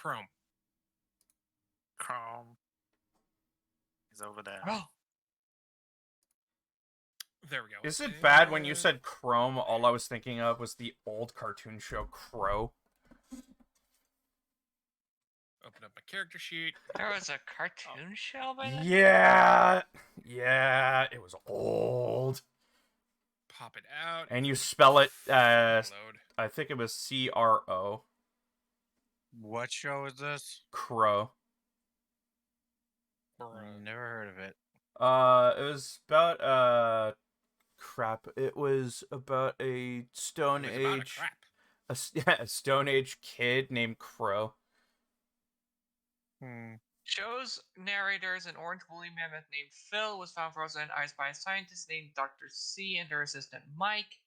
Chrome. Chrome is over there. Oh. There we go. Is it bad when you said Chrome? All I was thinking of was the old cartoon show Crow. Open up my character sheet. There was a cartoon show by that? Yeah, it was old. Pop it out. And you spell it, Load. I think it was C-R-O. What show is this? Crow. Never heard of it. It was about, crap. It was about a Stone It was about a Age... crap. a Stone Age kid named Crow. Show's narrators, an orange woolly mammoth named Phil, was found frozen in ice by a scientist named Dr. C and her assistant Mike.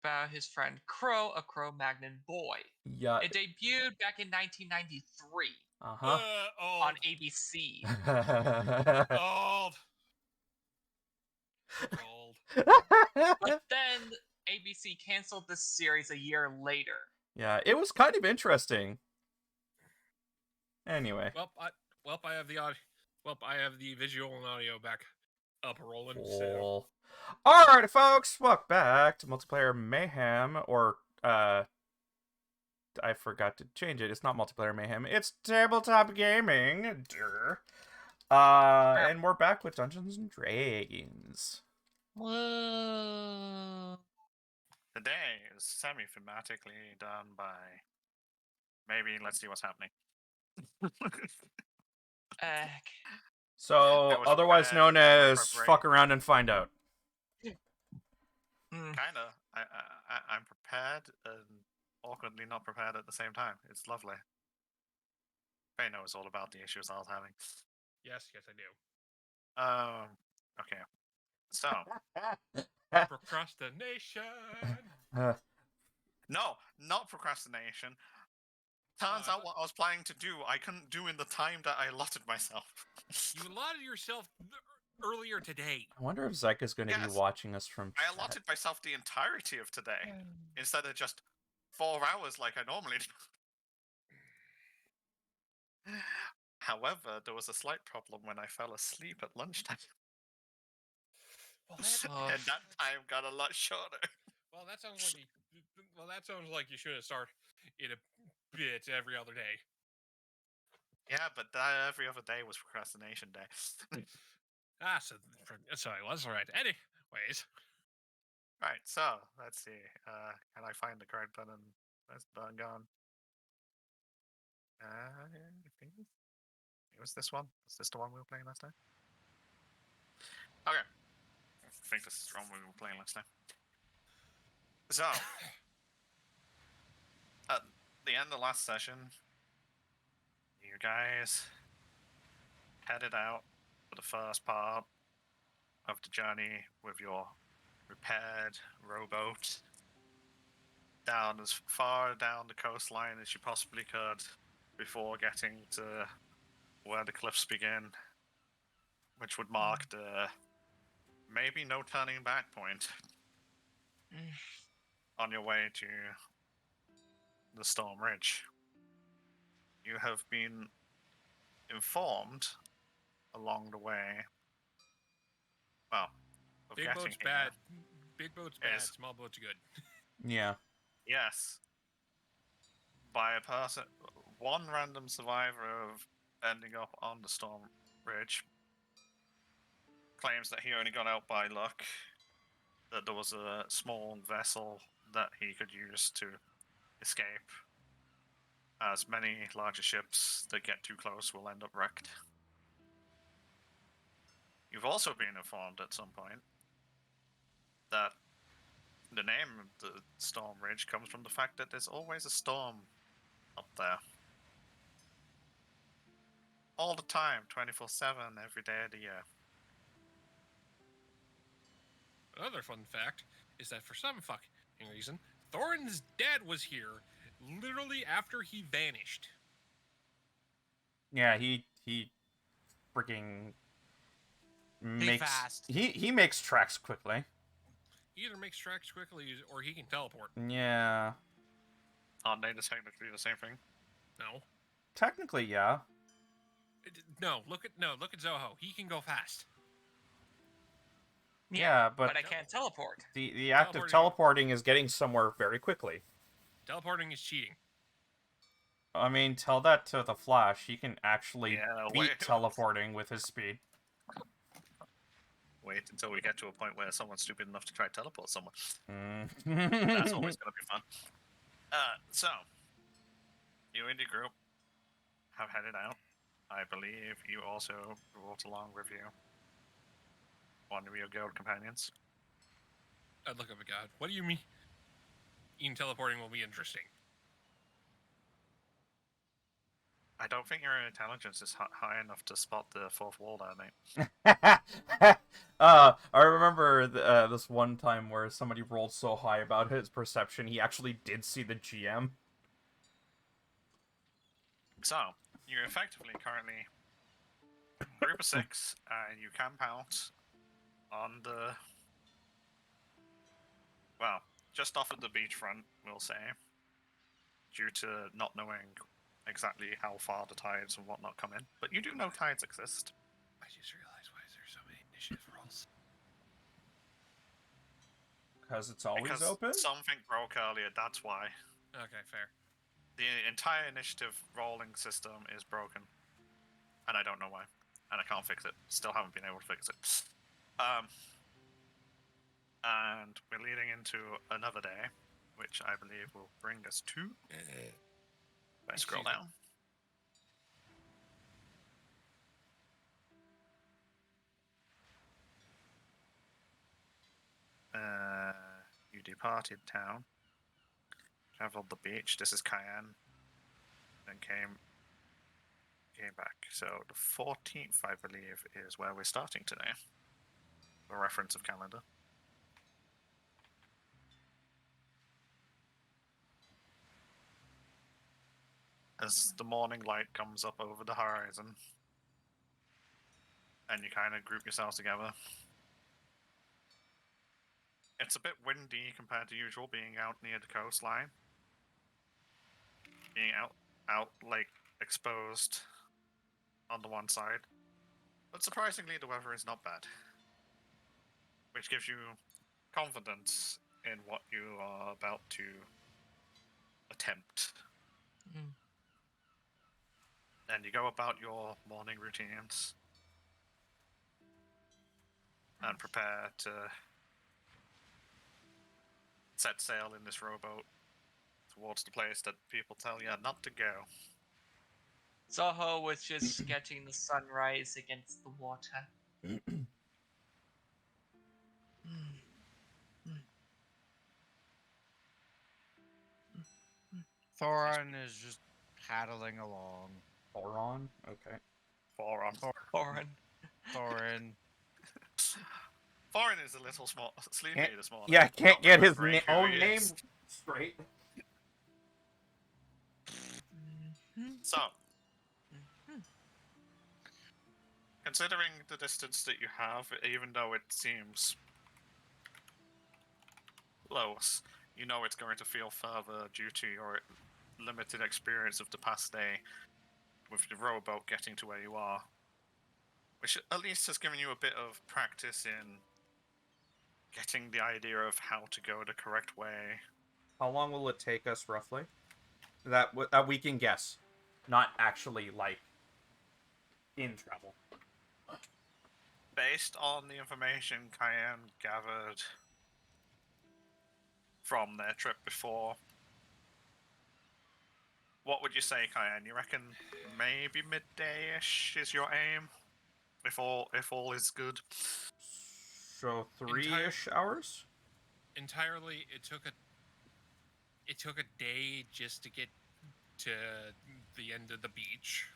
About his friend Crow, a Cro-Magnon boy. Yeah. It debuted back in 1993 Uh-huh. Old. on ABC. Old. Old. But then ABC canceled the series a year later. Yeah, it was kind of interesting. Anyway. I have the audio. I have the visual and audio back up rolling. So. Cool. Alright, folks, welcome back to Multiplayer Mayhem, or, I forgot to change it. It's not Multiplayer Mayhem, it's Tabletop Gaming. Durr. And we're back with Dungeons and Dragons. Whoa. Today is semi-thematically done by... Maybe let's see what's happening. So, That was otherwise bad. known That was as my brain. fuck around and find out. Kinda. I'm prepared and awkwardly not prepared at the same time. It's lovely. Faye knows all about the issues I was having. Yes, I do. Okay. So, Procrastination. no, not procrastination. Turns out what I was planning to do, I couldn't do in the time that I allotted myself. You allotted yourself earlier today. I wonder if Zyka is going to be Yes. watching us from I chat. allotted myself the entirety of today, instead of just 4 hours like I normally do. However, there was a slight problem when I fell asleep at lunchtime. Well, And that time got a lot shorter. Well, that sounds like you should have started it a bit every other day. Yeah, but every other day was procrastination day. So that's all right. Anyways, Right, so let's see. Can I find the correct button? That's done gone. I think it was this one. Is this the one we were playing last time? Okay. I think this is the one we were playing last time. So, at the end of last session, you guys headed out for the first part of the journey with your repaired rowboat down as far down the coastline as you possibly could before getting to where the cliffs begin, which would mark the maybe no turning back point on your way to the Storm Ridge. You have been informed along the way, well, of big getting boats here. bad. Big boats bad. Yes. Small boats good. Yeah. Yes. By a person, one random survivor of ending up on the Storm Ridge claims that he only got out by luck, that there was a small vessel that he could use to escape, as many larger ships that get too close will end up wrecked. You've also been informed at some point that the name of the Storm Ridge comes from the fact that there's always a storm up there. All the time, 24/7, every day of the year. Another fun fact is that for some fucking reason, Thorin's dad was here literally after he vanished. Yeah, he freaking makes fast. he makes tracks quickly. He either makes tracks quickly or he can teleport. Yeah. Aren't they technically the same thing? No. Technically, yeah. No, look at Zoho. He can go fast. Yeah, but I can't teleport. the act of Teleporting- teleporting is getting somewhere very quickly. Teleporting is cheating. I mean, tell that to the Flash. He can actually Yeah, beat wait. teleporting with his speed. Wait until we get to a point where someone's stupid enough to try to teleport someone. Mm. That's always going to be fun. So, you and your group have headed out. I believe you also brought along with you one of your guild companions. I'd look up a god. What do you mean? Even teleporting will be interesting. I don't think your intelligence is high enough to spot the fourth wall there, mate. I remember this one time where somebody rolled so high about his perception, he actually did see the GM. So, you're effectively currently a group of 6, and you camp out on the... Well, just off of the beachfront, we'll say, due to not knowing exactly how far the tides and whatnot come in. But you do know tides exist. I just realized why is there so many initiative rolls? Because it's always Because open? something broke earlier, that's why. Okay, fair. The entire initiative rolling system is broken. And I don't know why. And I can't fix it. Still haven't been able to fix it. And we're leading into another day, which I believe will bring us to... Let's scroll Excuse me. down. You departed town, traveled the beach. This is Cayenne. Then came back. So the 14th, I believe, is where we're starting today. For reference of calendar. As the morning light comes up over the horizon, and you kind of group yourselves together. It's a bit windy compared to usual, being out near the coastline. Being out like exposed on the one side. But surprisingly, the weather is not bad. Which gives you confidence in what you are about to attempt. Mm. And you go about your morning routines. And prepare to set sail in this rowboat towards the place that people tell you not to go. Zoho was just sketching the sunrise against the water. Thorin is just paddling along. Thoron? Okay. Forearm. Thorin. Thorin. Thorin is a little small, sleepy Can't- this morning. Yeah, can't Not get his remembering who own he name is. straight. So, considering the distance that you have, even though it seems close, you know it's going to feel further due to your limited experience of the past day with the rowboat getting to where you are. Which at least has given you a bit of practice in getting the idea of how to go the correct way. How long will it take us, roughly? That we can guess. Not actually, like, in travel. Based on the information Cayenne gathered from their trip before, what would you say, Cayenne? You reckon maybe midday-ish is your aim? If all is good. So, 3-ish hours? Entirely, it took a day just to get to the end of the beach.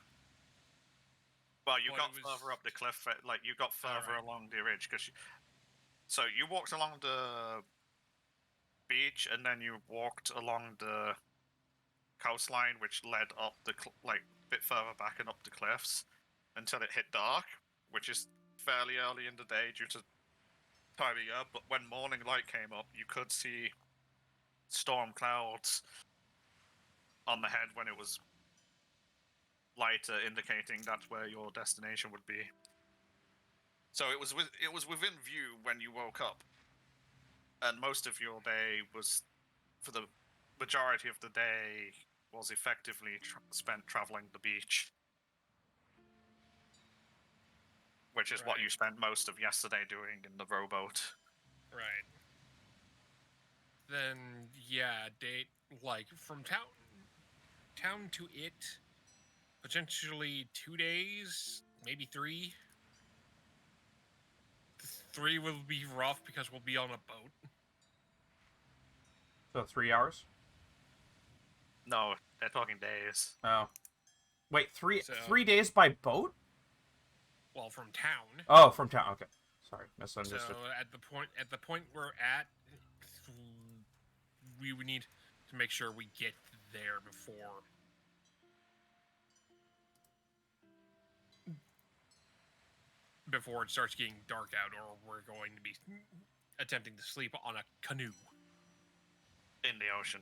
Well, you Well, got it was- further up the cliff, like you got further Alright. along the ridge, because so you walked along the beach, and then you walked along the coastline, which led up the like bit further back and up the cliffs until it hit dark, which is fairly early in the day due to time of year. But when morning light came up, you could see storm clouds on the head when it was lighter, indicating that's where your destination would be. So it was within view when you woke up, and most of your day was, for the majority of the day, was effectively spent traveling the beach, which is what Right. you spent most of yesterday doing in the rowboat. Right. Then yeah, date like from town to it, potentially 2 days, maybe 3. 3 will be rough because we'll be on a boat. So 3 hours? No, they're talking days. Oh. Wait, So- 3 days by boat? Well, from town. Oh, from town. Okay. Sorry, misunderstood. So at the point we're at, we would need to make sure we get there before it starts getting dark out, or we're going to be attempting to sleep on a canoe. In the ocean.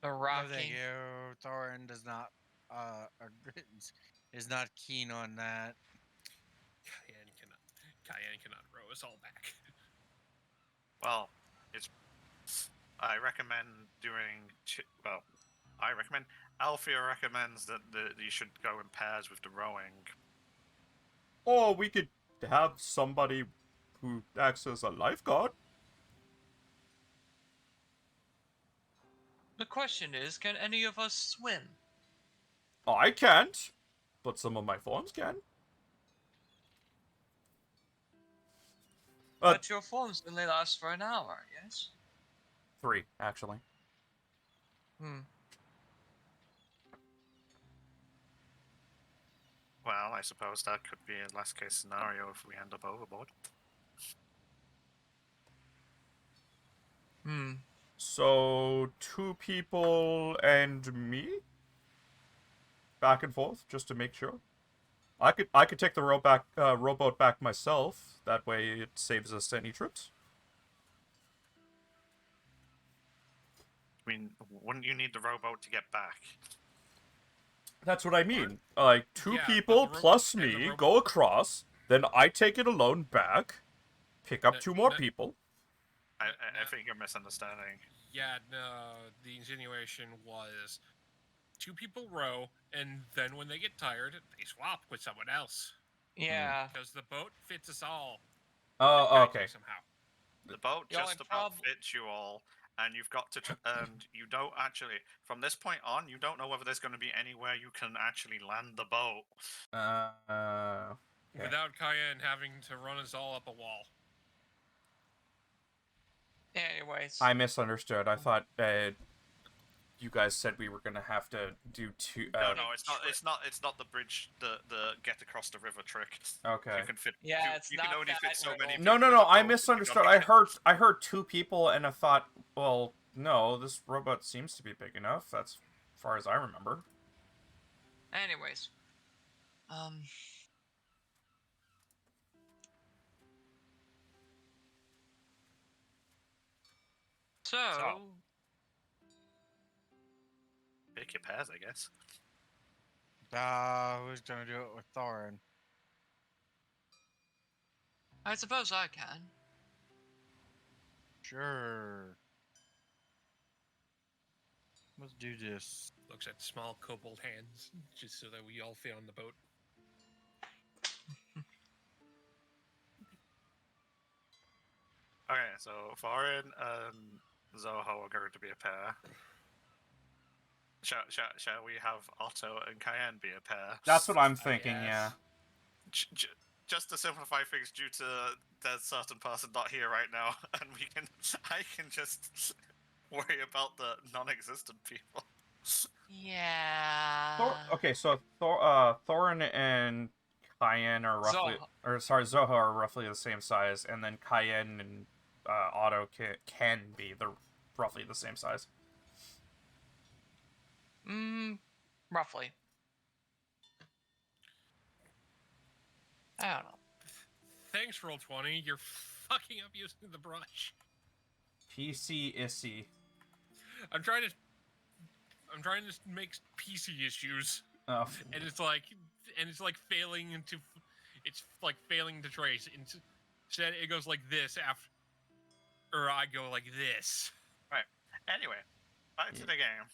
The No, rocking. thank you. Thorin does not is not keen on that. Cayenne cannot row us all back. Well, I recommend doing. I recommend. Alfia recommends that you should go in pairs with the rowing. Or we could have somebody who acts as a lifeguard. The question is, can any of us swim? I can't, but some of my forms can. But your forms only last for an hour, yes? 3, actually. Hmm. Well, I suppose that could be a last case scenario if we end up overboard. Hmm. So 2 people and me? Back and forth, just to make sure. I could take the rowboat back myself. That way it saves us any trips. I mean, wouldn't you need the rowboat to get back? That's what I mean. Like, 2 Yeah, but people the plus and the me row- go across, then I take it alone back, pick up No, 2 more no. people. I No. think you're misunderstanding. Yeah, no, the insinuation was 2 people row, and then when they get tired, they swap with someone else. Yeah. Because the boat fits us all. Oh, magically okay. Somehow. The boat The just only about prob- fits you all, and you've got to. And you don't actually. From this point on, you don't know whether there's going to be anywhere you can actually land the boat. Yeah. Without Cayenne having to run us all up a wall. Anyways. I misunderstood. I thought you guys said we were gonna have to do 2. No, it's not. It's not the bridge. The get across the river trick. Okay. You can fit. Yeah, you, it's you can not only that fit so many. little. No, people no, with no. a I boat. misunderstood. You don't I heard 2 people, and I thought, well, no, this robot seems to be big enough. That's as far as I remember. Anyways. So, Pick your pairs, I guess. Who's gonna do it with Thorin? I suppose I can. Sure. Let's do this. Looks at small kobold hands, just so that we all fit on the boat. Okay, so Thorin and Zoho are going to be a pair. Shall we have Otto and Cayenne be a pair? That's what I'm thinking. yes. Yeah. Just to simplify things, due to there's a certain person not here right now, and I can just worry about the non-existent people. Yeah. Okay, so Thorin and Cayenne are roughly, Zoho are roughly the same size, and then Cayenne and Otto can be roughly the same size. Roughly. I don't know. Thanks, Roll20. You're fucking up using the brush. PC Issy. I'm trying to I'm trying to make PC issues, Oh, and it's like failing to trace. Instead, it goes like this after, or I go like this. Anyway, back to the game.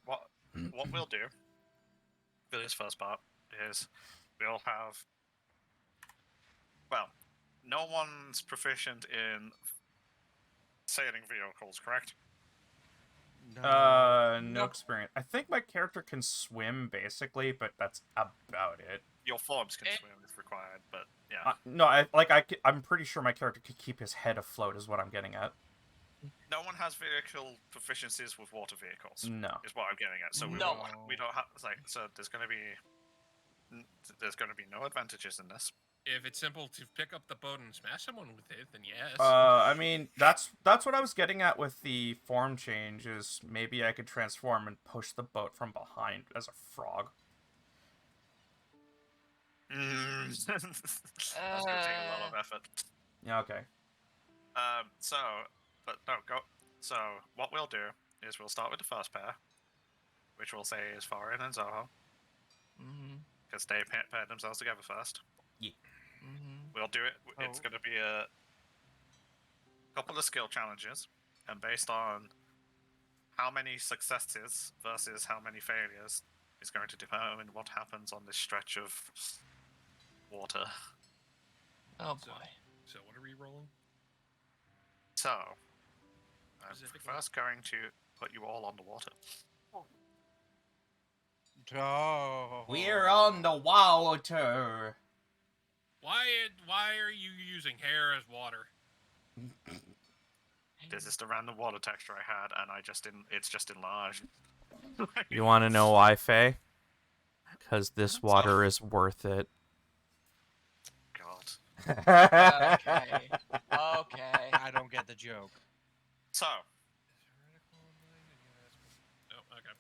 What we'll do for this first part is we'll have. Well, no one's proficient in sailing vehicles, correct? no Nope. experience. I think my character can swim basically, but that's about it. Your forms can Eh. swim if required, but yeah. No, I'm pretty sure my character could keep his head afloat. Is what I'm getting at. No one has vehicle proficiencies with water vehicles. No. Is what I'm getting at. So No one. we don't have so there's going to be no advantages in this. If it's simple to pick up the boat and smash someone with it, then yes. I mean, that's what I was getting at with the form change. Is maybe I could transform and push the boat from behind as a frog. That's going to take a lot of effort. Yeah. Okay. So what we'll do is we'll start with the first pair, which we'll say is Farin and Zoho, Mm-hmm. because they paired themselves together first. Mm-hmm. We'll do it. It's Oh. going to be a couple of skill challenges, and based on how many successes versus how many failures is going to determine what happens on this stretch of water. Oh So- boy. So what are we rolling? So, I'm Specifically? first going to put you all on the water. Oh. We're on the water. Why are you using hair as water? This is the random water texture I had, and it's just enlarged. You want to know why, Faye? Because this water is worth it. God. Okay. Okay. I don't get the joke. So, Oh, okay.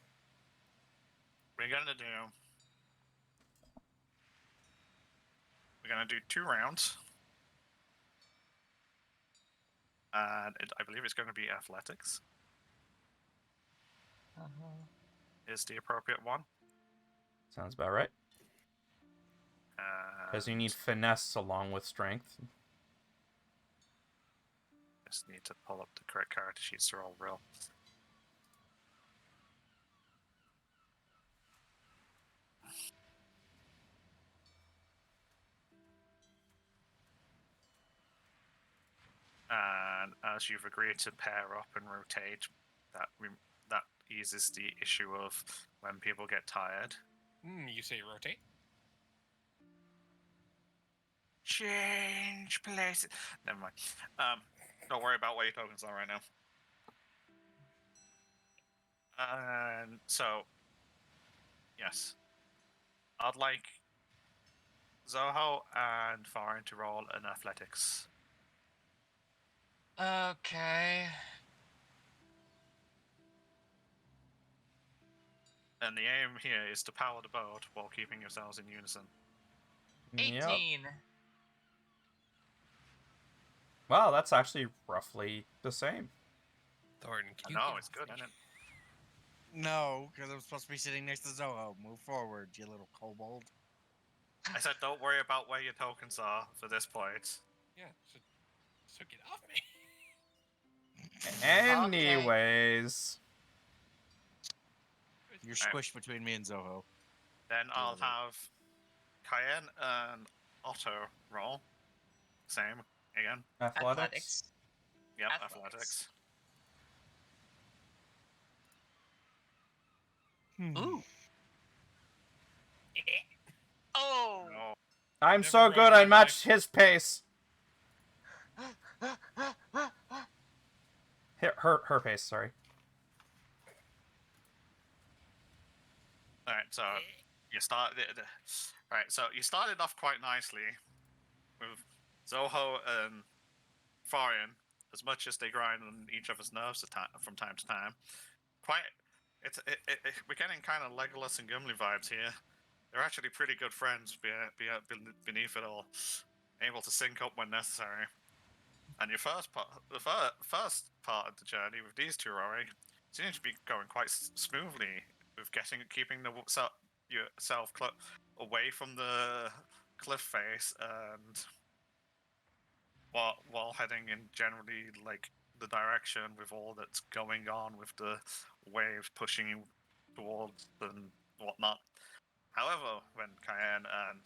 we're gonna do 2 rounds. And I believe it's going to be athletics is the appropriate one. Sounds about right. Because you need finesse along with strength. Just need to pull up the correct character sheets. They're all real. And as you've agreed to pair up and rotate, that eases the issue of when people get tired. You say rotate? Change places. Never mind. Don't worry about what your tokens are right now. And so, yes, I'd like Zoho and Farin to roll an athletics. Okay. And the aim here is to power the boat while keeping yourselves in unison. 18. Yep. Wow, that's actually roughly the same. Thornton, I can you know, get it's off good, me? isn't it? No, because I'm supposed to be sitting next to Zoho. Move forward, you little kobold. I said don't worry about where your tokens are for this point. Yeah, so get off me. Anyways. You're Alright. squished between me and Zoho. Then I'll Love it. have Cayenne and Otto roll. Same, again. Athletics. Yep, Athletics. athletics. Ooh. Oh. No. I'm Never so rolled good in I my matched his pace. Her pace, sorry. Alright, so you you started off quite nicely with Zoho and Farin, as much as they grind on each other's nerves from time to time. We're getting kind of Legolas and Gimli vibes here. They're actually pretty good friends beneath it all, able to sync up when necessary. And your first part of the journey with these two rowing seems to be going quite smoothly with keeping yourself away from the cliff face and while heading in generally like the direction with all that's going on with the waves pushing you towards and whatnot. However, when Cayenne and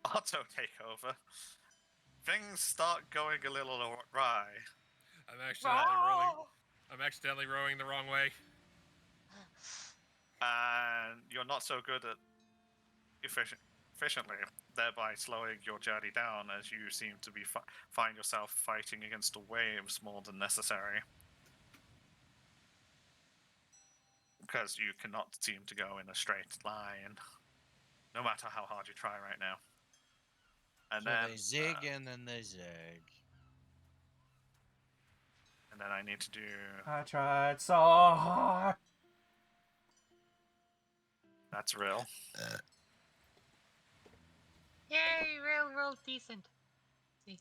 Otto take over, things start going a little awry. I'm accidentally rowing the wrong way. And you're not so good at efficiently, thereby slowing your journey down as you seem to be find yourself fighting against the waves more than necessary. Because you cannot seem to go in a straight line, no matter how hard you try right now. And So then they zig and then they zag. and then I need to do. I tried so hard. That's real. Yay, real decent. See.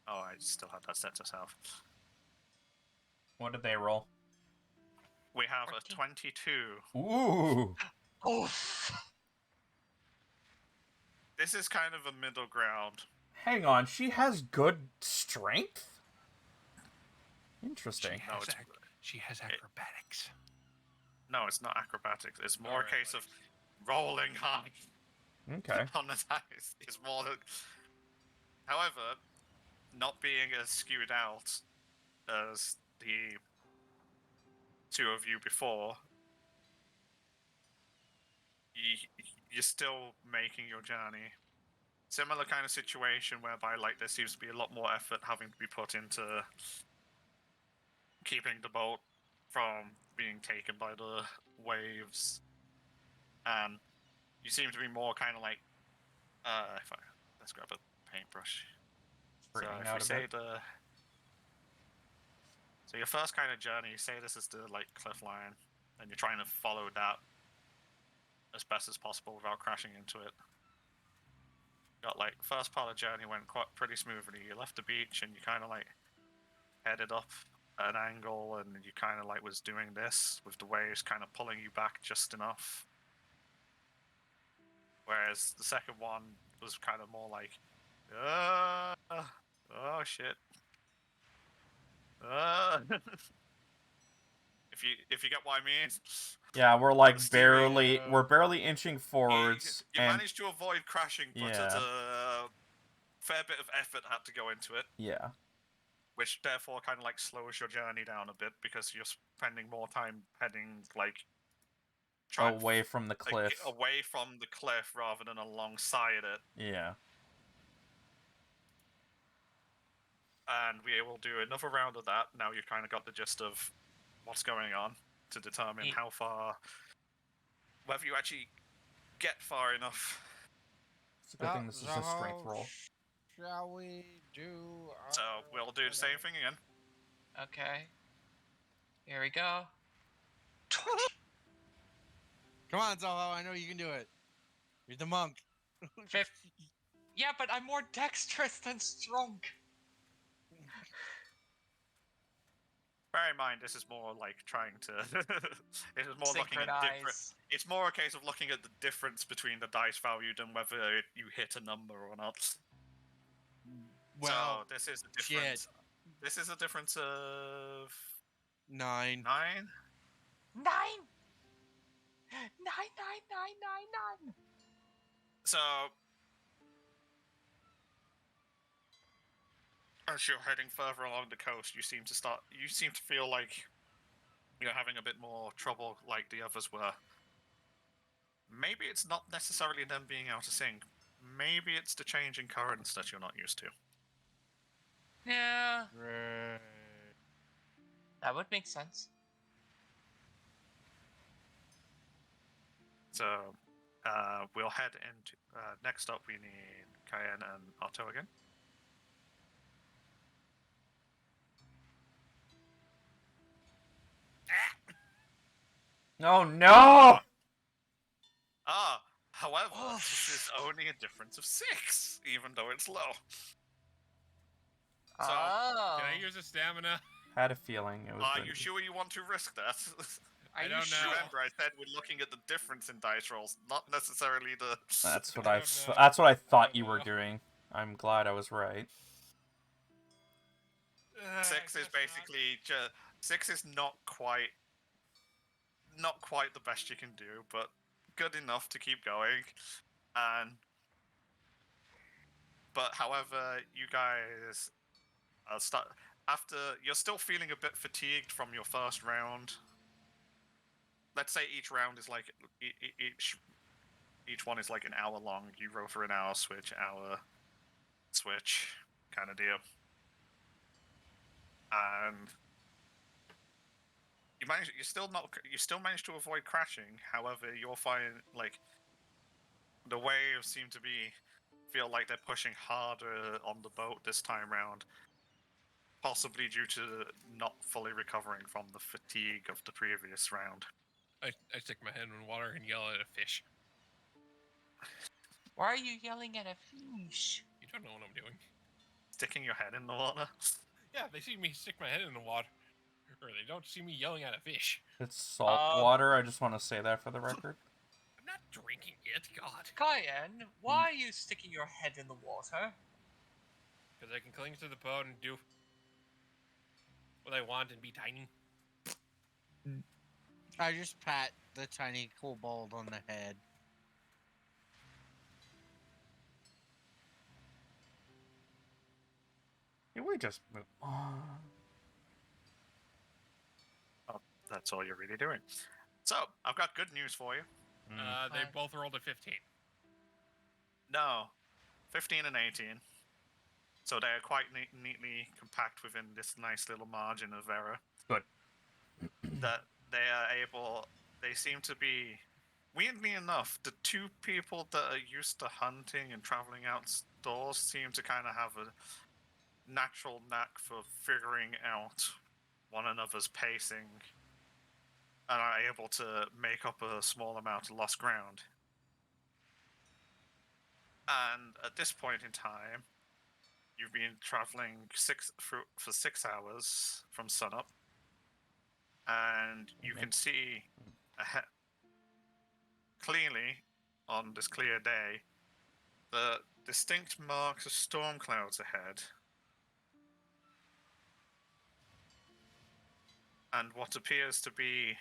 Oh, I still have that set to self. What did they roll? We have 14. a 22. Ooh. Oof. This is kind of a middle ground. Hang on, she has good strength? Interesting. She has acrobatics. No, it's not acrobatics. It's more Or a case of rolling high Okay. on the dice. It's more than. However, not being as skewed out as the two of you before, you're still making your journey. Similar kind of situation whereby like there seems to be a lot more effort having to be put into keeping the boat from being taken by the waves, and you seem to be more kind of like let's grab a paintbrush. So Freaking if out we a say bit. so your first kind of journey, say this is the like cliff line, and you're trying to follow that as best as possible without crashing into it. Got like first part of the journey went pretty smoothly. You left the beach and you kind of like headed up an angle, and you kind of like was doing this with the waves kind of pulling you back just enough. Whereas the second one was kind of more like, oh shit. If you get what I mean. Yeah, we're like The steering, we're barely inching forwards, You and managed to avoid crashing, but Yeah. a fair bit of effort had to go into it, yeah, which therefore kind of like slows your journey down a bit because you're spending more time heading like away from the like, cliff. away from the cliff rather than alongside it. Yeah. And we will do another round of that. Now you've kind of got the gist of what's going on to determine how far, whether you actually get far enough. It's a good thing this is a strength roll. Shall we do? So we'll do the same thing again. Okay. Here we go. Come on, Zoho. I know you can do it. You're the monk. Yeah, but I'm more dexterous than strong. Bear in mind, this is more like trying to. It is more looking at different. Synchronize. It's more a case of looking at the difference between the dice value than whether you hit a number or not. Well, so this is a difference. shit. This is a difference of 9. 9. 9! 9. So as you're heading further along the coast, you seem to feel like you're having a bit more trouble like the others were. Maybe it's not necessarily them being out of sync. Maybe it's the change in currents that you're not used to. Yeah, Right. that would make sense. So we'll head into next up. We need Cayenne and Otto again. Oh no! However, Oh. this is only a difference of 6, even though it's low. So, Oh. Can I use a stamina? Had a feeling it was. Are going you to be. sure you want to risk that? Are you don't know. sure? Remember, I said we're looking at the difference in dice rolls, not necessarily the. That's what I I. don't know. That's what I I thought don't you were know. doing. I'm glad I was right. Six is Guess not. basically just 6 is not quite the best you can do, but good enough to keep going. But however, you guys start after you're still feeling a bit fatigued from your first round. Let's say each round is like each one is like an hour long. You roll for an hour, switch kind of deal, and you still manage to avoid crashing. However, you'll find like the waves seem to feel like they're pushing harder on the boat this time round, possibly due to not fully recovering from the fatigue of the previous round. I stick my head in water and yell at a fish. Why are you yelling at a fish? You don't know what I'm doing. Sticking your head in the water. Yeah, they see me stick my head in the water, or they don't see me yelling at a fish. It's salt water. I just want to say that for the record. I'm not drinking it, God. Cayenne, why are you sticking your head in the water? Because I can cling to the boat and do what I want and be tiny. I just pat the tiny kobold on the head. Can we just move on? That's all you're really doing. So, I've got good news for you. They Fine. both rolled a 15. No, 15 and 18. So they're quite neatly compact within this nice little margin of error. Good. That they seem to be, weirdly enough, the two people that are used to hunting and traveling outdoors seem to kind of have a natural knack for figuring out one another's pacing and are able to make up a small amount of lost ground. And at this point in time, you've been traveling for 6 hours from sunup, and you can see clearly on this clear day the distinct marks of storm clouds ahead, and what appears to be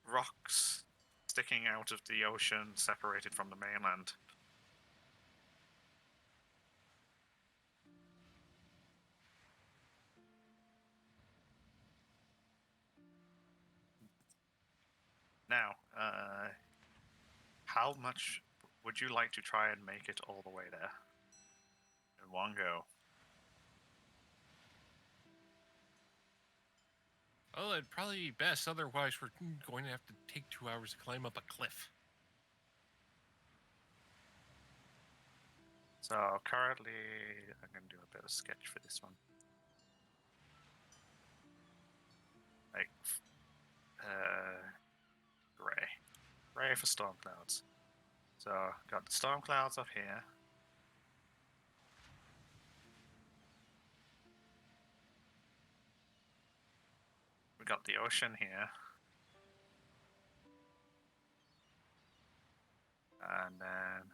rocks sticking out of the ocean separated from the mainland. Now, how much would you like to try and make it all the way there in one go? Well, it'd probably be best. Otherwise, we're going to have to take 2 hours to climb up a cliff. So currently, I'm going to do a bit of sketch for this one. Like, gray for storm clouds. So got the storm clouds up here. We got the ocean here. And then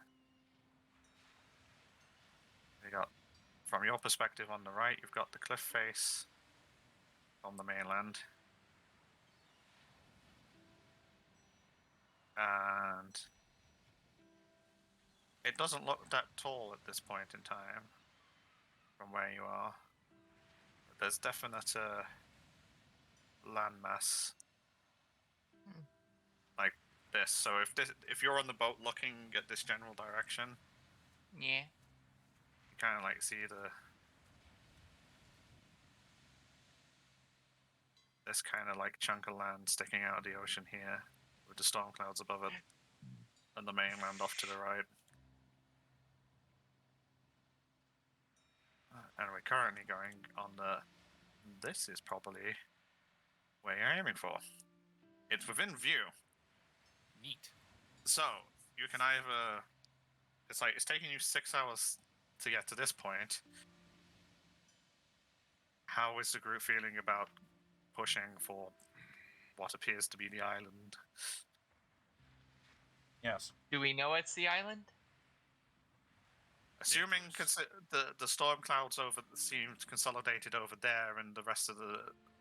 we got, from your perspective on the right, you've got the cliff face on the mainland. And it doesn't look that tall at this point in time from where you are. But there's definite landmass like this. So if you're on the boat looking at this general direction, Yeah. you kind of like see this kind of like chunk of land sticking out of the ocean here with the storm clouds above it and the mainland off to the right. And we're currently going on this is probably where you're aiming for. It's within view. Neat. So you can either it's like it's taking you 6 hours to get to this point. How is the group feeling about pushing for what appears to be the island? Yes. Do we know it's the island? Assuming close. the storm clouds over seems consolidated over there, and the rest of the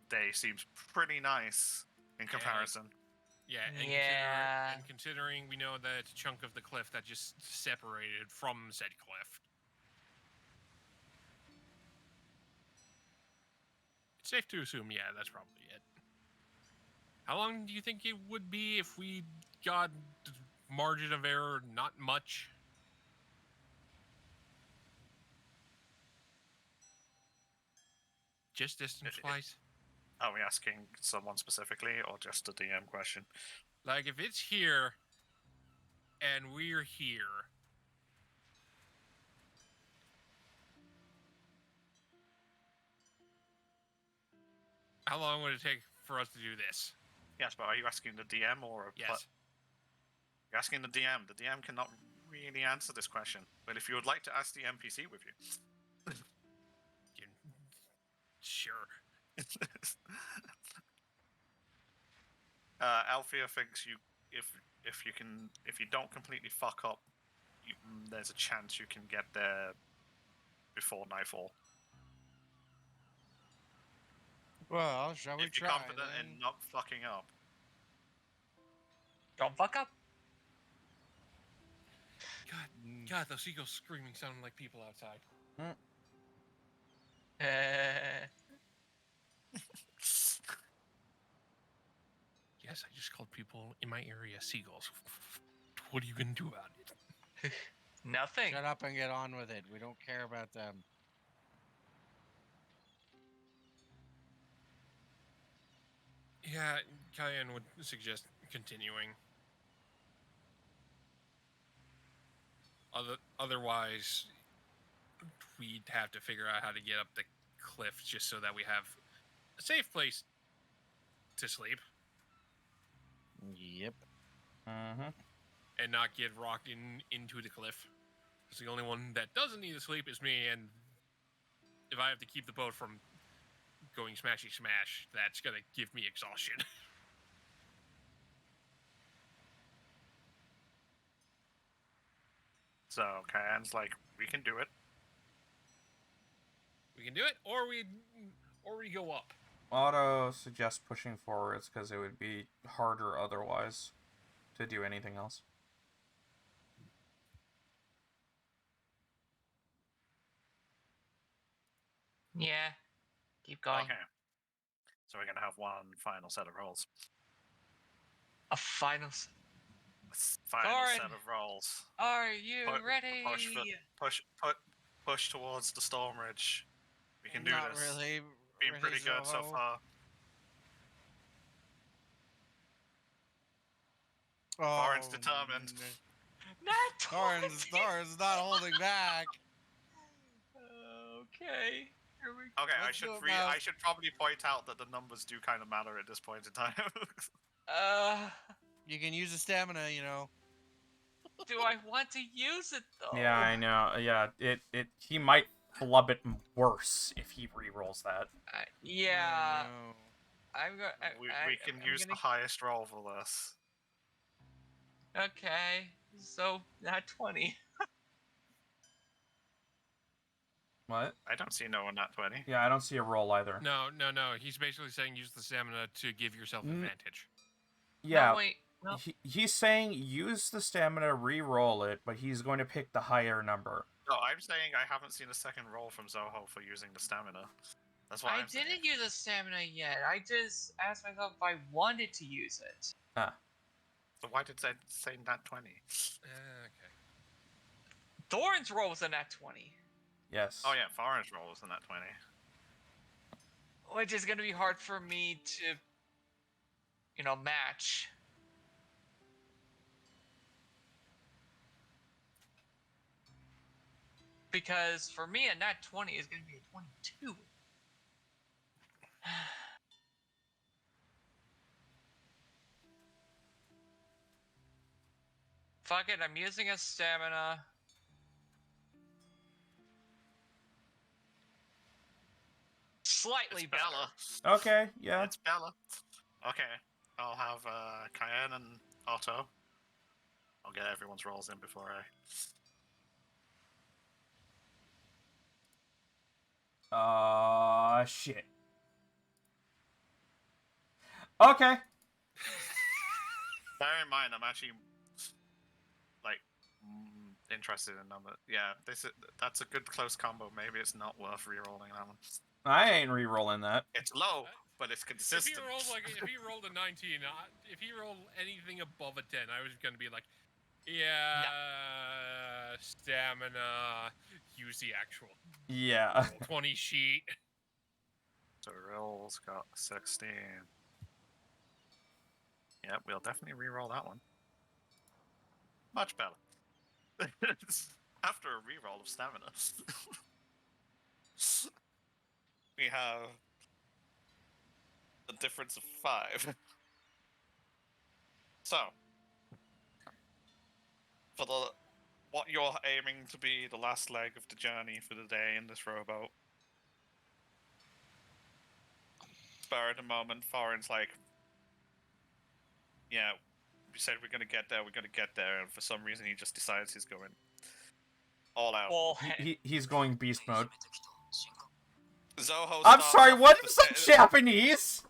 day seems pretty nice in comparison. Yeah, Yeah. and considering we know that it's a chunk of the cliff that just separated from said cliff. It's safe to assume, yeah, that's probably it. How long do you think it would be if we got margin of error not much? Just distance-wise? Are we asking someone specifically, or just a DM question? Like, if it's here, and we're here, how long would it take for us to do this? Yes, but are you asking the DM or a Yes. You're asking the DM. The DM cannot really answer this question. But if you would like to ask the NPC with you, Sure. Althea thinks if you don't completely fuck up, there's a chance you can get there before nightfall. Well, shall we If you're try? confident then? in not fucking up. Don't fuck up. God, those seagulls screaming sounded like people outside. Yes, I just called people in my area seagulls. What are you gonna do about it? Nothing. Shut up and get on with it. We don't care about them. Yeah, Cayenne would suggest continuing. Otherwise, we'd have to figure out how to get up the cliff just so that we have a safe place to sleep Yep. Mm-hmm. and not get rocked into the cliff. Because the only one that doesn't need to sleep is me, and if I have to keep the boat from going smashy smash, that's gonna give me exhaustion. So Cayenne's like, we can do it. We can do it, or we go up. Auto suggests pushing forwards because it would be harder otherwise to do anything else. Yeah. Keep going. Okay. So we're gonna have one final set of rolls. A final. Final Thorin! set of rolls. Are you Pu- ready? Push towards the storm ridge. We can do Not this. really. Been pretty good so Zoho. far. Oh, Thorin's determined. Not Thorin's not holding back. Okay. Here we Okay, Let's do it now. I should probably point out that the numbers do kind of matter at this point in time. You can use a stamina, you know. Do I want to use it though? Yeah, I know. Yeah, he might flub it worse if he re-rolls that. Yeah. No. I'm going. we can use the highest roll for this. Okay. So not 20. What? I don't see no one at 20. Yeah, I don't see a roll either. No. He's basically saying use the stamina to give yourself advantage. Yeah, No, wait. No. he's saying use the stamina, re-roll it, but he's going to pick the higher number. No, I'm saying I haven't seen a second roll from Zoho for using the stamina. That's what I I'm saying. didn't use the stamina yet. I just asked myself if I wanted to use it. So why did they say nat 20? Okay. Thorin's roll was a nat 20, Yes. Oh yeah, Thorin's roll was the nat 20. which is going to be hard for me to, match. Because for me, a nat 20 is going to be a 22. Fuck it, I'm using a stamina. Slightly It's better. Bella. Okay, yeah. It's Bella. Okay, I'll have Cayenne and Otto. I'll get everyone's rolls in before I. Shit. Okay. Bear in mind, I'm actually like interested in number. Yeah, that's a good close combo. Maybe it's not worth re-rolling that one. I ain't re-rolling that. It's low, but it's If he consistent. rolled a 19, if he rolled anything above a 10, I was gonna be like, yeah, stamina, use the actual Yeah. roll 20 sheet. So rolls got 16. Yep, we'll definitely re-roll that one. Much better. After a re-roll of stamina, we have a difference of 5. So, for what you're aiming to be the last leg of the journey for the day in this rowboat, spur of the moment, Thorin's like, yeah, we said we're gonna get there, and for some reason he just decides he's going all out. Well, He's going beast mode. Zoho I'm starts sorry, off what the is that Japanese?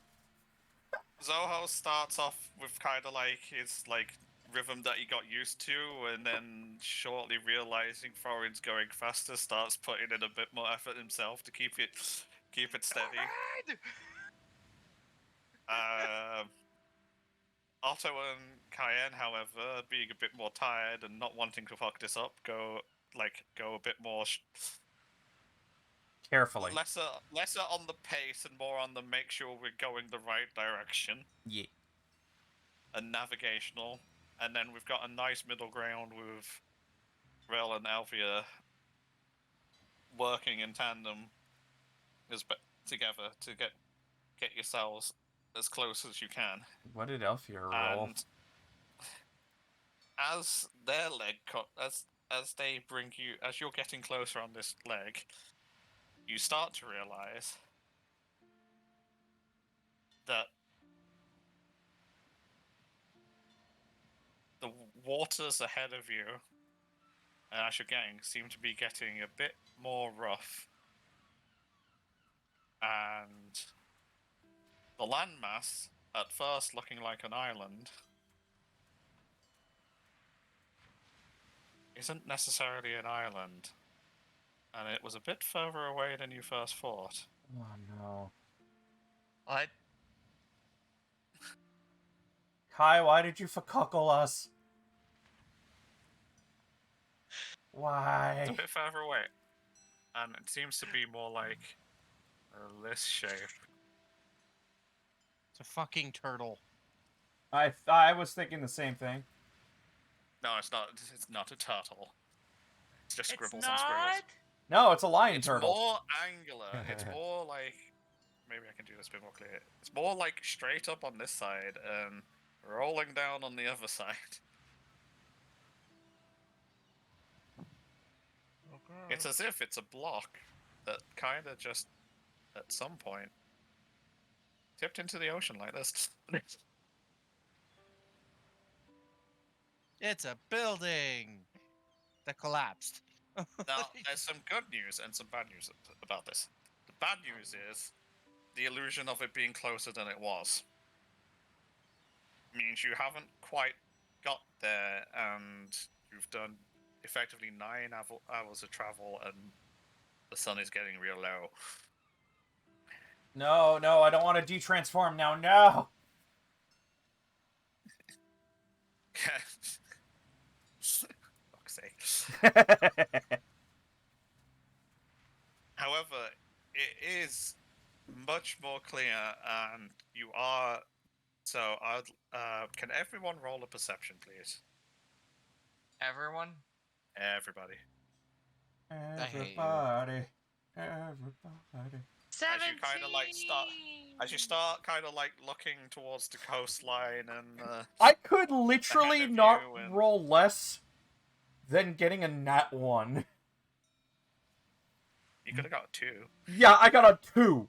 Zoho starts off with kind of like his like rhythm that he got used to, and then shortly realizing Thorin's going faster, starts putting in a bit more effort himself to keep it steady. Otto and Cayenne, however, being a bit more tired and not wanting to fuck this up, go a bit more Carefully. lesser on the pace and more on the make sure we're going the right direction. Yeah. And navigational, and then we've got a nice middle ground with Rel and Alvia working in tandem together to get yourselves as close as you can. What did Elfia roll? And as their leg as they bring you, as you're getting closer on this leg, you start to realize that the waters ahead of you, and as you're getting, seem to be getting a bit more rough. And the landmass, at first looking like an island, isn't necessarily an island. And it was a bit further away than you first thought. Oh no. what? Kai, why did you fuckle us? Why? It's a bit further away. And it seems to be more like this shape. It's a fucking turtle. I was thinking the same thing. No, it's not. It's not a turtle. It's just It's scribbles not. and scribbles. No, it's a lion It's turtle. more angular. It's more like, maybe I can do this a bit more clear. It's more like straight up on this side and rolling down on the other side. It's as if it's a block that kind of just, at some point, tipped into the ocean like this. It's a building that collapsed. Now, there's some good news and some bad news about this. The bad news is the illusion of it being closer than it was. Means you haven't quite got there, and you've done effectively 9 hours of travel, and the sun is getting real low. No, I don't want to de-transform now, no! Fuck's sake. However, it is much more clear, and you are. So, can everyone roll a perception, please? Everyone? Everybody. Everybody. As you start kind of like looking towards the coastline and I could literally ahead of not you and- roll less than getting a nat 1. you could have got 2. Yeah, I got a 2.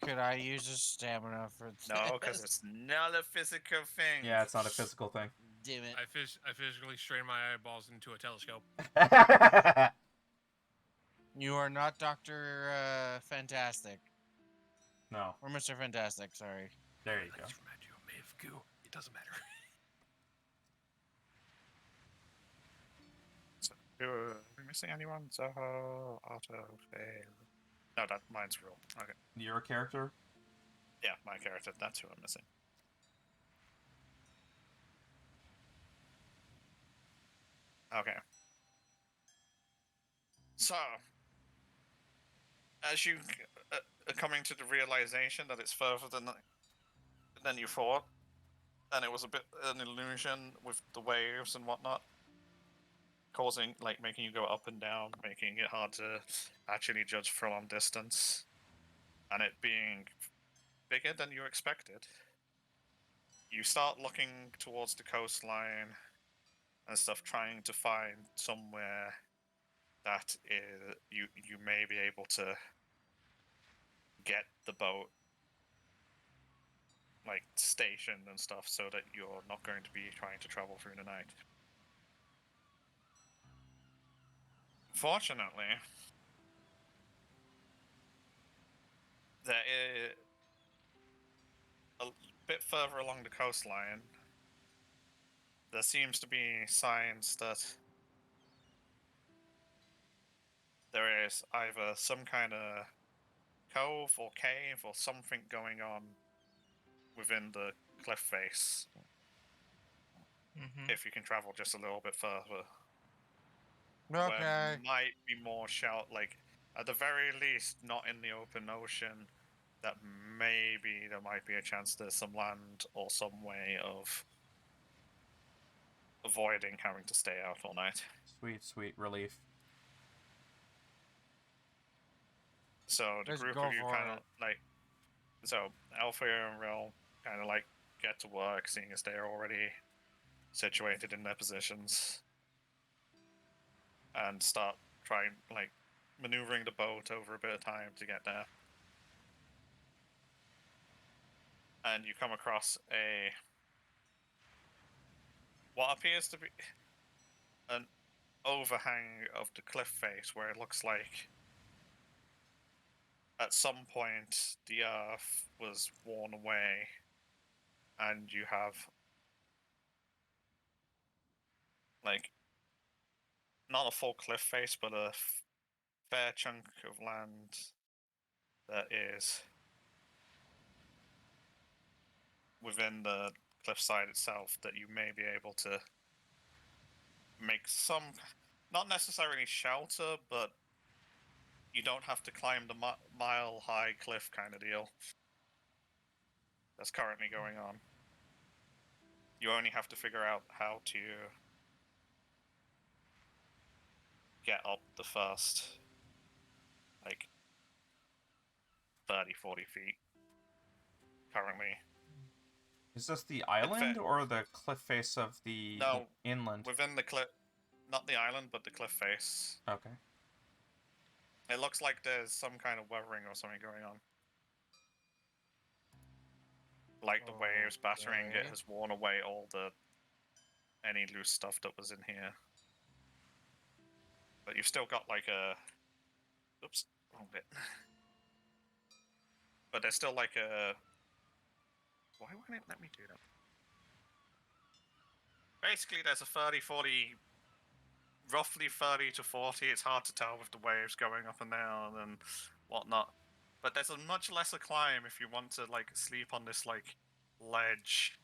Could I use a stamina for No, because this? it's not a physical thing. Yeah, it's not a physical thing. Damn it. I physically strain my eyeballs into a telescope. You are not Dr. Fantastic. No, Or Mr. Fantastic, sorry. there you I go. just remind you of Maeve Goo. It doesn't matter. So, are we missing anyone? Zoho, Otto, Faye. No, that mine's real. Okay. Your character? Yeah, my character. That's who I'm missing. Okay. So, as you are coming to the realization that it's further than you thought, and it was a bit an illusion with the waves and whatnot, causing making you go up and down, making it hard to actually judge from distance, and it being bigger than you expected. You start looking towards the coastline and stuff, trying to find somewhere that you may be able to get the boat stationed and stuff, so that you're not going to be trying to travel through the night. Fortunately, there is a bit further along the coastline. There seems to be signs that there is either some kind of cove or cave or something going on within the cliff face. Mm-hmm. If you can travel just a little bit further, Okay. where might be more at the very least, not in the open ocean. That maybe there might be a chance there's some land or some way of avoiding having to stay out all night. Sweet, sweet relief. So the Let's group go of you for kind of it. so Althea and Rel kind of get to work, seeing as they're already situated in their positions, and start trying maneuvering the boat over a bit of time to get there. And you come across what appears to be an overhang of the cliff face, where it looks like at some point the earth was worn away, and you have not a full cliff face, but a fair chunk of land that is within the cliffside itself that you may be able to make some, not necessarily shelter, but you don't have to climb the mile-high cliff kind of deal that's currently going on. You only have to figure out how to get up the first 30, 40 feet currently. Is this the island or the cliff face of the No, inland? within the cliff, not the island, but the cliff face. Okay. It looks like there's some kind of weathering or something going on. The waves battering it Okay. has worn away any loose stuff that was in here. But you've still got oops, wrong bit. But there's still why won't it let me do that? Basically, there's a 30, 40, roughly 30 to 40. It's hard to tell with the waves going up and down and whatnot. But there's a much lesser climb if you want to sleep on this ledge.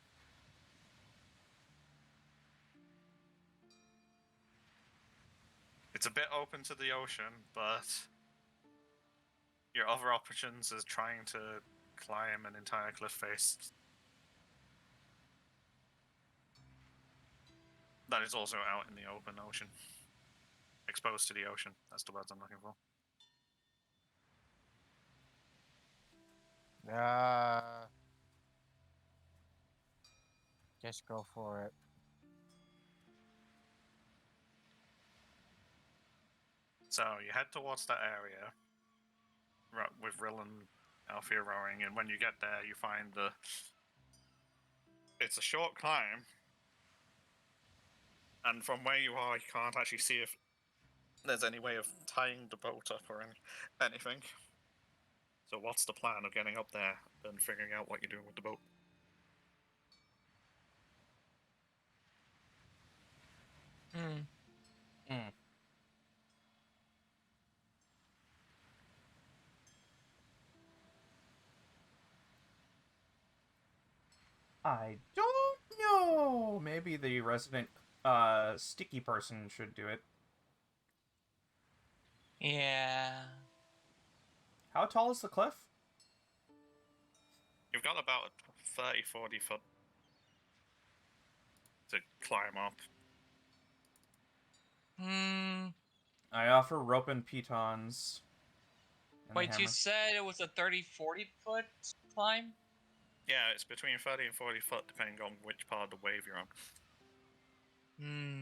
It's a bit open to the ocean, but your other options is trying to climb an entire cliff face that is also out in the open ocean. Exposed to the ocean. That's the words I'm looking for. Just go for it. So you head towards that area with Rill and Alfia rowing, and when you get there, you find it's a short climb, and from where you are, you can't actually see if there's any way of tying the boat up or anything. So what's the plan of getting up there and figuring out what you're doing with the boat? Hmm. I don't know. Maybe the resident sticky person should do it. Yeah. How tall is the cliff? You've got about 30-40 foot to climb up. Hmm. I offer rope and pitons. And a Wait, you hammer. said it was a 30-40 foot climb? Yeah, it's between 30 and 40 foot, depending on which part of the wave you're on. Hmm.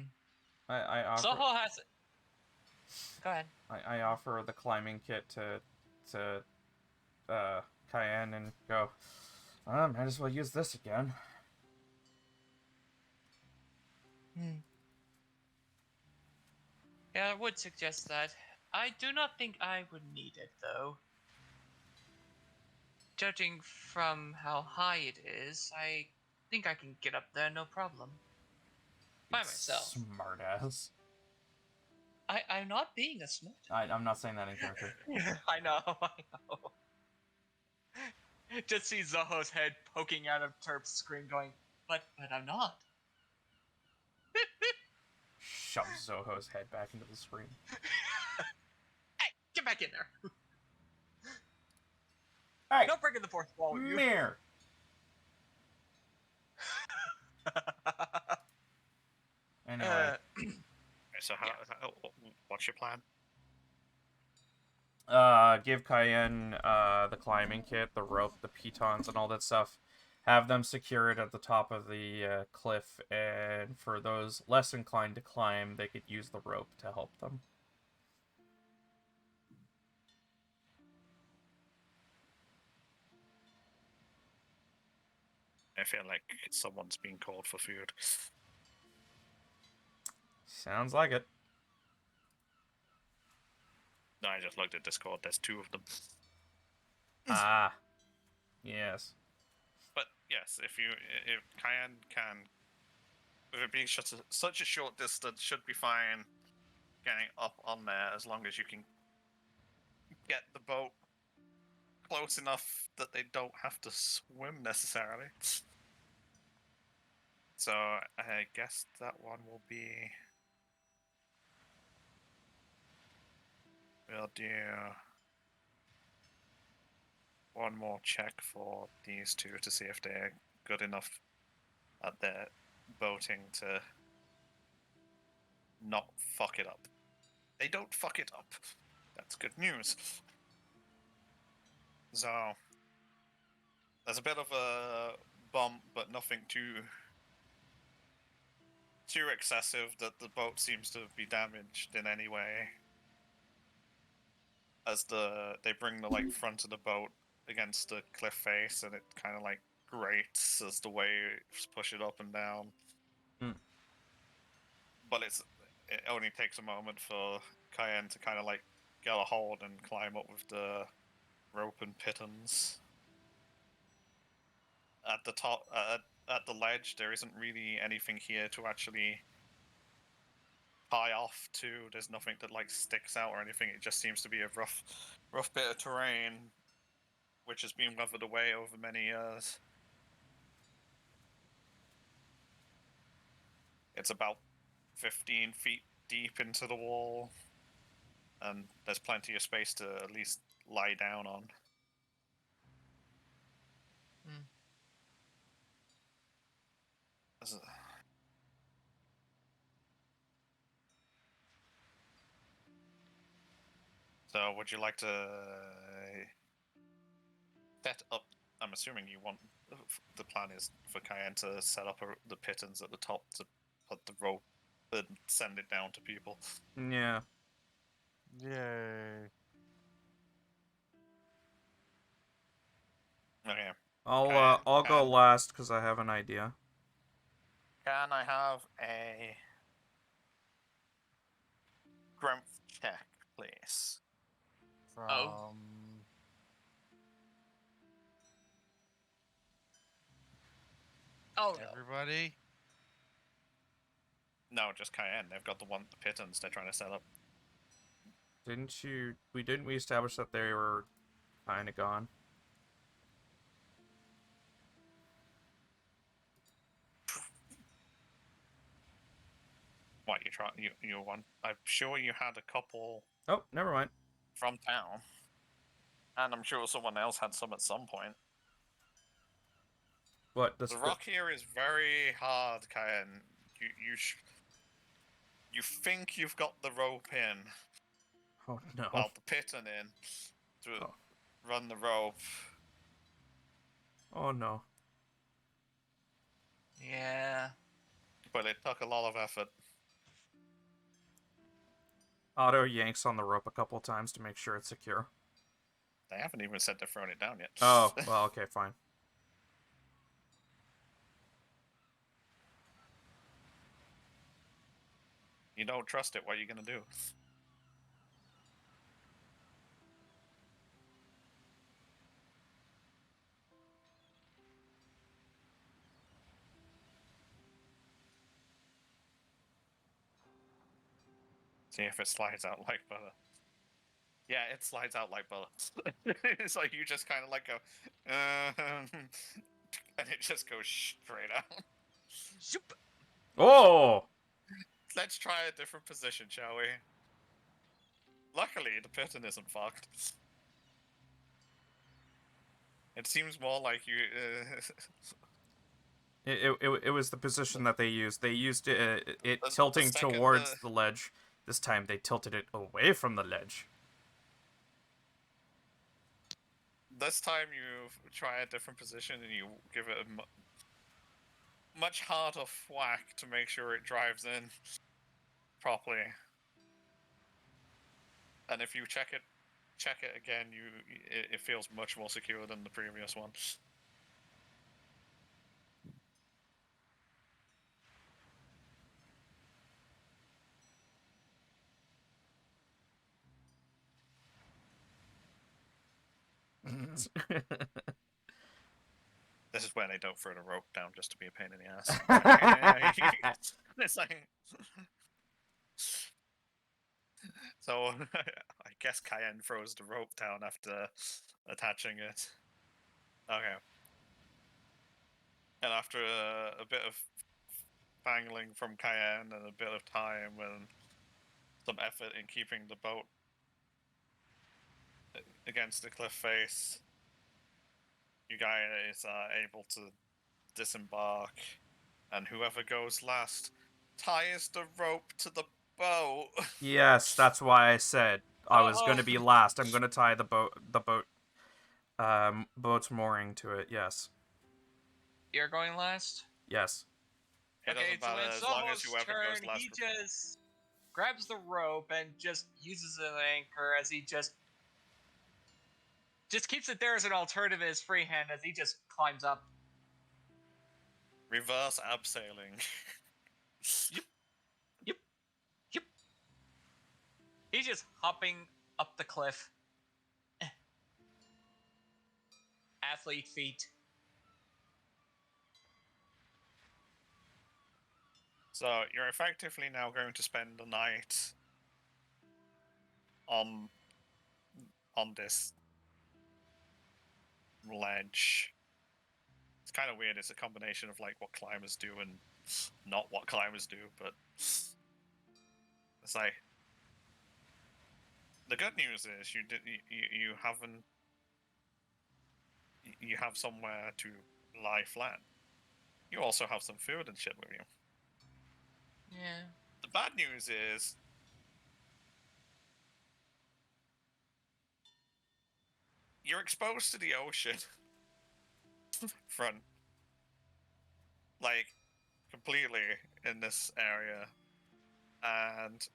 I offer. Soho has. Go ahead. I offer the climbing kit to Cayenne and go. Might as well use this again. Yeah, I would suggest that. I do not think I would need it, though. Judging from how high it is, I think I can get up there no problem. By myself. Smartass. I'm not being a smart. I'm not saying that in character. I know. Just see Zoho's head poking out of Terp's screen going, but I'm not. Shove Zoho's head back into the screen. Hey, get back in there. Hey, Don't break in the fourth wall with you. mirror. Anyway, So what's your plan? give Cayenne the climbing kit, the rope, the pitons, and all that stuff. Have them secure it at the top of the cliff, and for those less inclined to climb, they could use the rope to help them. I feel like someone's being called for food. Sounds like it. No, I just looked at Discord. There's 2 of them. Ah, yes. But yes, if Cayenne can, with it being such a short distance, should be fine getting up on there as long as you can get the boat close enough that they don't have to swim necessarily. So I guess that one will be. We'll do one more check for these 2 to see if they're good enough at their boating to not fuck it up. They don't fuck it up. That's good news. So there's a bit of a bump, but nothing too excessive that the boat seems to be damaged in any way. As they bring the front of the boat against the cliff face, and it kind of grates as the waves push it up and down. But it only takes a moment for Cayenne to kind of get a hold and climb up with the rope and pitons. At the top, at the ledge, there isn't really anything here to actually tie off to. There's nothing that sticks out or anything. It just seems to be a rough bit of terrain, which has been weathered away over many years. It's about 15 feet deep into the wall, and there's plenty of space to at least lie down on. So would you like to set up? I'm assuming you want. The plan is for Cayenne to set up the pitons at the top to put the rope and send it down to people. Yeah. Yay. Okay. I'll go Can- last because I have an idea. Can I have a strength check, please? From Oh no. everybody. No, just Cayenne. They've got the pittance they're trying to set up. Didn't we establish that they were kind of gone? What you want? I'm sure you had a couple Oh, never mind. from town, and I'm sure someone else had some at some point. What The rock here is very hard, Cayenne. You think you've got the rope in, Oh no. well, the piton in, to Oh. run the rope. Oh no. Yeah. But it took a lot of effort. Otto yanks on the rope a couple times to make sure it's secure. They haven't even said they're throwing it down yet. Oh, well, okay, fine. You don't trust it, what are you gonna do? See if it slides out like butter. Yeah, it slides out like bullets. It's like you just kind of like go, and it just goes straight out. Zoop. Oh! Let's try a different position, shall we? Luckily, the piton isn't fucked. It seems more like you. It was the position that they used. They used it The tilting second towards the- the ledge. This time they tilted it away from the ledge. This time you try a different position and you give it a much harder whack to make sure it drives in properly. And if you check it again, it feels much more secure than the previous one. This is where they don't throw the rope down just to be a pain in the ass. It's like... So, I guess Cayenne throws the rope down after attaching it. Okay. And after a bit of fangling from Cayenne and a bit of time and some effort in keeping the boat against the cliff face, you guys are able to disembark, and whoever goes last ties the rope to the boat. Yes, that's why I said I was going to be Uh-oh. last. I'm going to tie the boat's mooring to it. Yes. You're going last? Yes. It Okay, doesn't so matter it's as long as Zoho's whoever turn. goes last. He just grabs the rope and just uses an anchor as he just keeps it there as an alternative as freehand as he just climbs up. Reverse abseiling. Yep. He's just hopping up the cliff. Athlete feet. So you're effectively now going to spend the night on this ledge. It's kind of weird. It's a combination of like what climbers do and not what climbers do, but it's like the good news is you haven't you have somewhere to lie flat. You also have some food and shit with you. Yeah. The bad news is you're exposed to the ocean front, like completely in this area, and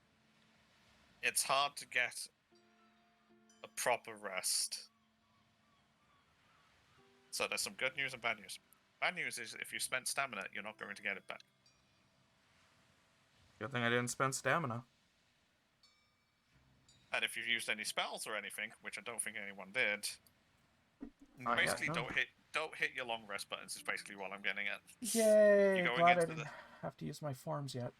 it's hard to get a proper rest. So there's some good news and bad news. Bad news is if you spent stamina, you're not going to get it back. Good thing I didn't spend stamina. And if you've used any spells or anything, which I don't think anyone did, Not yet, basically no. don't hit your long rest buttons. Is basically what I'm getting at. Yay! You're going Glad I into didn't the- have to use my forms yet.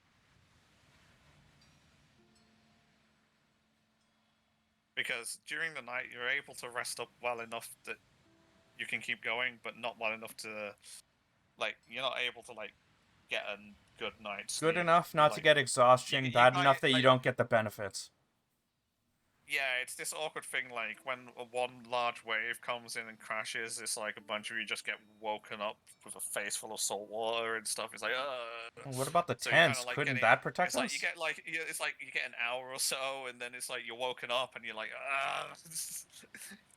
Because during the night you're able to rest up well enough that you can keep going, but not well enough to, like, you're not able to like get a good night's sleep. Good enough not to like- get exhaustion, you bad might, enough that you like- don't get the benefits. Yeah, it's this awkward thing, like, when one large wave comes in and crashes, it's like a bunch of you just get woken up with a face full of salt water and stuff. It's like, What about the So you're kinda, tents? like, Couldn't getting- that protect it's like us? you get like it's like you get an hour or so, and then it's like you're woken up and you're like,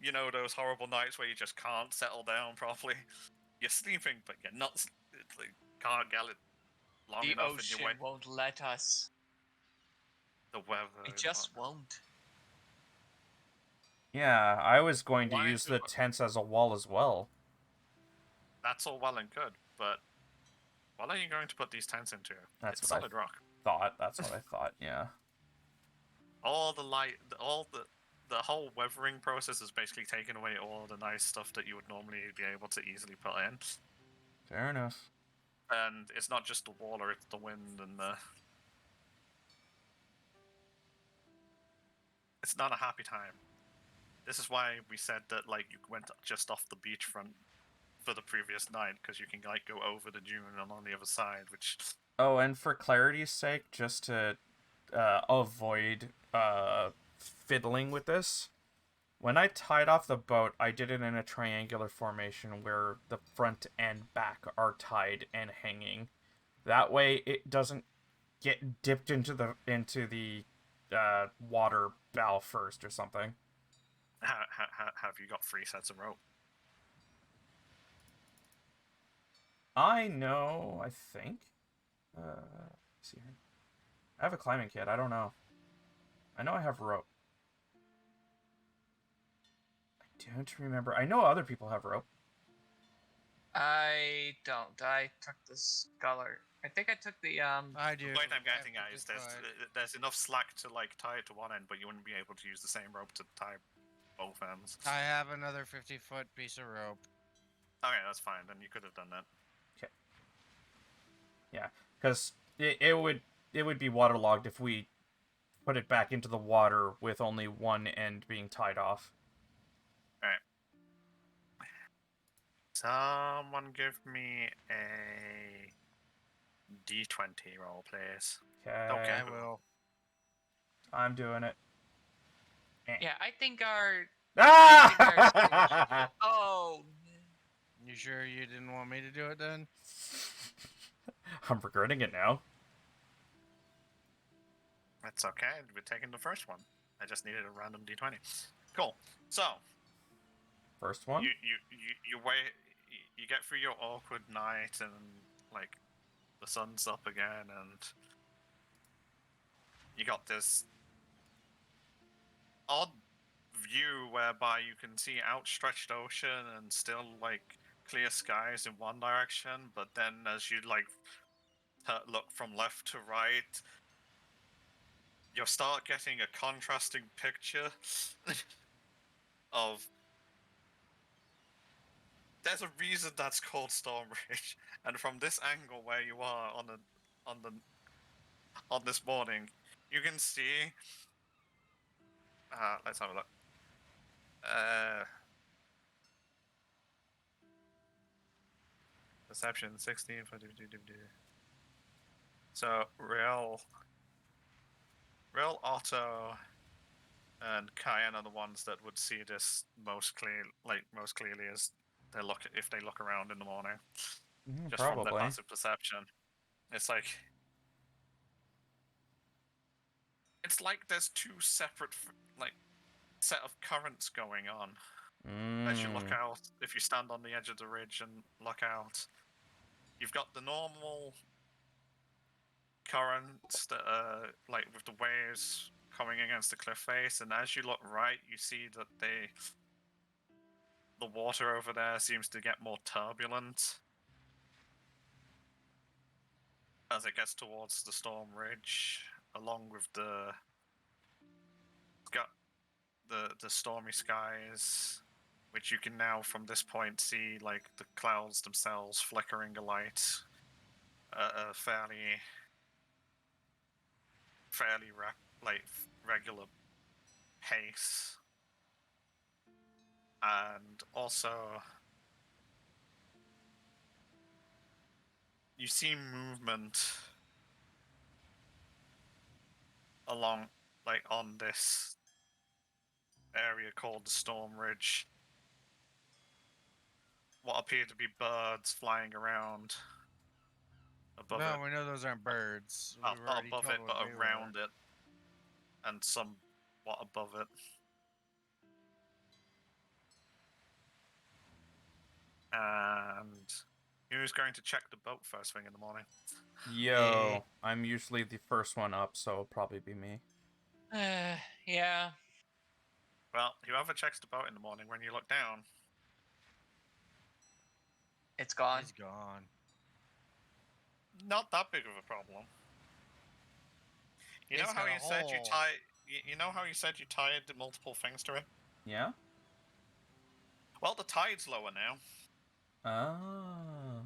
you know, those horrible nights where you just can't settle down properly. You're sleeping, but you're not. It's like, can't get it long The enough, ocean and you wait. won't let us. The weather. It is just not- won't. Yeah, I was going to Why use do- the tents as a wall as well. That's all well and good, but what are you going to put these tents into? That's It's what I solid rock. That's what I thought, yeah. All the light, the whole weathering process is basically taking away all the nice stuff that you would normally be able to easily put in. Fair enough. And it's not just the water, it's the wind and the... It's not a happy time. This is why we said that, like, you went just off the beachfront for the previous night, because you can, like, go over the dune and on the other side, which... Oh, and for clarity's sake, just to avoid fiddling with this, when I tied off the boat, I did it in a triangular formation where the front and back are tied and hanging. That way, it doesn't get dipped into the water bow first or something. Have you got 3 sets of rope? I know, I think. Let's see here. I have a climbing kit. I don't know. I know I have rope. I don't remember. I know other people have rope. I don't. I took the sculler. I think I took the I do. The point I'm I getting have at to is decide. there's enough slack to, like, tie it to one end, but you wouldn't be able to use the same rope to tie both ends. I have another 50-foot piece of rope. Okay, that's fine. Then you could have done that. Because it would be waterlogged if we put it back into the water with only one end being tied off. Someone give me a D20 roll, please. Okay. I will. I'm doing it. yeah. I think our Ah! oh You sure you didn't want me to do it then? I'm regretting it now. That's okay. We're taking the first one. I just needed a random D20. Cool. So First one? you wait. You get through your awkward night, and like the sun's up again, and you got this odd view whereby you can see outstretched ocean and still like clear skies in one direction, but then as you like look from left to right, you'll start getting a contrasting picture of there's a reason that's called Stormbridge, and from this angle where you are on this morning, you can see. Let's have a look. Perception 16. So real Otto and Cayenne are the ones that would see this most clearly as if they look around in the morning, just from their Probably. passive perception. It's like there's 2 separate set of currents going on as you look out. If you stand on the edge of the ridge and look out, you've got the normal currents that are like with the waves coming against the cliff face, and as you look right, you see that the water over there seems to get more turbulent as it gets towards the storm ridge, along with the stormy skies, which you can now from this point see like the clouds themselves flickering a light at a fairly regular pace. And also you see movement along like on this area called the Storm Ridge. What appear to be birds flying around above No, it. we know those aren't birds. Not We've already above told it, what but they were. around it. And somewhat above it. And who's going to check the boat first thing in the morning? Yo, I'm usually the first one up, so it'll probably be me. Yeah. Well, whoever checks the boat in the morning, when you look down, It's gone. He's gone. not that big of a problem. You know It's how got a you said you hole. tie? You know how you said you tied the multiple things to it? Yeah? Well, the tide's lower now. Ah.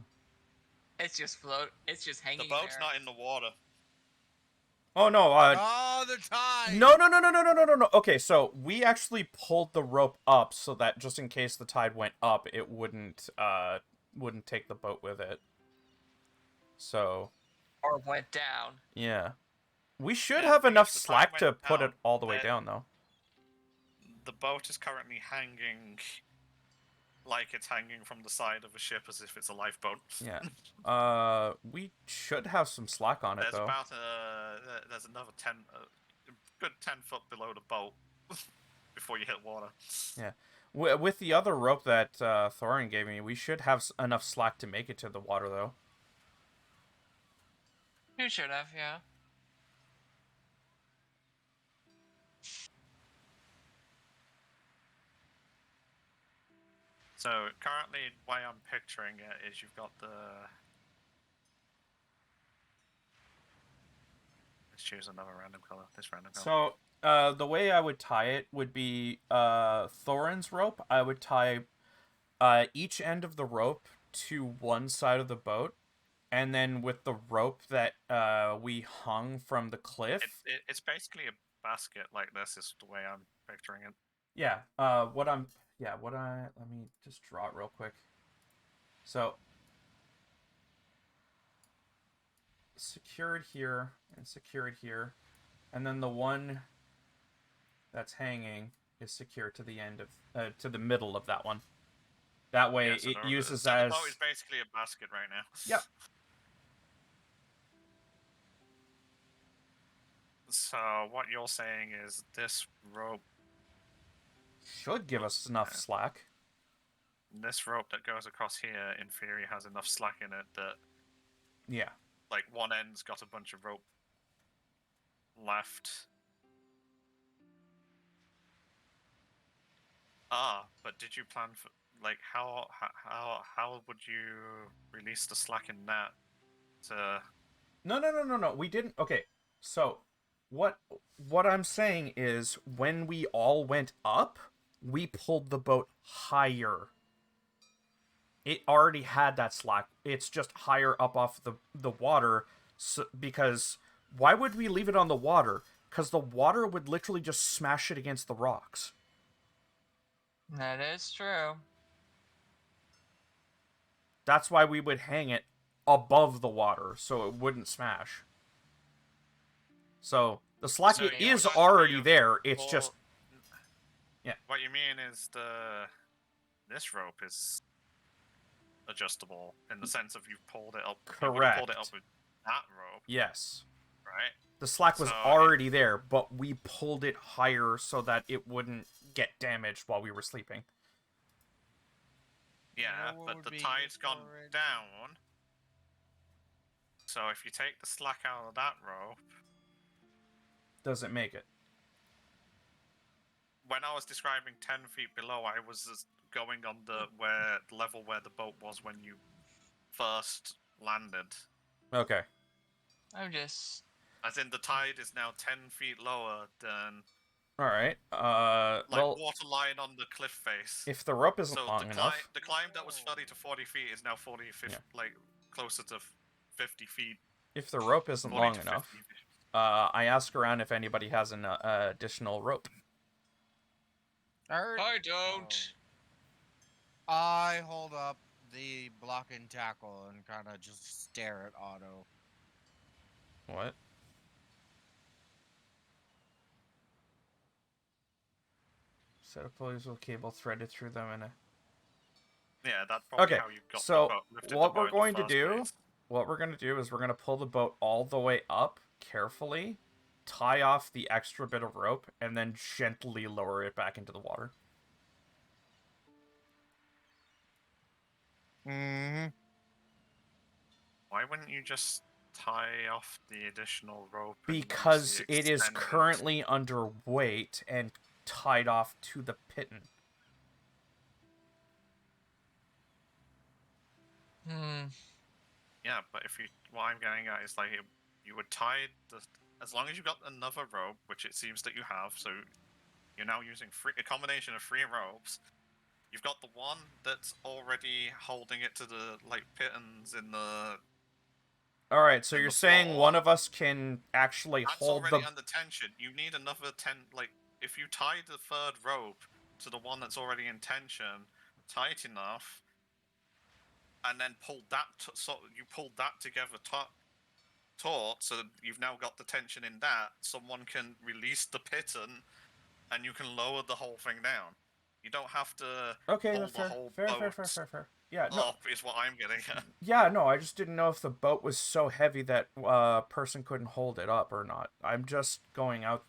It's just it's just hanging The boat's there. not in the water. Oh no, Oh, the tide! no. Okay, so we actually pulled the rope up so that just in case the tide went up, it wouldn't take the boat with it. So, Or went down. yeah. We should Yeah, have thing enough is, the tide slack to went put it down, all the way but- down, though. The boat is currently hanging like it's hanging from the side of a ship as if it's a lifeboat. Yeah. We should have some slack on it, There's though. about there's another 10, good 10 foot below the boat before you hit water. Yeah. With the other rope that Thorin gave me, we should have enough slack to make it to the water, though. You should have, yeah. So currently, the way I'm picturing it is you've got the. Let's choose another random color. This random color. So, the way I would tie it would be Thorin's rope. I would tie each end of the rope to one side of the boat, and then with the rope that we hung from the cliff. It's basically a basket like this. Is the way I'm picturing it. Yeah. Let me just draw it real quick. So, secured here and secured here, and then the one that's hanging is secured to the end of to the middle of that one. That way, Yeah, so it the- uses so as the boat is basically a basket right now. Yep. So what you're saying is this rope should give us enough slack. This rope that goes across here, in theory, has enough slack in it that, Yeah. like, one end's got a bunch of rope left. But did you plan for, like, how would you release the slack in that to... No. We didn't. Okay. So, what I'm saying is, when we all went up, we pulled the boat higher. It already had that slack. It's just higher up off the water, so, because why would we leave it on the water? Because the water would literally just smash it against the rocks. That is true. That's why we would hang it above the water, so it wouldn't smash. So, the slack So you're is talking already of there, it's all- just... Yeah. What you mean is this rope is adjustable in the sense of you've pulled it up. You would've pulled it Correct. up with that rope, Yes. right? The slack was So already there, but we pulled it higher so that it wouldn't get damaged while we were sleeping. Yeah, what but would the be tide's gone for it? down. So if you take the slack out of that rope, Doesn't make it. when I was describing 10 feet below, I was just going on the level where the boat was when you first landed. Okay. I'm just. As in, the tide is now 10 feet lower than All right. like Well, water line on the cliff face. if the rope isn't So long enough, the climb that was 30 to 40 feet is now 40, 50, Yeah. like closer to 50 feet. if the rope isn't 40 long to 50 enough, feet. I ask around if anybody has an additional rope. I don't. I hold up the block and tackle and kind of just stare at Otto. What? Set of pulleys with cable threaded through them in a. Yeah, that's probably Okay, how you got so the boat, lifted what the we're boat in going the to first do- place. What we're going to do is we're going to pull the boat all the way up carefully, tie off the extra bit of rope, and then gently lower it back into the water. Mm-hmm. Why wouldn't you just tie off the additional rope? And use Because the it is extended- currently underweight and tied off to the pitten. Hmm. Yeah, but if you, what I'm getting at is like you would tie the, as long as you got another rope, which it seems that you have, so you're now using a combination of 3 ropes. You've got the one that's already holding it to the like pittons in the. All right, so In you're the saying floor. one of us can actually That's hold already the. under tension. You need another 10. Like if you tie the third rope to the one that's already in tension tight enough, and then pull that. So you pulled that together taut, so that you've now got the tension in that. Someone can release the pitten, and you can lower the whole thing down. You don't have to Okay, hold that's the fair. whole Fair, boat fair. Yeah, no. up. Is what I'm getting at. Yeah, no, I just didn't know if the boat was so heavy that a person couldn't hold it up or not. I'm just going out,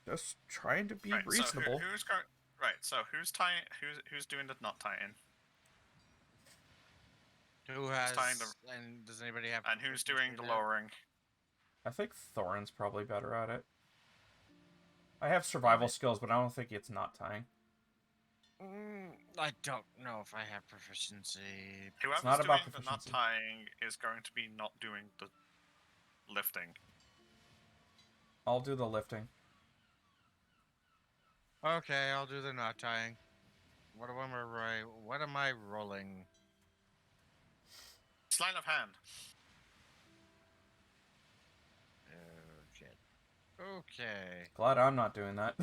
just trying to be Right. reasonable. So who's going? Right. So who's tying? Who's doing the knot tying? Who has? tying the- And does anybody have? And who's proficiency doing in the that? lowering? I think Thorin's probably better at it. I have survival skills, but I don't think it's not tying. I don't know if I have proficiency. Whoever's not doing about the knot proficiency. tying is going to be not doing the lifting. I'll do the lifting. Okay, I'll do the knot tying. What am I rolling? Sleight of hand. Oh shit. Okay. Glad I'm not doing that.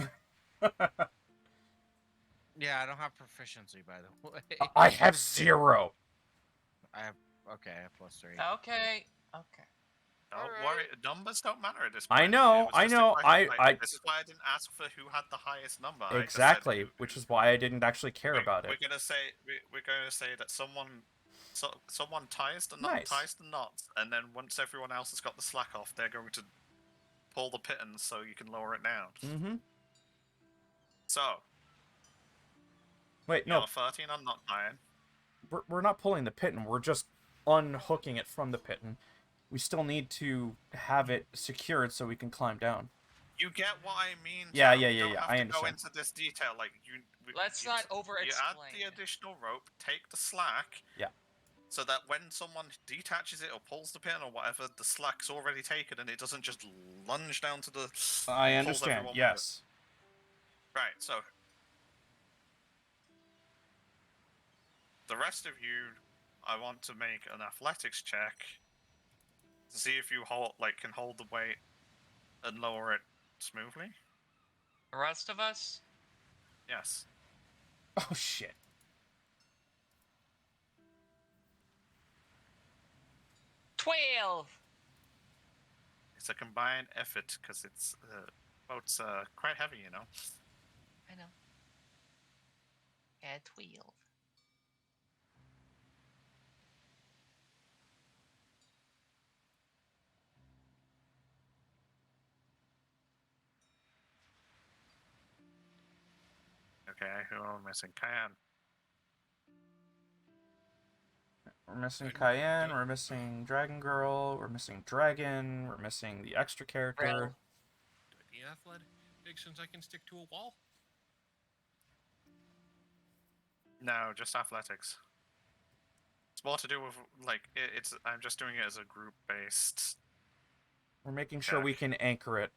Yeah, I don't have proficiency by the way. I have 0. I have okay, I have +3. Okay. Okay. Don't Alright. worry, numbers don't matter at this I point. know, It was I just a know, question, I- This is why I didn't ask for who had the highest number. I just said Exactly, who- which is why I didn't actually care about it. We're gonna say that someone ties the knot, Nice. ties the knots, and then once everyone else has got the slack off, they're going to pull the pittons so you can lower it down. Mm-hmm. So Wait, you no, got a 13 on knot tying. we're not pulling the pitten. We're just unhooking it from the pitten. We still need to have it secured so we can climb down. You get what I mean? Yeah, Tom. yeah, You yeah, don't yeah, have I to understand. go into this detail. Like Let's you not You add over-explain. the additional rope, take the slack. Yeah. So that when someone detaches it or pulls the pin or whatever, the slack's already taken and it doesn't just lunge down to the. I pulls understand, everyone with it. yes. Right. So the rest of you, I want to make an athletics check to see if you can hold the weight and lower it smoothly. The rest of us? Yes. Oh, shit. $12. It's a combined effort because it's boat's quite heavy, you know. I know. Add 12. Okay, who am I missing? Cayenne. We're missing Good. Cayenne, we're missing Dragon Girl, we're missing Dragon, we're missing the extra character. Do I need athletics since I can stick to a wall? No, just athletics. It's more to do with like it's. I'm just doing it as a group-based, We're making sure we check. can anchor it.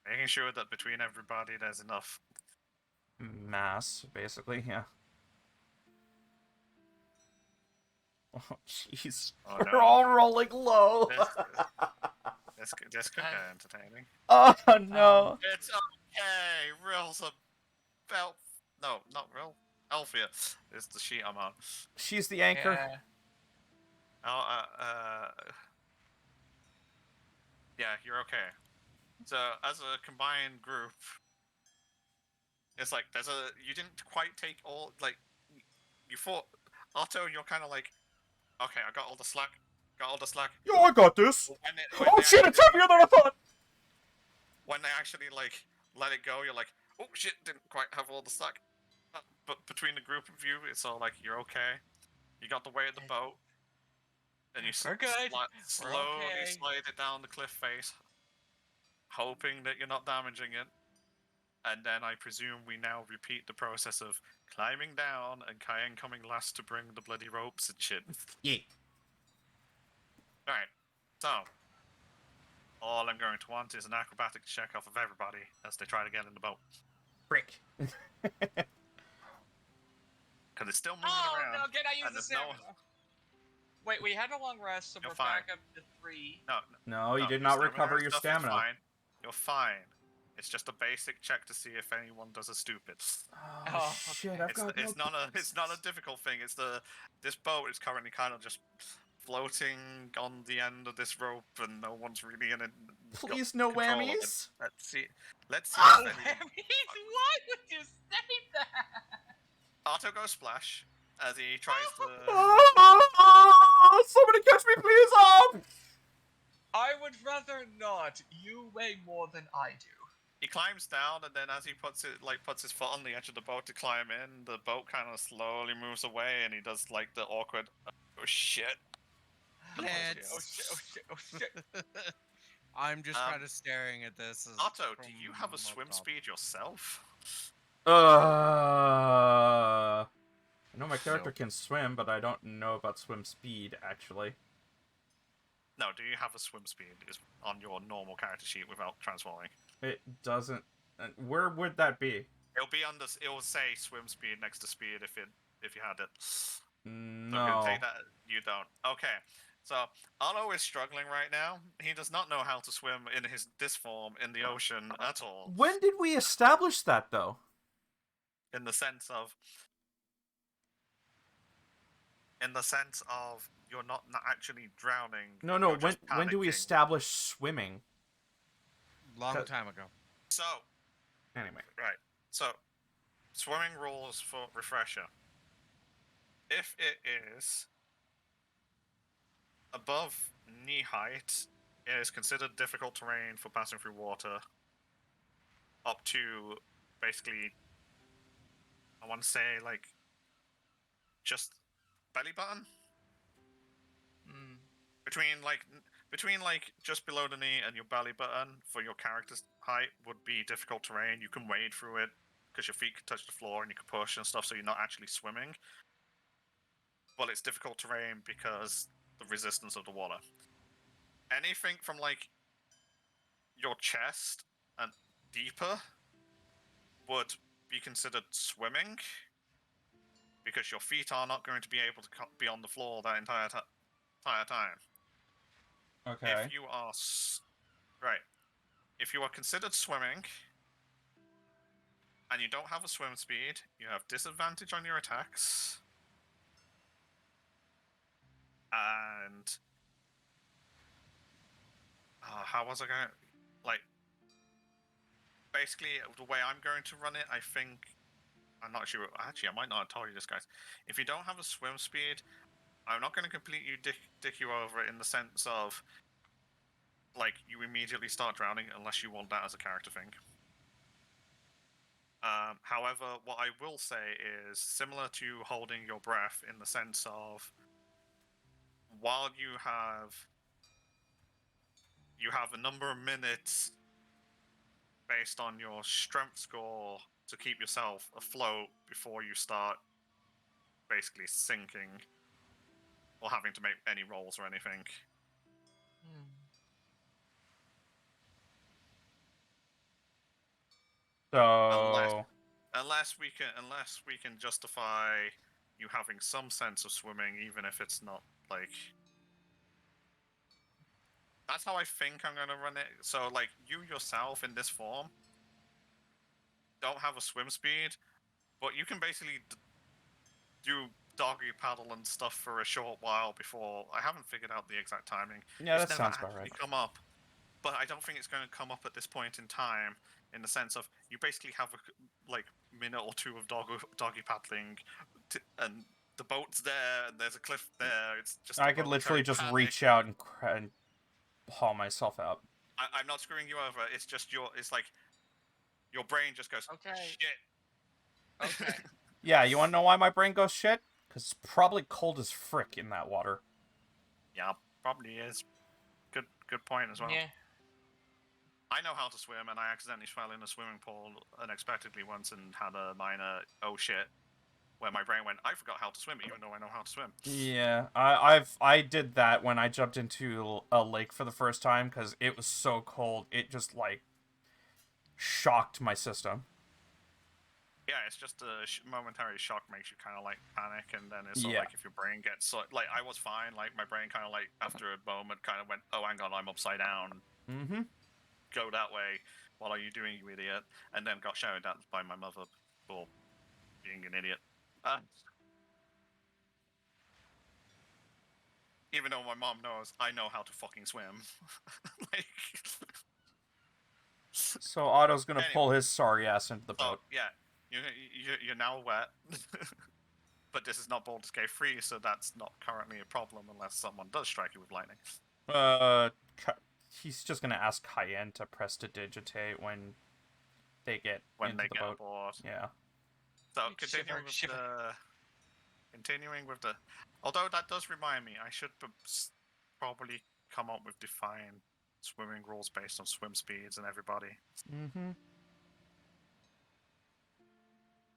Making sure that between everybody there's enough. Mass, basically, yeah. Oh, jeez. Oh, We're no. all rolling low. This could get entertaining. Oh, no. It's okay. Real's about. No, not real. Althea is the sheet I'm on. She's the anchor. Yeah. Yeah, you're okay. So as a combined group, it's like you didn't quite take all like you thought. Otto, you're kind of like, okay, I got all the slack. Yo, I got this. When Oh they shit, it's actually- heavier than I thought. When they actually like let it go, you're like, oh shit, didn't quite have all the slack. But between the group of you, it's all like you're okay. You got the weight of the boat, and you We're good. We're slowly okay. slide it down the cliff face, hoping that you're not damaging it. And then I presume we now repeat the process of climbing down and Cayenne coming last to bring the bloody ropes and shit. Yeah. Alright, so all I'm going to want is an acrobatic check off of everybody as they try to get in the boat. Frick. Because it's still moving Oh around. no! Can I use and the there's no- stamina? Wait, we had a long rest, so You're we're fine. back up to 3. No, you no, did your not stamina recover and your stuff is stamina. Fine. You're fine. It's just a basic check to see if anyone does a stupid. Oh, Oh, shit, okay. I've got It's no... not a difficult thing. It's this boat is currently kind of just floating on the end of this rope, and no one's really in it. got Please, no control of it. whammies. Let's see. Let's see. Oh, if any- why would you say that? Otto goes splash as he tries to. Oh, somebody catch me, please! Oh! I would rather not. You weigh more than I do. He climbs down, and then as he puts his foot on the edge of the boat to climb in, the boat kind of slowly moves away, and he does like the awkward, oh shit. Let's- Oh shit! Oh shit! Oh shit! I'm just Um, kind of staring at this. As Otto, do from you have a up swim top. speed yourself? I know my character Nope. can swim, but I don't know about swim speed, actually. No, do you have a swim speed is on your normal character sheet without transforming? It doesn't... Where would that be? It'll be on this. It'll say swim speed next to speed if you had it. So I'm No. gonna take that. You don't. Okay. So Otto is struggling right now. He does not know how to swim in this form in the ocean at all. When did we establish that, though? In the sense of you're not actually drowning. No, you're just when do we panicking. establish swimming? Long Cut. time ago. So Anyway. right. So swimming rules for refresher. If it is above knee height, it is considered difficult terrain for passing through water. Up to basically, I want to say like just belly button. Mm. Between just below the knee and your belly button for your character's height would be difficult terrain. You can wade through it because your feet can touch the floor and you can push and stuff, so you're not actually swimming. But it's difficult terrain because the resistance of the water. Anything from like your chest and deeper would be considered swimming because your feet are not going to be able to be on the floor that entire time. Okay. If you are if you are considered swimming and you don't have a swim speed, you have disadvantage on your attacks. And how was I going? Basically, the way I'm going to run it, I think I'm not sure. Actually, I might not have told you this, guys. If you don't have a swim speed, I'm not going to completely dick you over in the sense of like you immediately start drowning unless you want that as a character thing. However, what I will say is similar to holding your breath in the sense of while you have a number of minutes based on your strength score to keep yourself afloat before you start basically sinking or having to make any rolls or anything. Hmm. So Unless we can justify you having some sense of swimming, even if it's not like. That's how I think I'm gonna run it. So like you yourself in this form don't have a swim speed, but you can basically do doggy paddle and stuff for a short while before. I haven't figured out the exact timing. yeah, It's that never sounds about actually right. come up, but I don't think it's going to come up at this point in time. In the sense of you basically have a like minute or two of doggy paddling, and the boat's there, and there's a cliff there. It's just a I could literally momentary just panic. reach out and haul myself out. I'm not screwing you over. It's just it's like your brain just goes Okay. shit. Okay. Yeah, you want to know why my brain goes shit? Because it's probably cold as frick in that water. Yeah, probably is. Good point as well. Yeah. I know how to swim, and I accidentally fell in a swimming pool unexpectedly once and had a minor oh shit, where my brain went, I forgot how to swim, even though I know how to swim. Yeah, I did that when I jumped into a lake for the first time because it was so cold. It just like shocked my system. Yeah, it's just a momentary shock makes you kind of like panic, and then it's sort Yeah. of like if your brain gets like I was fine, like my brain kind of like after a moment kind of went, oh hang on, I'm upside down, Mm-hmm. go that way. What are you doing, you idiot? And then got shouted at by my mother for being an idiot. Even though my mom knows I know how to fucking swim. Like, So Otto's gonna Anyway. pull his sorry ass into the so boat. yeah, you're now wet. But this is not Baldur's Gate 3, so that's not currently a problem unless someone does strike you with lightning. He's just gonna ask Cayenne to prestidigitate when they get When into they the get boat. aboard. Yeah. So Shiver, shiver. continuing with the, although that does remind me, I should probably come up with defined swimming rules based on swim speeds and everybody. Mm-hmm.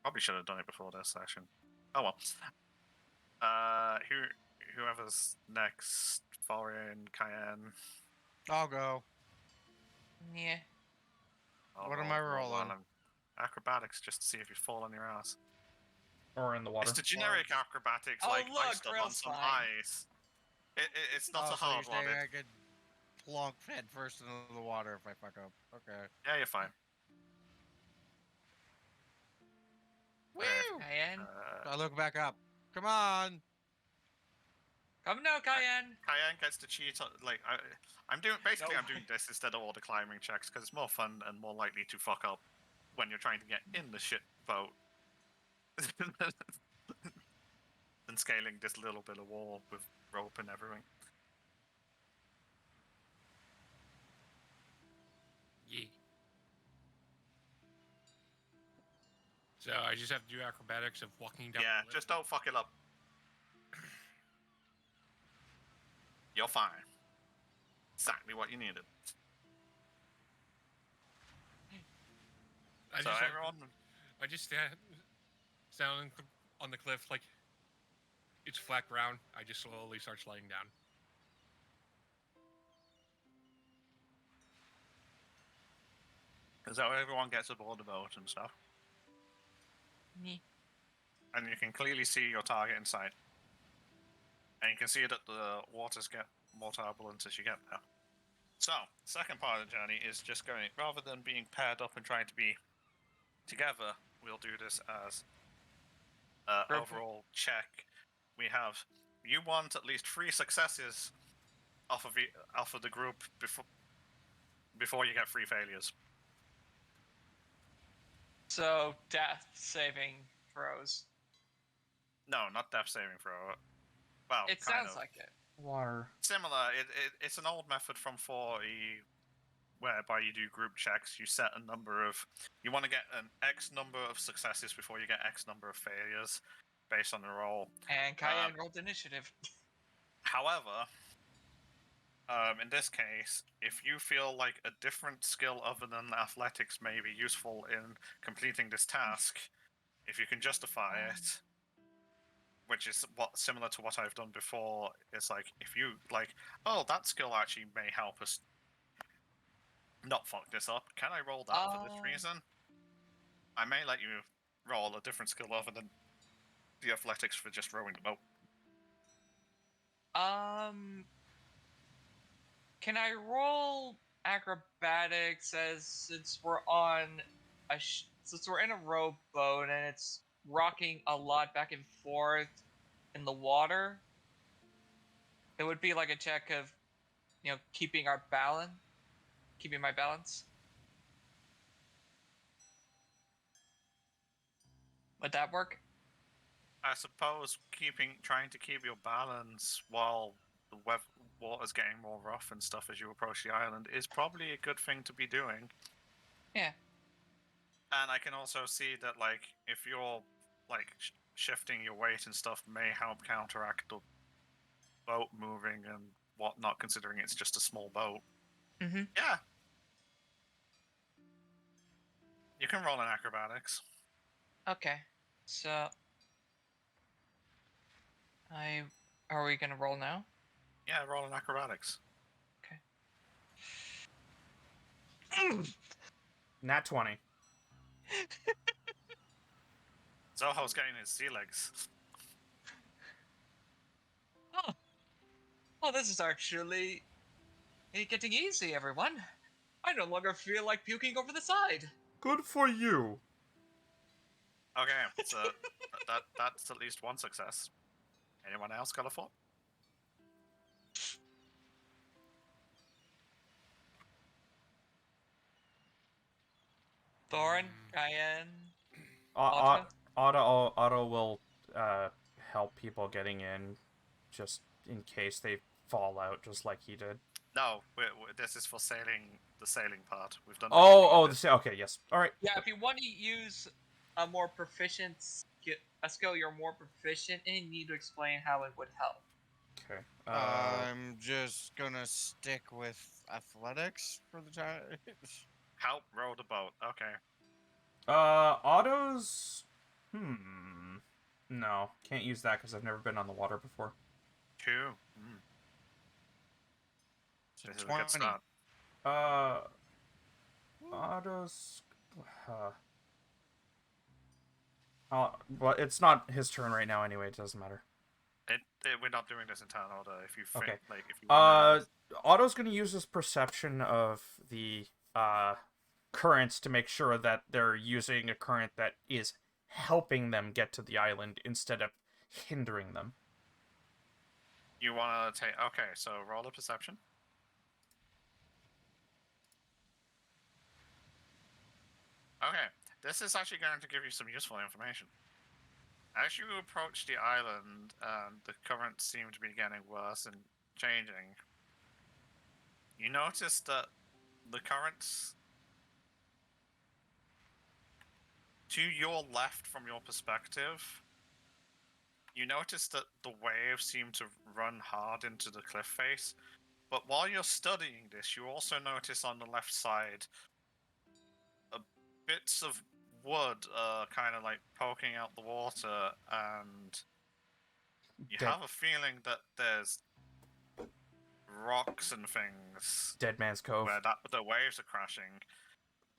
Probably should have done it before this session. Oh well. Whoever's next, Foreign, Cayenne. I'll go. Yeah. I'll What am I roll rolling? one. Acrobatics, just to see if you fall on your ass. Or in the water. It's the generic acrobatics, Oh, like look, iced up on Grail's some fine. ice. It's not Oh, a so hard you're one. saying I could plunk head first into the water if I fuck up. Okay. Yeah, you're fine. Woo! Cayenne. I look back up. Come on. Come now, Cayenne. Cayenne gets to cheat. Like I'm doing No. I'm doing this instead of all the climbing checks because it's more fun and more likely to fuck up when you're trying to get in the shit boat than scaling this little bit of wall with rope and everything. Yeah. So I just have to do acrobatics of walking down. Yeah, the just don't fuck it up. You're fine. Exactly what you needed. I So just, everyone, I just stand on the cliff like it's flat ground. I just slowly start sliding down. so everyone gets aboard the boat and stuff, Me. and you can clearly see your target in sight, and you can see that the waters get more turbulent as you get there. So, second part of the journey is just going, rather than being paired up and trying to be together, we'll do this as overall check. We have, you want at least 3 successes off of the group before you get 3 failures. So death saving throws. No, not death saving throw. Well, It kind sounds of. like it. Water. Similar. It's an old method from 4E whereby you do group checks. You set a number of, you want to get an X number of successes before you get X number of failures based on the roll. And Cayenne rolled initiative. However, in this case, if you feel like a different skill other than athletics may be useful in completing this task, if you can justify it, which is what similar to what I've done before. It's like if you like, oh, that skill actually may help us not fuck this up. Can I roll that for this reason? I may let you roll a different skill other than the athletics for just rowing the boat. Can I roll acrobatics since we're on since we're in a rowboat and it's rocking a lot back and forth in the water? It would be like a check of, keeping my balance. Would that work? I suppose trying to keep your balance while the water's getting more rough and stuff as you approach the island is probably a good thing to be doing. Yeah. And I can also see that, like, if you're like shifting your weight and stuff may help counteract the boat moving and whatnot, considering it's just a small boat. Mm-hmm. Yeah. You can roll in acrobatics. Okay. So are we gonna roll now? Yeah, roll in acrobatics. Okay. Nat 20. Zoho's getting his sea legs. Oh, this is actually getting easy, everyone. I no longer feel like puking over the side. Good for you. Okay, so that's at least one success. Anyone else got a thought? Thorin, Cayenne. Otto will help people getting in, just in case they fall out, just like he did. No, this is for sailing. The sailing part we've done. Okay, yes. All right. Yeah, if you want to use a more proficient a skill you're more proficient in, you need to explain how it would help. Okay. I'm just gonna stick with athletics for the time. Help row the boat. Okay. Otto's. No, can't use that because I've never been on the water before. 2. This is a 20. good start. Otto's. Well, it's not his turn right now anyway. It doesn't matter. We're not doing this in turn order. If you think, Okay. like, if you wanna... Otto's gonna use his perception of the currents to make sure that they're using a current that is helping them get to the island instead of hindering them. You wanna take? Okay, so roll a perception. Okay, this is actually going to give you some useful information. As you approach the island, the currents seem to be getting worse and changing. You notice that the currents to your left from your perspective, you notice that the waves seem to run hard into the cliff face. But while you're studying this, you also notice on the left side bits of wood kind of like poking out the water, and you have a feeling that there's rocks and things Dead Man's Cove. where the waves are crashing.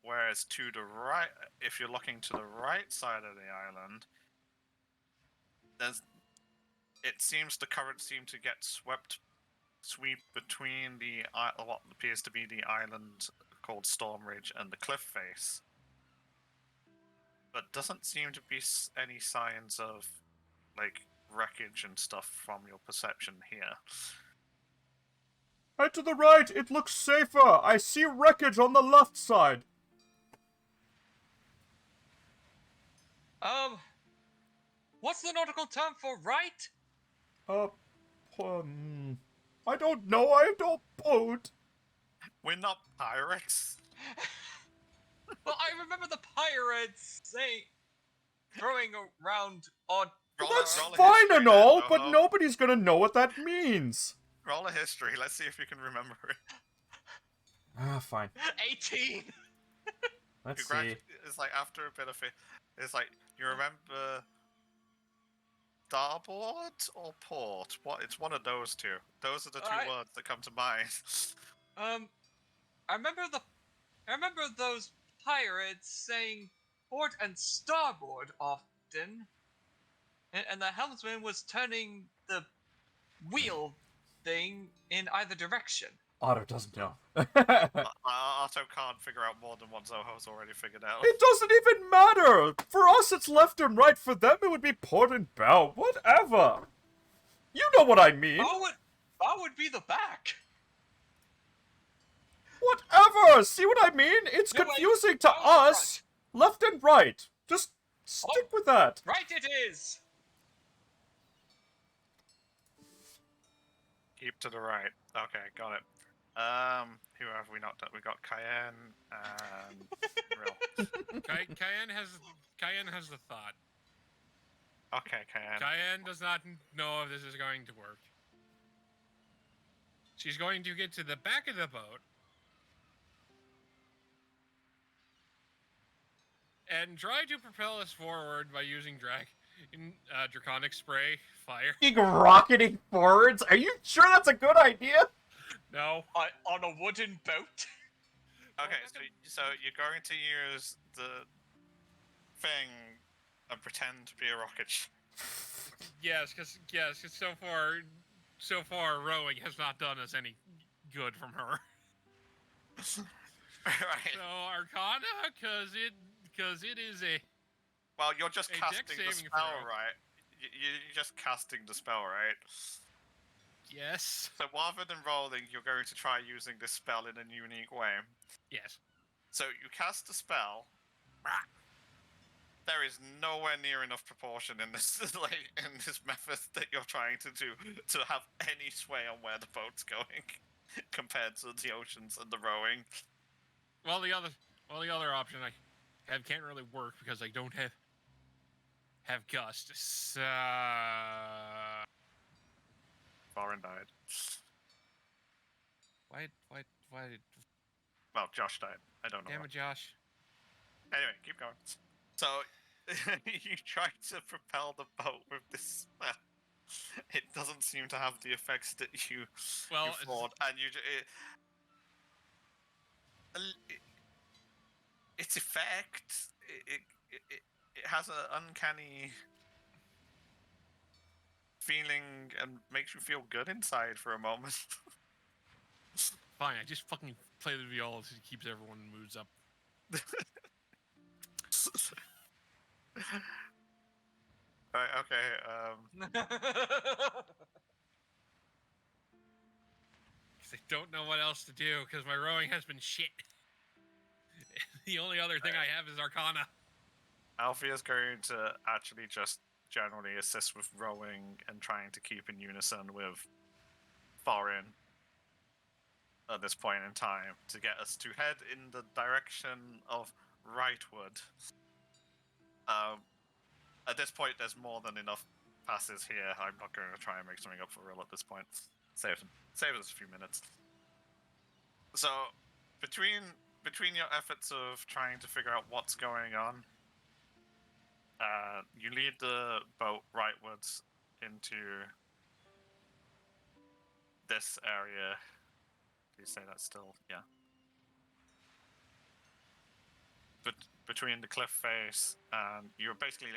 Whereas to the right, if you're looking to the right side of the island, it seems the currents seem to get sweep between what appears to be the island called Storm Ridge and the cliff face. But doesn't seem to be any signs of, like, wreckage and stuff from your perception here. Right to the right, it looks safer. I see wreckage on the left side. What's the nautical term for right? I don't know. I don't boat. We're not pirates. Well, I remember the pirates throwing around odd. Well, Roll that's a fine history and all, then, but Zoho. nobody's gonna know what that means. Roll a history. Let's see if you can remember it. Fine. 18. Let's see. It's like after a bit of it, it's like you remember starboard or port? What? It's one of those two. Those are the two I- words that come to mind. I remember those pirates saying port and starboard often, and the helmsman was turning the wheel thing in either direction. Otto doesn't know. Otto can't figure out more than what Zoho's already figured out. It doesn't even matter! For us, it's left and right. For them, it would be port and bow. Whatever! You know what I mean! That would be the back. Whatever! See what I mean? It's No, wait, confusing to that was us! Left and right. Just stick with that. Right, it is. Keep to the right. Okay, got it. Who have we not done? We got Cayenne and Real. Cayenne has the thought. Okay, Cayenne. Cayenne does not know if this is going to work. She's going to get to the back of the boat and try to propel us forward by using draconic spray fire. Rocketing forwards? Are you sure that's a good idea? No. On a wooden boat. Okay, so you're going to use the thing and pretend to be a rocket ship. Yes, because so far rowing has not done us any good from her. Right. So Arcana, because it is a Well, you're just A dex casting the saving spell, throw. right? You're just casting the spell, right? yes, So rather than rolling, you're going to try using this spell in a unique way. yes. So you cast the spell. There is nowhere near enough proportion in this in this method that you're trying to do to have any sway on where the boat's going compared to the oceans and the rowing. Well, the other option I have can't really work because I don't have gust. So, Foreign died. why? Well, Josh died. I don't know. Damn why. it, Josh. Anyway, keep going. So you try to propel the boat with this spell. It doesn't seem to have the effects that you Well, thought, and its effect it has an uncanny feeling and makes you feel good inside for a moment. fine. I just fucking play the viola so it keeps everyone's moods up. Right, okay. Because I don't know what else to do because my rowing has been shit. The only other thing I have is Arcana. Alfie is going to actually just generally assist with rowing and trying to keep in unison with Thorin at this point in time to get us to head in the direction of Rightwood. At this point, there's more than enough passes here. I'm not going to try and make something up for real at this point. Save us a few minutes. So, between your efforts of trying to figure out what's going on, you lead the boat rightwards into this area. Do you say that's still? Yeah. But between the cliff face and you're basically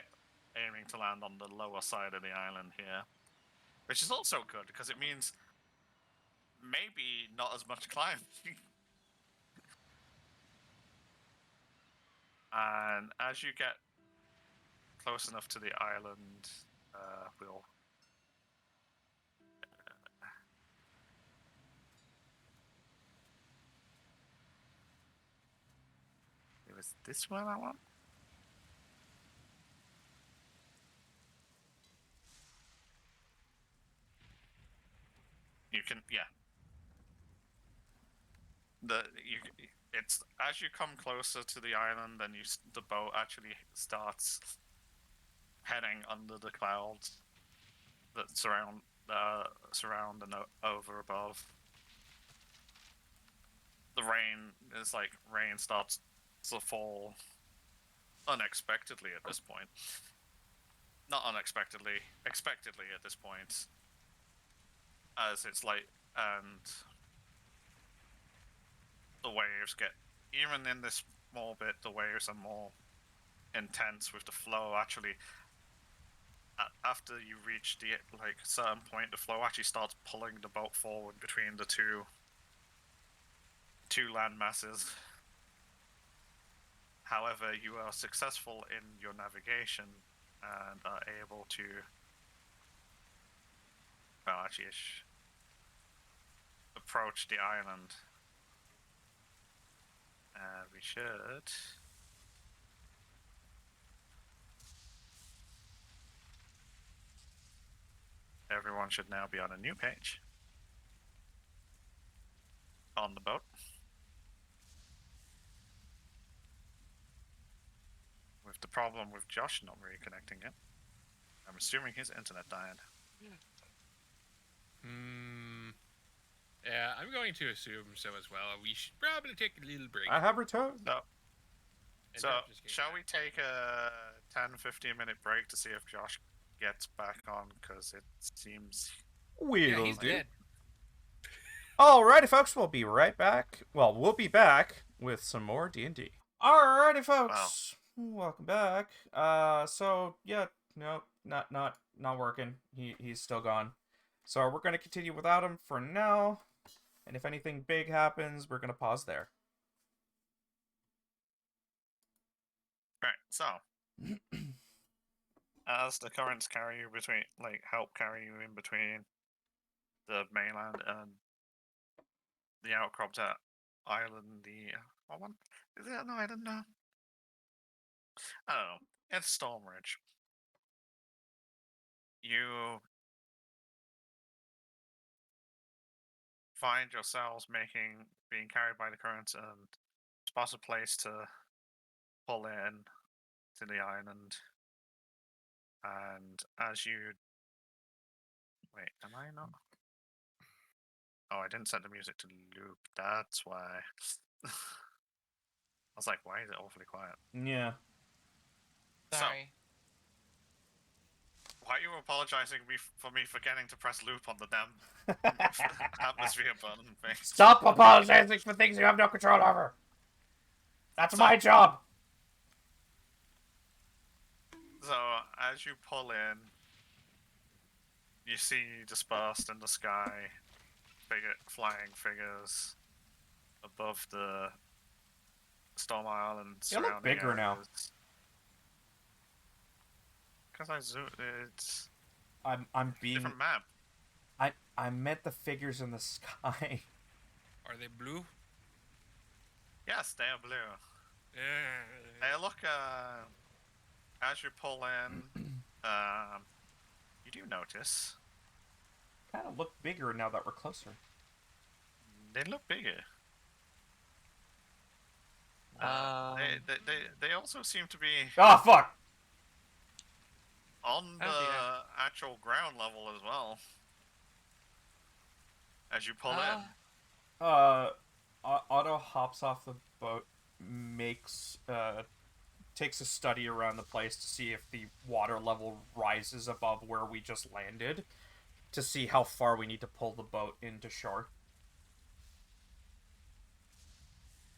aiming to land on the lower side of the island here, which is also good because it means maybe not as much climbing. And as you get close enough to the island, we'll. It was this one I want. You can, yeah. It's as you come closer to the island, then the boat actually starts heading under the clouds that surround and over above. The rain starts to fall unexpectedly at this point. not unexpectedly, expectedly at this point, as it's light and the waves get, even in this small bit, the waves are more intense with the flow. Actually, after you reach the certain point, the flow actually starts pulling the boat forward between the two land masses. However, you are successful in your navigation and are able to, well, actually, approach the island. And we should. Everyone should now be on a new page. On the boat. With the problem with Josh not reconnecting it. I'm assuming his internet died. Yeah, I'm going to assume so as well. We should probably take a little break. I have returned. No. And So, Jeff just came shall back. we take a 10-15 minute break to see if Josh gets back on? Because it seems. We'll Yeah, he's do. dead. Alrighty, folks, we'll be right back. Well, we'll be back with some more D&D. Alrighty, folks, welcome back. So yeah, no, not working. He's still gone. So we're gonna continue without him for now. And if anything big happens, we're gonna pause there. Right, so. As the currents carry you between, help carry you in between the mainland and the outcropped island, what one? Is it an island now? I don't know. It's Stormridge. You find yourselves being carried by the currents and spot a place to pull in to the island. And as you wait, am I not? Oh, I didn't set the music to loop. That's why. I was like, why is it awfully quiet? Yeah. So, Sorry. why are you apologizing for me forgetting to press loop on the damn atmosphere button thing? Stop apologizing for things you have no control over. That's my job. So, as you pull in, you see dispersed in the sky flying figures above the Storm Isle and They look surrounding bigger now. Because I zoomed, it's I'm being. different map. I meant the figures in the sky. Are they blue? Yes, they are blue. Yeah. Hey, look, as you pull in, you do notice Kind of look bigger now that we're closer. they look bigger. They also seem to be Ah, fuck. on the Oh, dear. actual ground level as well. As you pull in. Otto hops off the boat, takes a study around the place to see if the water level rises above where we just landed, to see how far we need to pull the boat into shore.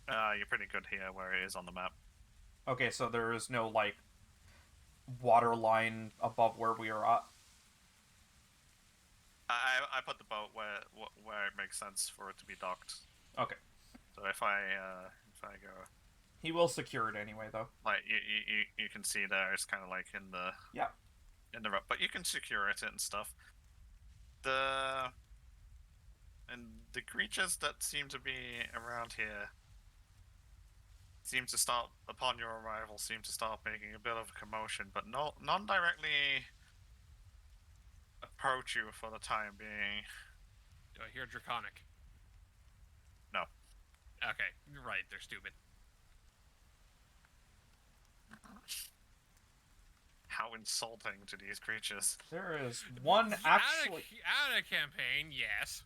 You're pretty good here where it is on the map. Okay, so there is no, water line above where we are at. I put the boat where it makes sense for it to be docked. Okay. So if I go, He will secure it anyway, though. you can see there it's kind of like in the in the rough, but you can secure it and stuff. The creatures that seem to be around here seem to start upon your arrival making a bit of a commotion, but none directly approach you for the time being. Do I hear Draconic? No. Okay, you're right. They're stupid. How insulting to these creatures. There is one actually. Out of campaign, yes.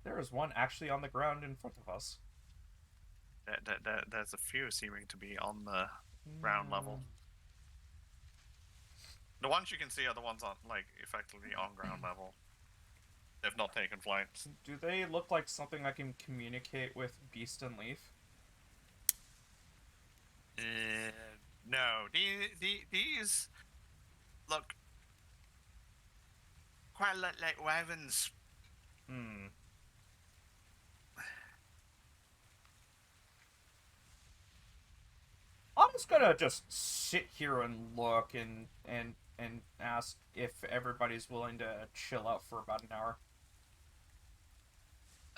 There is one actually on the ground in front of us. There's a few seeming to be on the ground level. The ones you can see are the ones on, like, effectively on ground level. They've not taken flight. Do they look like something I can communicate with Beast and Leaf? No, these look quite a lot like wyverns. Hmm. I'm just gonna just sit here and look and ask if everybody's willing to chill out for about an hour.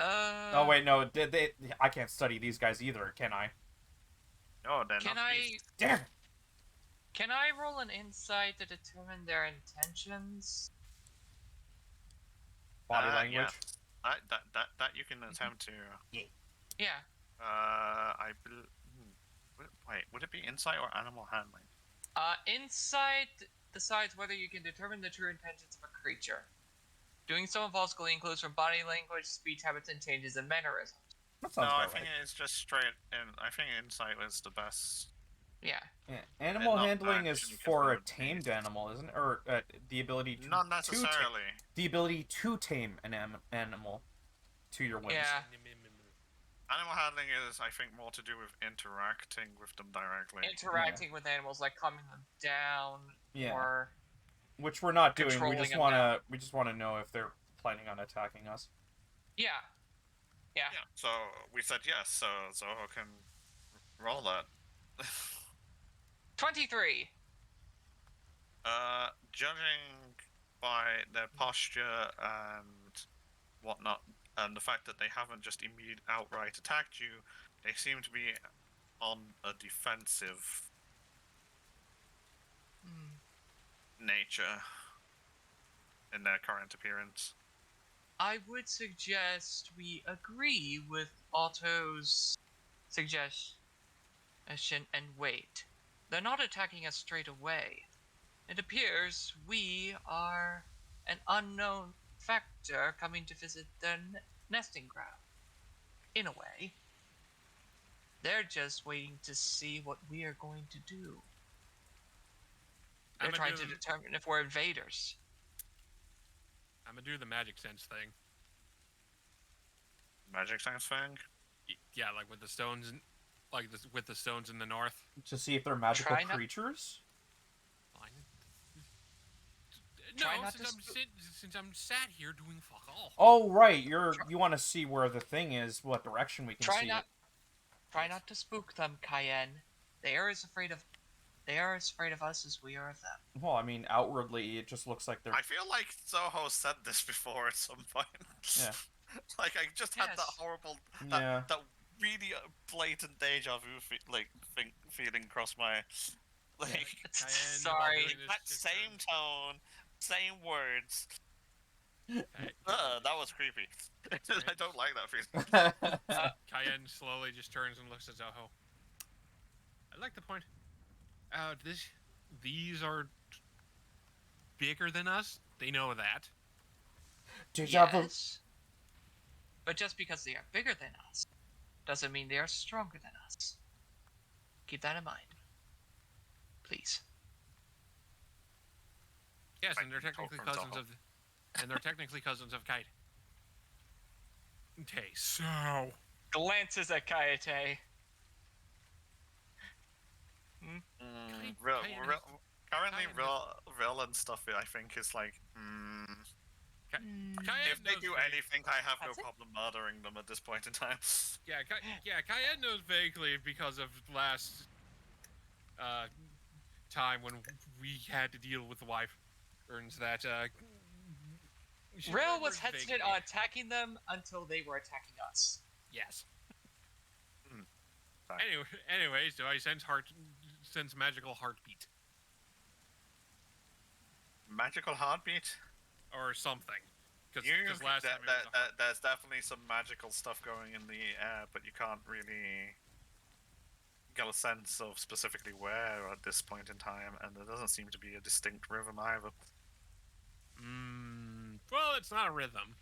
Oh wait, no, I can't study these guys either, can I? No, they're Can not I beasts. Damn. can I roll an insight to determine their intentions? Body language. Yeah. That you can attempt to. Yeah. Wait, would it be insight or animal handling? Insight decides whether you can determine the true intentions of a creature. Doing so involves gleaning clues from body language, speech habits, and changes in mannerisms. That sounds No, I about think right. it's just straight in. I think insight is the best. Yeah. Yeah, animal not handling is actually, 'cause for that a would be- tamed animal, isn't it? Or the ability to Not necessarily. the ability to tame an animal to your whims. Yeah. Animal handling is, I think, more to do with interacting with them directly. Interacting with animals, like calming them down, Yeah. or Which we're not doing. Controlling them We just wanna know if they're planning on attacking us. yeah. Yeah. So we said yes. So Zoho can roll that. 23. Judging by their posture and whatnot, and the fact that they haven't just outright attacked you, they seem to be on a defensive nature in their current appearance. I would suggest we agree with Otto's suggestion and wait. They're not attacking us straight away. It appears we are an unknown factor coming to visit their nesting ground. In a way. They're just waiting to see what we are going to do. They're trying to determine if we're invaders. I'm gonna do the magic sense thing. Magic sense thing? Yeah, like with the stones, with the stones in the north. To see if they're magical Try not- creatures? Fine. Try No, not since I'm sat here doing fuck all. Oh right, you want to see where the thing is, what direction we can Try see not it. Try not to spook them, Cayenne. They are as afraid of us as we are of them. Well, I mean, outwardly, it just looks like they're. I feel like Zoho said this before at some point. Yeah. Like, I just had that Yes. horrible, Yeah. that really blatant deja vu feeling across my, like, Cayenne, Sorry. about doing this that just same tone, same words. Hey, That was creepy. I don't like that feeling. Cayenne slowly just turns and looks at Zoho. I'd like to point out these are bigger than us. They know that. Deja vu. Yes. But just because they are bigger than us, doesn't mean they are stronger than us. Keep that in mind. Please. Yes, I and they're can technically talk from cousins Zoho. of, and they're technically cousins of Kite. Okay, so Glances at Kayate. Currently, Cayenne real and stuff, I think, is like, Cayenne if they knows do vaguely- anything, I have no That's it? problem murdering them at this point in time. Cayenne knows vaguely because of last time when we had to deal with the wyverns that she Rill remembers was hesitant vaguely. on attacking them until they were attacking us. Yes. Fine. Anyways, do I sense magical heartbeat Magical heartbeat? or something? Because You, last time it was a there's definitely some magical stuff going in the air, but you can't really get a sense of specifically where at this point in time, and there doesn't seem to be a distinct rhythm either. well, it's not a rhythm.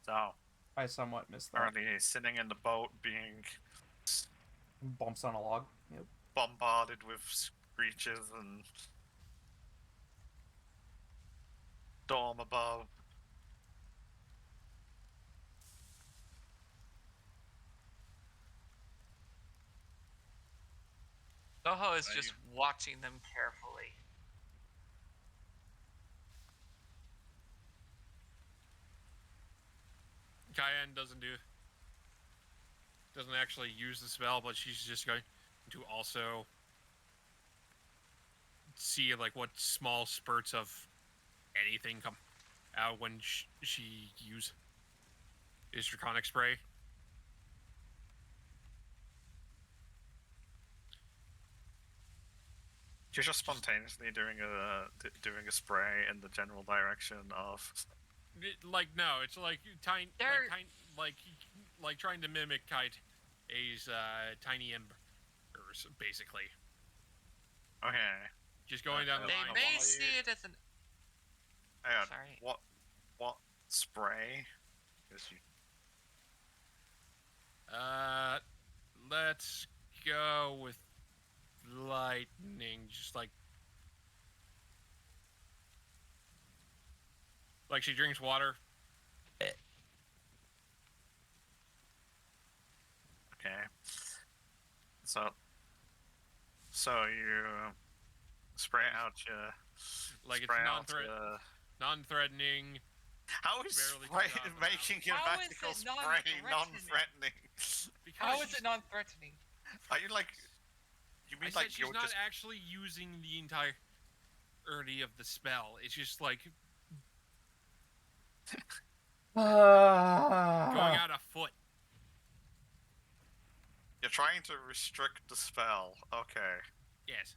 So, I somewhat missed that. currently sitting in the boat being Bumps on a log. Yep. bombarded with screeches and storm above. Soho is Are just you- watching them carefully. Cayenne doesn't actually use the spell, but she's just going to also see like what small spurts of anything come out when she use is draconic spray. You're just spontaneously doing a spray in the general direction of. Like no, it's like tiny, There- like trying to mimic Kite A's tiny embers, basically. Okay. Just going down the They line. They Why may you- see it as an. Hang on. Sorry. What spray? 'Cause you- Let's go with lightning. Just like she drinks water. Okay. So you spray out your. Like it's spray out non-threatening. How is barely spray comes out of the making your How is magical it spray non-threatening? non-threatening? Because How is she's- it non-threatening? Are you like? You I mean said like she's you're not just? actually using the entirety of the spell. It's just like going out a foot. You're trying to restrict the spell. Okay. Yes.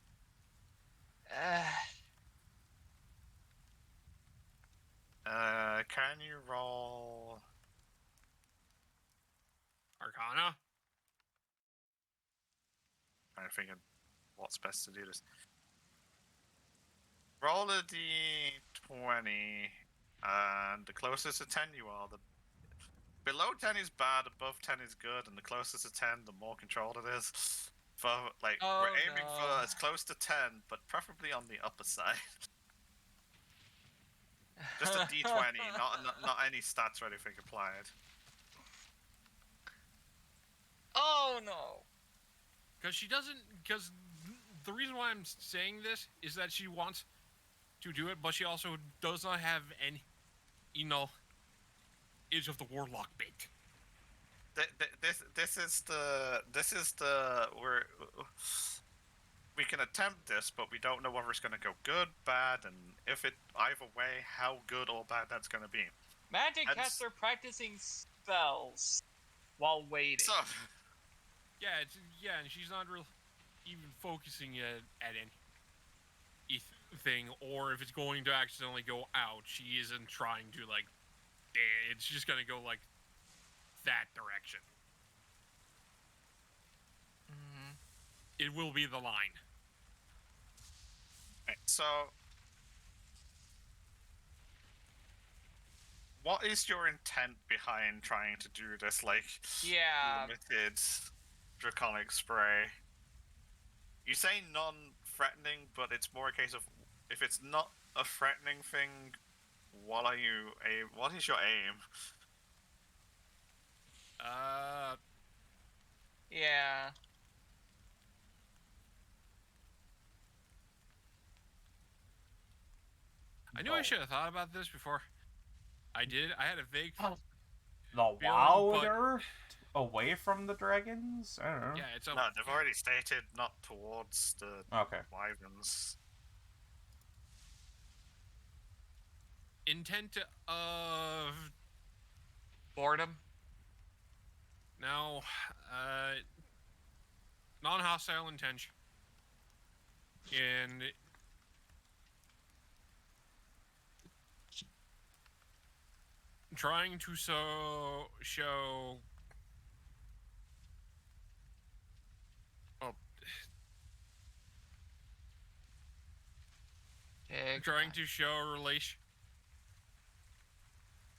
Can you roll? Arcana. I'm thinking what's best to do this. Roll a d20, and the closest to 10 you are, the below 10 is bad, above 10 is good, and the closest to 10, the more controlled it is. For like, Oh, we're aiming no. for as close to 10, but preferably on the upper side. Just a d20, not any stats or anything applied. Oh no! Because the reason why I'm saying this is that she wants to do it, but she also does not have any, Edge of the Warlock bait. This is the we can attempt this, but we don't know whether it's going to go good, bad, and if it either way, how good or bad that's going to be. Magic That's- caster practicing spells while waiting. So, Yeah, and she's not real even focusing at anything, or if it's going to accidentally go out, she isn't trying to like. It's just gonna go like that direction. Mhm. It will be the line. right, so what is your intent behind trying to do this, like, Yeah. limited draconic spray? You say non-threatening, but it's more a case of if it's not a threatening thing, what is your aim? Yeah. I knew I should have thought about this before I did. I had a vague. The Feeling, wild but- earth away from the dragons? I don't know. Yeah, it's a. No, they've already stated not towards the Okay. wyverns. Intent of Boredom. no, non-hostile intention. And trying to show. Oh, Okay. trying to show a relation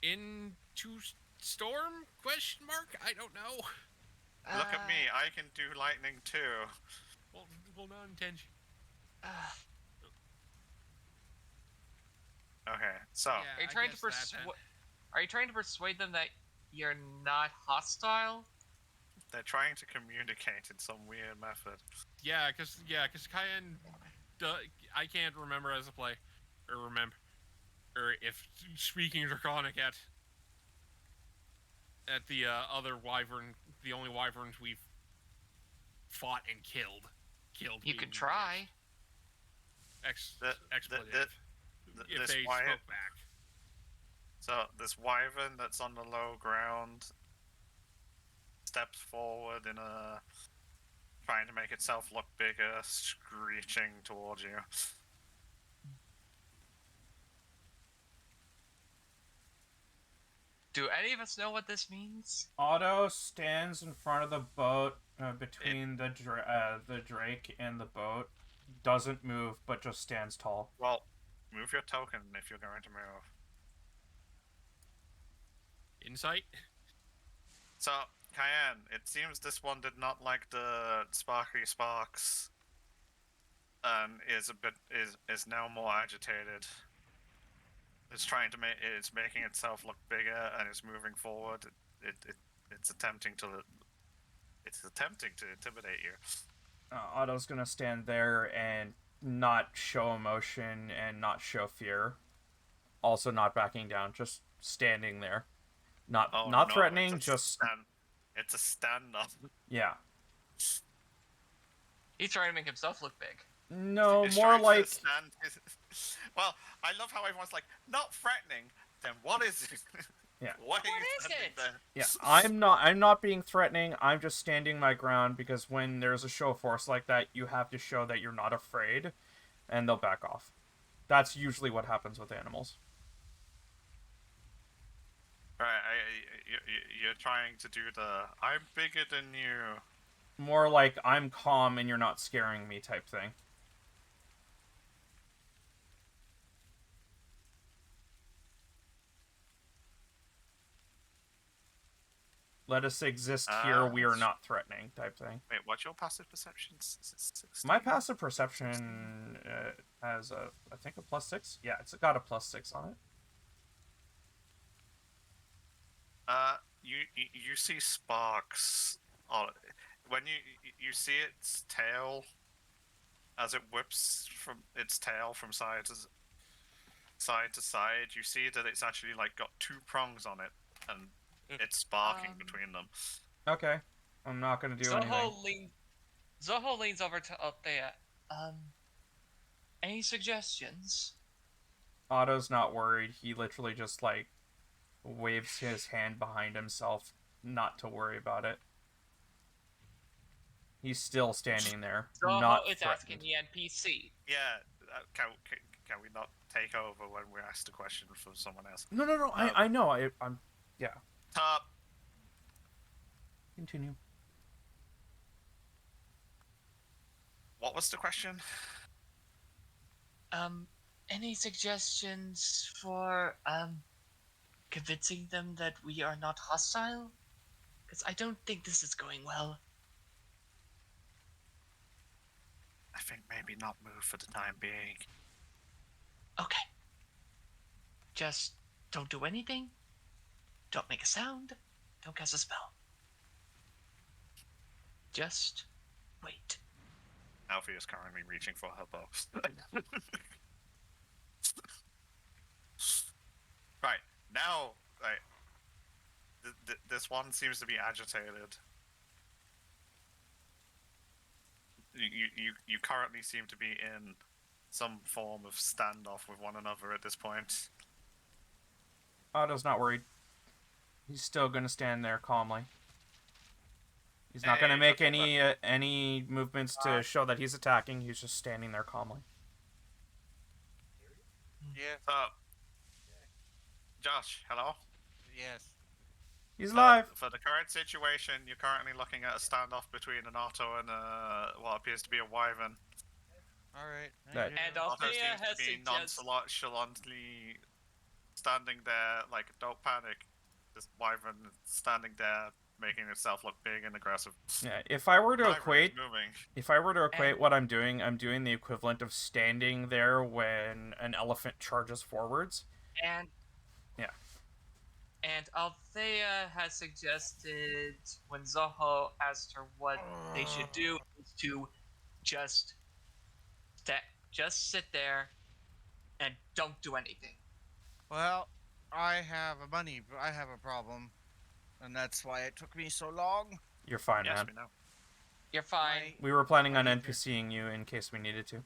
into storm? Question mark? I don't know. Look at me, I can do lightning too. Well, not intention. Okay, so Yeah, Are you I trying to guess that then. Are you trying to persuade them that you're not hostile? they're trying to communicate in some weird method. Yeah, because Cayenne, I can't remember as a play, or remember, or if speaking Draconic at the other wyvern, the only wyverns we've fought and killed. You could try. Expletive. If This they wyvern, spoke back. so this wyvern that's on the low ground steps forward in a trying to make itself look bigger, screeching towards you. Do any of us know what this means? Otto stands in front of the boat between the Drake and the boat. Doesn't move, but just stands tall. Well, move your token if you're going to move. Insight? So, Cayenne, it seems this one did not like the sparkly sparks, and is now more agitated. It's trying to it's making itself look bigger, and it's moving forward. It's attempting to intimidate you. Otto's gonna stand there and not show emotion and not show fear. Also, not backing down, just standing there, not No, threatening, it's a just it's a stand-up. yeah. He's trying to make himself look big. No, It's more trying to like stand well, I love how everyone's like, not threatening. Then what is it? Yeah. Why are you What is standing it? there? yeah. I'm not being threatening. I'm just standing my ground because when there's a show of force like that, you have to show that you're not afraid, and they'll back off. That's usually what happens with animals. Right, you're trying to do the I'm bigger than you. More like I'm calm and you're not scaring me type thing. Let us exist here, we are not threatening type thing. Wait, what's your passive perception? My passive perception has I think a +6. Yeah, it's got a +6 on it. You see sparks on when you see its tail as it whips from its tail from side to side. You see that it's actually like got 2 prongs on it, and it's sparking between them. Okay, I'm not gonna do anything. Zoho leans over to Althea. Any suggestions? Otto's not worried. He literally just like waves his hand behind himself, not to worry about it. He's still standing there, Zoho not is asking threatened. the NPC. Yeah, can we not take over when we ask the question from someone else? No. I know. I'm. Yeah. Top. Continue. What was the question? Any suggestions for convincing them that we are not hostile? Because I don't think this is going well. I think maybe not move for the time being. Okay. Just don't do anything. Don't make a sound. Don't cast a spell. Just wait. Alfie is currently reaching for her box. Right, now, right, this one seems to be agitated. You currently seem to be in some form of standoff with one another at this point. Otto's not worried. He's still gonna stand there calmly. He's not Hey, gonna make that's any movements to show that he's attacking. He's just standing there calmly. Yeah. So, Josh, hello? Yes. He's live. For the current situation, you're currently looking at a standoff between an Otto and what appears to be a wyvern. All right. That- And Otto Althea seems has to be suggested. nonchalantly standing there like, don't panic. This wyvern standing there, making itself look big and aggressive. Yeah, if I were to Wyvern is equate moving. And- what I'm doing the equivalent of standing there when an elephant charges forwards. And Yeah. And Althea has suggested when Zoho asked her what they should do is to just just sit there and don't do anything. Well, I have a problem, and that's why it took me so long. You're fine, Yes, man. we know. You're fine. We were planning on My NPCing you in case we needed to.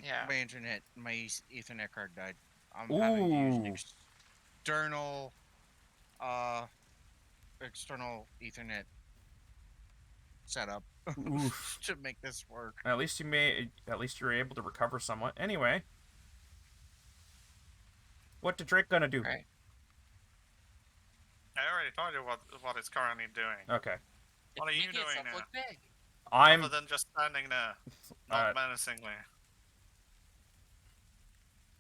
Yeah. My internet, my Ethernet card died. I'm having to use an Ooh. external Ethernet setup Oof. to make this work. At least you're able to recover somewhat. Anyway, what the Drake gonna do? Right. I already told you what it's currently doing. Okay, What are It's you making doing itself now? look big. I'm Other than just standing there, not menacingly.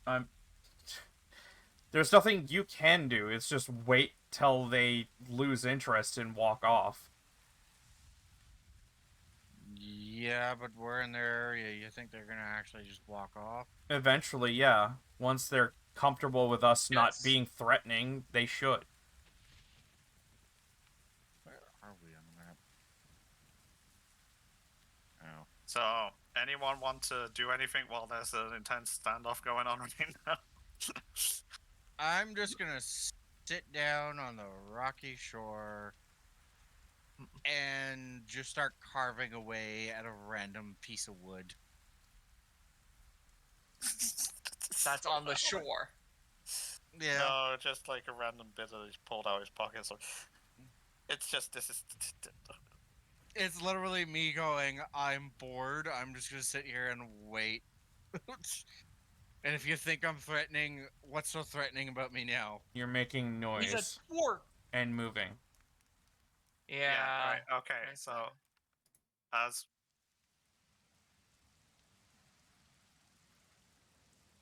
I'm. There's nothing you can do. It's just wait till they lose interest and walk off. Yeah, but we're in their area. You think they're gonna actually just walk off? Eventually, yeah. Once they're comfortable with us not Yes. being threatening, they should. Where are we on the map? Oh. So, anyone want to do anything while there's an intense standoff going on right now? I'm just gonna sit down on the rocky shore and just start carving away at a random piece of wood. That's on the shore. Yeah. No, just like a random bit that he's pulled out of his pocket. So it's just this is. It's literally me going, I'm bored. I'm just gonna sit here and wait. And if you think I'm threatening, what's so threatening about me now? You're making He's noise a dwarf. and moving. Yeah. Right. Okay. Right So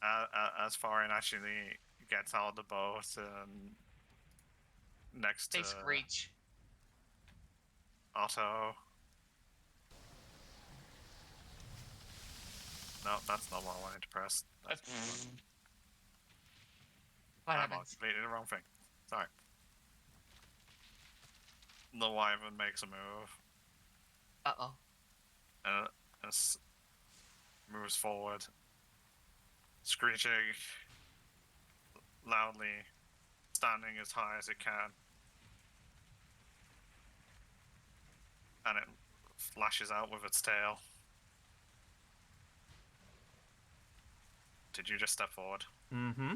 there. as Farin actually gets out of the boat and next They to screech. Otto. No, that's not what I wanted to press. That's What I'm on happens? completely the wrong thing. Sorry. The wyvern makes a move Uh-oh. and moves forward, screeching loudly, standing as high as it can, and it flashes out with its tail. Did you just step forward? Mm-hmm.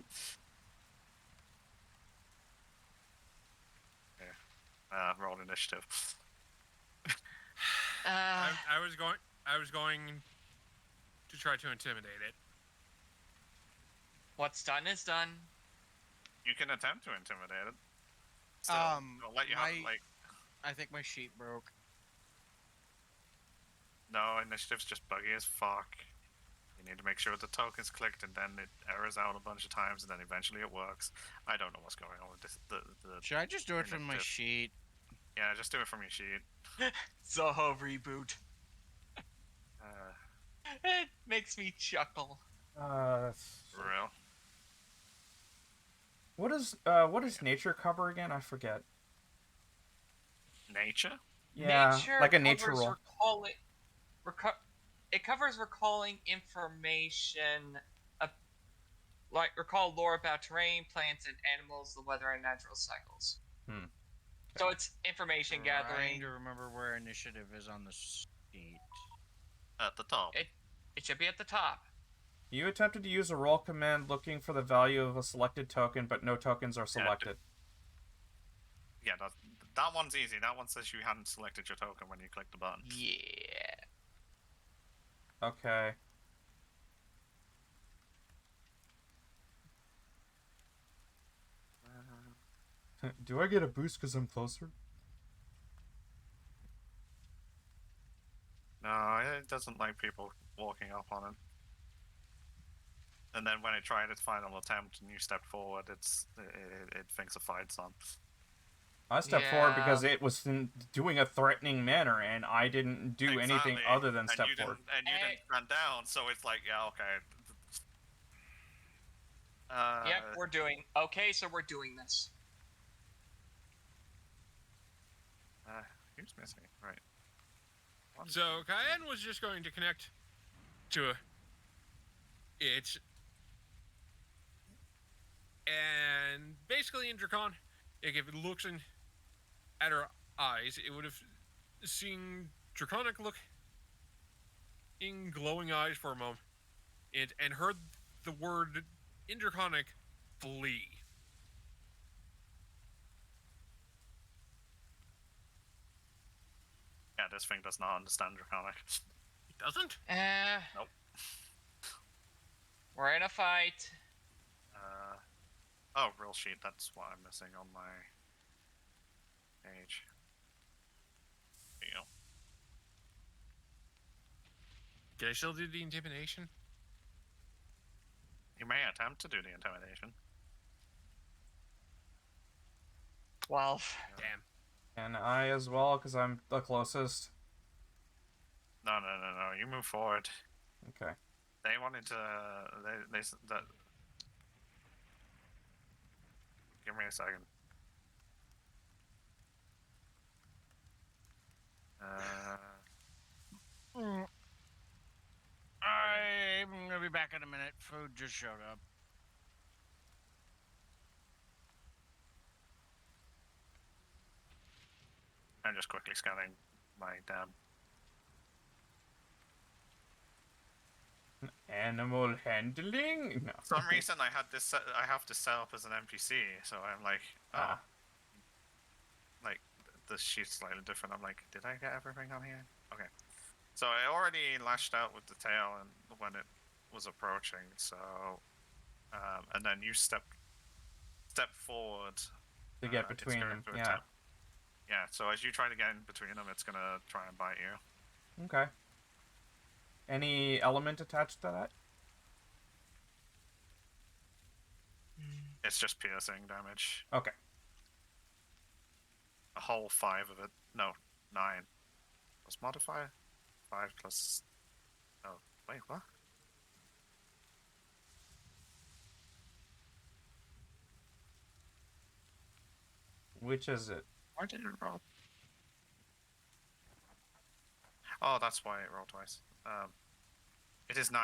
Roll initiative. I was going to try to intimidate it. What's done is done. You can attempt to intimidate it. Still, I'll let you have my- like I think my sheet broke. no initiative's just buggy as fuck. You need to make sure the token's clicked, and then it errors out a bunch of times, and then eventually it works. I don't know what's going on with this. The Should I just do it from my Initiative. sheet? yeah, just do it from your sheet. Zoho reboot. Uh, It makes me chuckle. for real. What does nature cover again? I forget. Nature. Yeah, Nature like a nature covers roll. it covers recalling information, like recall lore about terrain, plants, and animals, the weather, and natural cycles. Hmm. So it's information Trying gathering. to remember where initiative is on the sheet. At the top. It should be at the top. You attempted to use a roll command looking for the value of a selected token, but no tokens are selected. Yeah, that one's easy. That one says you hadn't selected your token when you click the button. Yeah. Okay. Do I get a boost because I'm closer? No, it doesn't like people walking up on it. And then when it tried its final attempt and you stepped forward, it thinks a fight's on. I stepped forward Yeah. because it was doing a threatening manner, and I didn't do anything Exactly. other than And step you forward. and you didn't run down, so it's like, yeah, okay. Yep, we're doing. Okay, so we're doing this. Who's missing? Right. One, So two, Cayenne was just going to connect to it, and basically in Dracon, like if it looks at her eyes, it would have seen Draconic look in glowing eyes for a moment, and heard the word in Draconic, flee. Yeah, this thing does not understand Draconic. It doesn't? Nope. We're in a fight. Oh, real sheet. That's what I'm missing on my page. There you go. Can I still do the intimidation? You may attempt to do the intimidation. 12. Damn. And I as well, because I'm the closest. No. You move forward. Okay. They wanted to. That. Give me a second. I'm gonna be back in a minute. Food just showed up. I'm just quickly scanning my damn. Animal handling? No. For some reason, I had this. I have to set up as an NPC, so I'm like, Ah. like the sheet's slightly different. I'm like, did I get everything on here? Okay. So I already lashed out with the tail, and when it was approaching, so, and then you step forward To get it's between going them. to Yeah. attempt- Yeah. So as you try to get in between them, it's gonna try and bite you. Okay. Any element attached to that? It's just piercing damage. Okay. A whole 5 of it. No, 9. Plus modifier? 5 plus. Oh, wait, what? Which is it? Why did it roll? Oh, that's why it rolled twice. It is 9.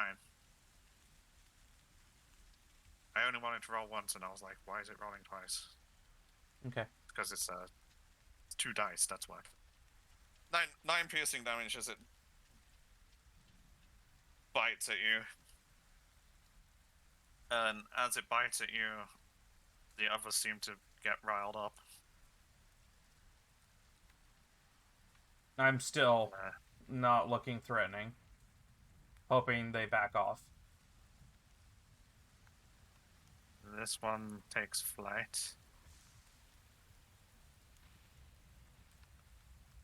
I only wanted to roll once, and I was like, why is it rolling twice? Okay. Because it's 2 dice, that's why. 9 piercing damage as it bites at you. And as it bites at you, the others seem to get riled up. I'm still Uh, not looking threatening. Hoping they back off. This one takes flight.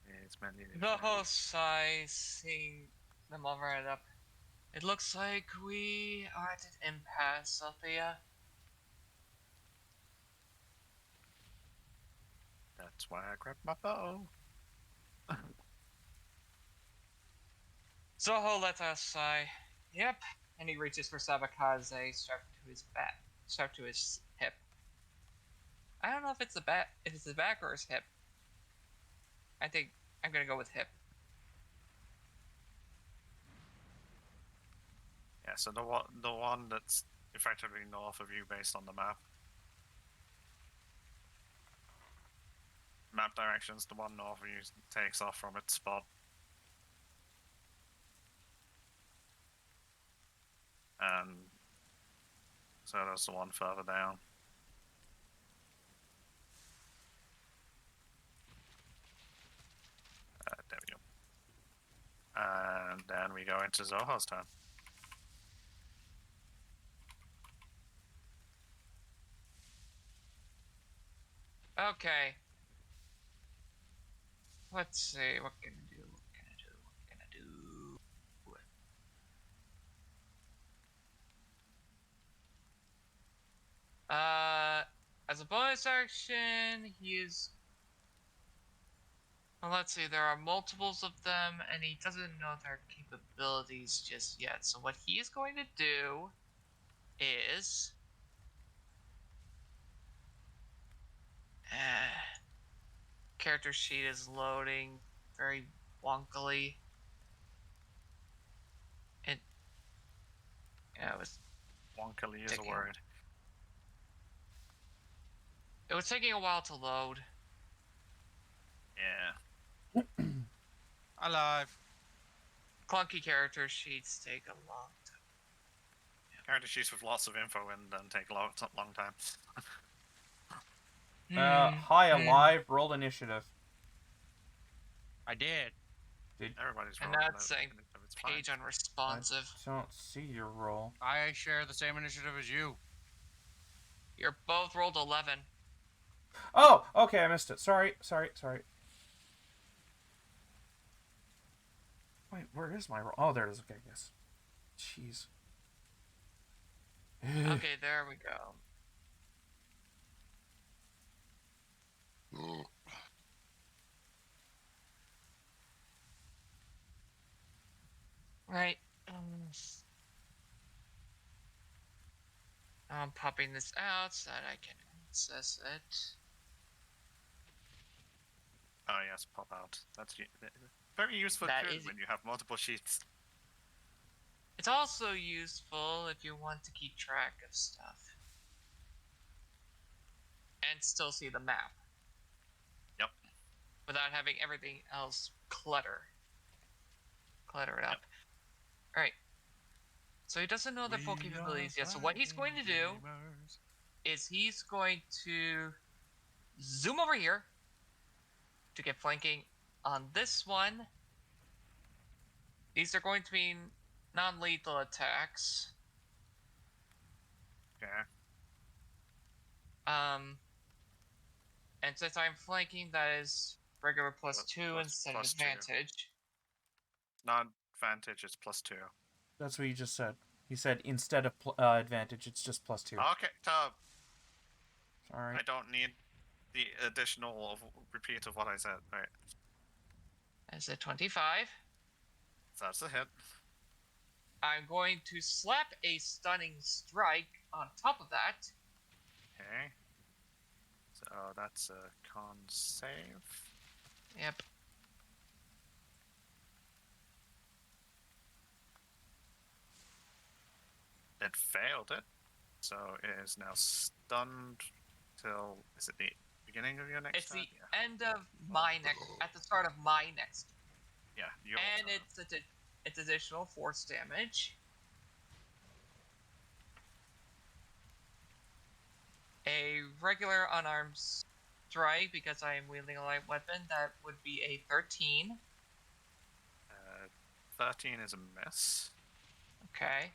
It's meant to- The host sighs, seeing them all right up. It looks like we are at an impasse, Althea. That's why I grabbed my bow. Zoho lets out a sigh. Yep. And he reaches for Sabakaze, strapped to his back, strapped to his hip. I don't know if it's the back, or his hip. I think I'm gonna go with hip. Yeah, so the one that's effectively north of you based on the map. Map directions, the one north of you takes off from its spot. And so there's the one further down. There we go. And then we go into Zoho's turn. Okay. Let's see. What can I do? What can I do? What can I do? As a bonus action, he is Well, let's see. There are multiples of them, and he doesn't know their capabilities just yet. So what he is going to do is, character sheet is loading very wonkily. It was Wonkily is a Taking- word. it was taking a while to load. Yeah. Alive. Clunky character sheets take a long time. Character sheets with lots of info in then take a long time. Hi, Hmm. alive. Roll initiative. I did. Everybody's And rolling that's that saying initiative, it's fine. Page unresponsive. I don't see your roll. I share the same initiative as you. You're both rolled 11. Oh, okay, I missed it. Sorry. Wait, where is my roll? Oh, there it is. Okay, yes. Jeez. Okay, there we go. Right. I'm popping this out so that I can access it. Oh yes, pop out. That's very useful That too is- when you have multiple sheets. It's also useful if you want to keep track of stuff. And still see the map. Yep. Without having everything else clutter it up. Alright. So he doesn't know their full capabilities yet. So what he's going to do is he's going to zoom over here to get flanking on this one. These are going to be non-lethal attacks. Okay. And since I'm flanking, that is regular plus Plus- 2 plus- instead plus of 2. advantage. Not advantage, it's +2. That's what you just said. He said instead of advantage, it's just +2. Okay, Tub. Sorry. I don't need the additional repeat of what I said. Right. That's a 25. So that's a hit. I'm going to slap a stunning strike on top of that. Okay. So that's a con save. Yep. It failed it. So it is now stunned till, is it the beginning of your next It's turn? the end of my next, at the start of my next. Yeah, your And turn. it's additional force damage. A regular unarmed strike, because I am wielding a light weapon, that would be a 13. 13 is a miss. Okay.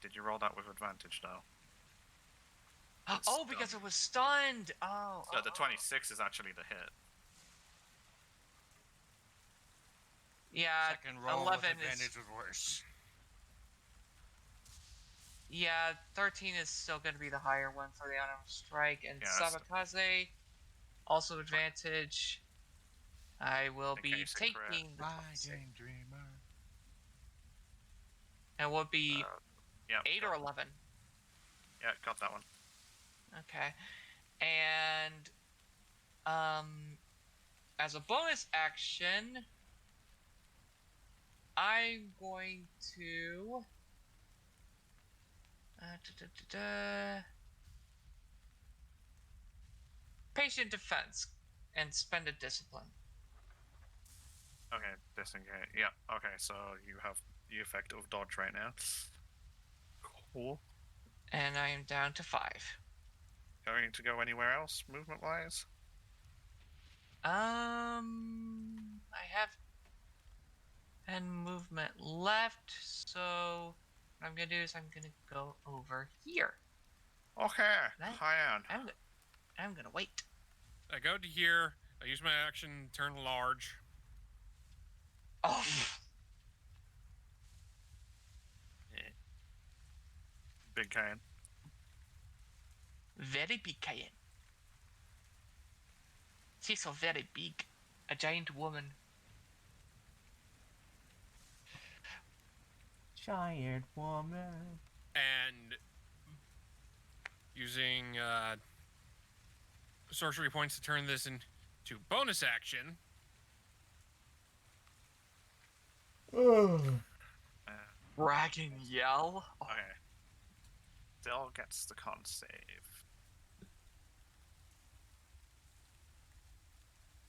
Did you roll that with advantage though? It's Oh, because stunned. it was stunned. Oh. So the 26 is actually the hit. Yeah. Second roll 11 with is- advantage was worse. Yeah, 13 is still going to be the higher one for the unarmed strike, and Yeah, that's the- Sabakaze, also advantage. I will In be case it crit. taking the My 26. game dreamer. And would be Yeah. 8 or 11. Yeah, got that one. Okay. And as a bonus action, I'm going to patient defense and spend a discipline. Okay, disengage. Yeah. Okay, so you have the effect of dodge right now. Cool. And I am down to 5. Going to go anywhere else, movement-wise? I have 10 movement left, so what I'm gonna do is I'm gonna go over here. Okay, That- Hyan. I'm gonna wait. I go to here. I use my action, turn large. Oh, Big Hyan. very big Cayenne. She's so very big. A giant woman. Giant woman. And using sorcery points to turn this into bonus action. Oh. Dragon yell. Oh, Okay. Still gets the con save.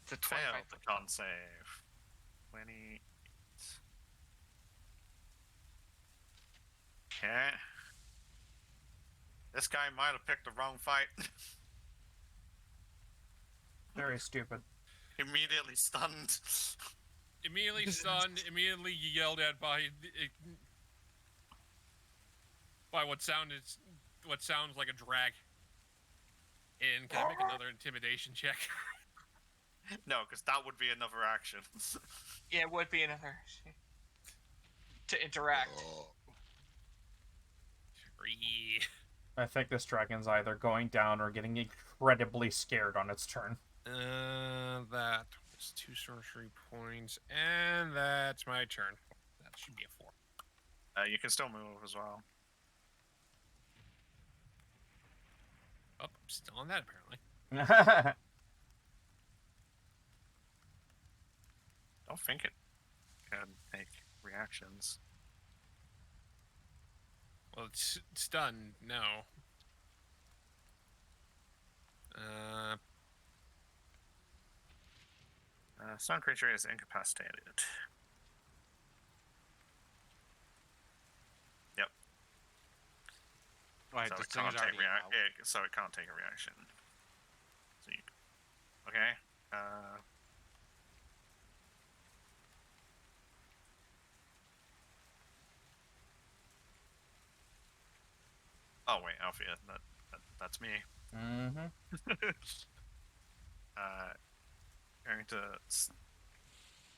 it's a Failed 25 the foot con save. 20. Okay. This guy might have picked the wrong fight. Very stupid. Immediately stunned. Immediately stunned, immediately yelled at by what sounds like a drag. And can I make another intimidation check? No, because that would be another action. Yeah, it would be another to interact. 3. I think this dragon's either going down or getting incredibly scared on its turn. That was 2 sorcery points, and that's my turn. That should be a 4. You can still move as well. Oh, I'm still on that apparently. Don't think it can take reactions. Well, it's stunned. No. Stun creature is incapacitated. Yep. Right, So this it thing can't is take already out. so it can't take a reaction. So you, okay. Oh wait, Alfia, that's me. Mm-hmm. Going to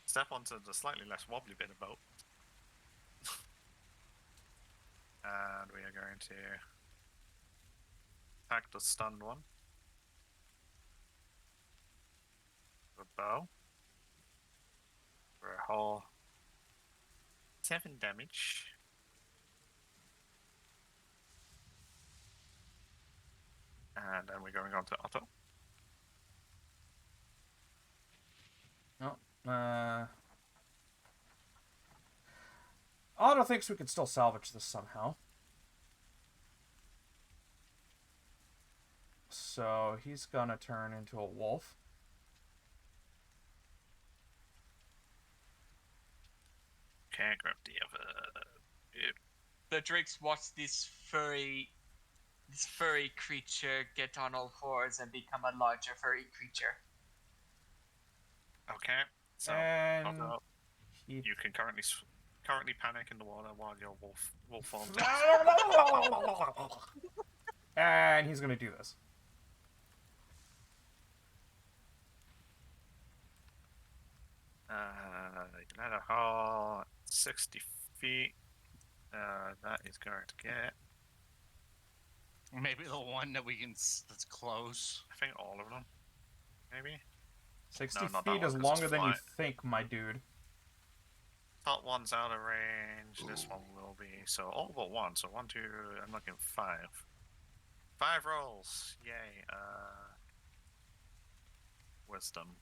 step onto the slightly less wobbly bit of boat. And we are going to attack the stunned one. The bow. For a whole 7 damage. And then we're going on to Otto. Otto thinks we could still salvage this somehow. So he's gonna turn into a wolf. Okay, grab the other. The Drakes watch this furry creature get on all fours and become a larger furry creature. Okay, so And Otto, he... you can currently panic in the water while your wolf forms. And he's gonna do this. Let a haul 60 feet. That is going to get. Maybe the one that we can that's close. I think all of them. Maybe. 60 No, not that feet one, is 'cause longer it's than you flat. think, my dude. Top one's out of range. This one will be. So all but one. So 1, 2. I'm looking 5. 5 rolls. Yay. Wisdom.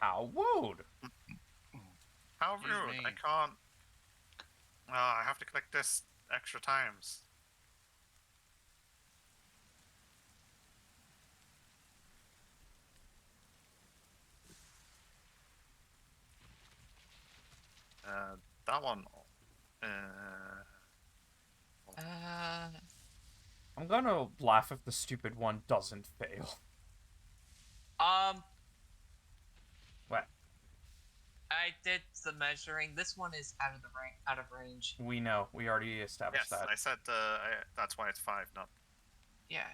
How wooed! How Excuse rude! I me. can't. I have to click this extra times. That one. I'm gonna laugh if the stupid one doesn't fail. What? I did the measuring. This one is out of range. We know. We already established Yes, that. I said that's why it's 5, not Yeah,